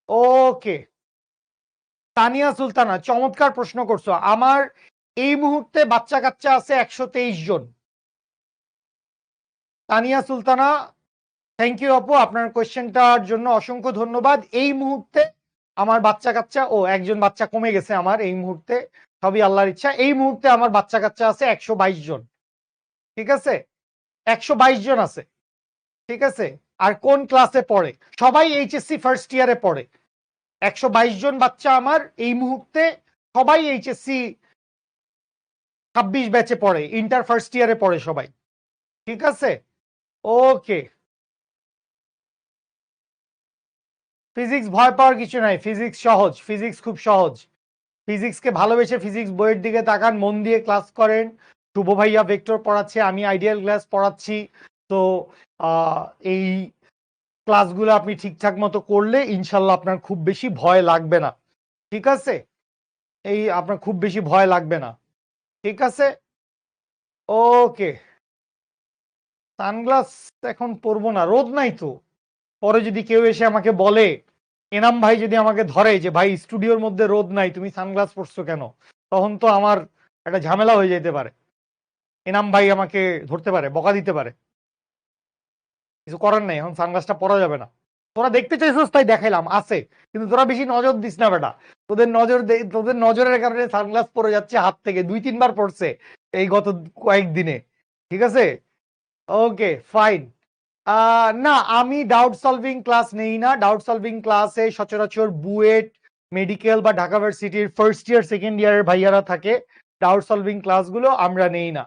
ওকে। তানিয়া সুলতানা, চমৎকার প্রশ্ন করছো। আমার এই মুহূর্তে বাচ্চা কাচ্চা আছে 123 জন। তানিয়া সুলতানা, থ্যাংক ইউ আপু, আপনার কোয়েশ্চেনটার জন্য অসংখ্য ধন্যবাদ। এই মুহূর্তে আমার বাচ্চা কাচ্চা, একজন বাচ্চা কমে গেছে আমার এই মুহূর্তে, সবই আল্লাহর ইচ্ছা। এই মুহূর্তে আমার বাচ্চা কাচ্চা আছে 122 জন। ঠিক আছে? 122 জন আছে। ঠিক আছে? আর কোন ক্লাসে পড়ে? সবাই এইচএসসি ফার্স্ট ইয়ারে পড়ে। 122 জন বাচ্চা আমার এই মুহূর্তে সবাই এইচএসসি 26 ব্যাচে পড়ে, ইন্টার ফার্স্ট ইয়ারে পড়ে সবাই। ঠিক আছে? ওকে। ফিজিক্স ভয় পাওয়ার কিছু নাই, ফিজিক্স সহজ, ফিজিক্স খুব সহজ। ফিজিক্সকে ভালোবেসে ফিজিক্স বইয়ের দিকে তাকান, মন দিয়ে ক্লাস করেন। শুভ ভাইয়া ভেক্টর পড়াচ্ছে, আমি আইডিয়াল ক্লাস পড়াচ্ছি। তো এই ক্লাসগুলো আপনি ঠিকঠাক মতো করলে ইনশাল্লাহ আপনার খুব বেশি ভয় লাগবে না। ঠিক আছে? আপনার খুব বেশি ভয় লাগবে না। ঠিক আছে? ওকে। সানগ্লাস এখন পরবো না, রোদ নাই তো। পরে যদি কেউ এসে আমাকে বলে, এনাম ভাই যদি আমাকে ধরে যে ভাই স্টুডিওর মধ্যে রোদ নাই, তুমি সানগ্লাস পরছো কেন, তখন তো আমার একটা ঝামেলা হয়ে যেতে পারে। এনাম ভাই আমাকে ধরতে পারে, বকা দিতে পারে। কিছু করার নেই, এখন সানগ্লাসটা পরা যাবে না। তোরা দেখতে চাইছিস তাই দেখাইলাম, আছে, কিন্তু তোরা বেশি নজর দিস না বেটা। তোদের নজরের কারণে সানগ্লাস পরে যাচ্ছে হাত থেকে, 2-3 বার পড়ছে এই গত কয়েকদিনে। ঠিক আছে? Okay fine. না, আমি ডাউট সলভিং ক্লাস নেই না। ডাউট সলভিং ক্লাসে সচরাচর বুয়েট, মেডিকেল বা ঢাকা ভার্সিটির ফার্স্ট ইয়ার সেকেন্ড ইয়ারের ভাইয়ারা থাকে। ডাউট সলভিং ক্লাসগুলো আমরা নেই না।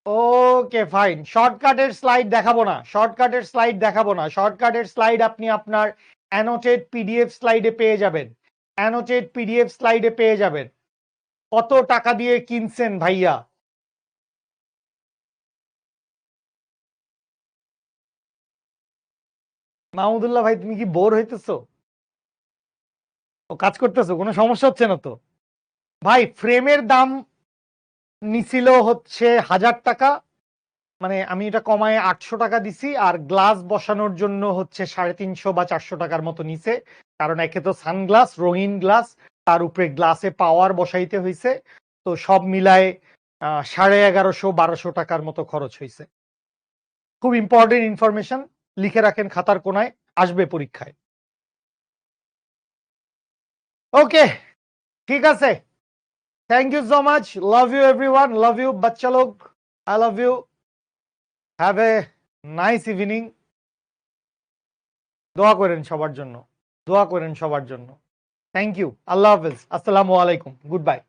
Okay fine. শর্টকাটের স্লাইড দেখাবো না, শর্টকাটের স্লাইড আপনি আপনার অ্যানোটেড পিডিএফ স্লাইডে পেয়ে যাবেন। কত টাকা দিয়ে কিনছেন ভাইয়া? মাহমুদুল্লাহ ভাই, তুমি কি বোর হইতেছো? ও কাজ করতেছো, কোনো সমস্যা হচ্ছে না তো? ভাই ফ্রেমের দাম নিছিল হচ্ছে 1000 টাকা, মানে আমি এটা কমায় 800 টাকা দিছি। আর গ্লাস বসানোর জন্য হচ্ছে 350 বা 400 টাকার মতো নিছে, কারণ একে তো সানগ্লাস, রঙিন গ্লাস, তার উপরে গ্লাসে পাওয়ার বসাইতে হয়েছে। তো সব মিলায় 1150-1200 টাকার মতো খরচ হয়েছে। খুব ইম্পর্টেন্ট ইনফরমেশন, লিখে রাখেন খাতার কোনায়, আসবে পরীক্ষায়। ওকে, ঠিক আছে। Thank you so much, love you everyone, love you बच्चा लोग, I love you, have a nice evening. দোয়া করেন সবার জন্য, দোয়া করেন সবার জন্য। থ্যাংক ইউ, আল্লাহ হাফেজ, আসসালামু আলাইকুম, গুড বাই।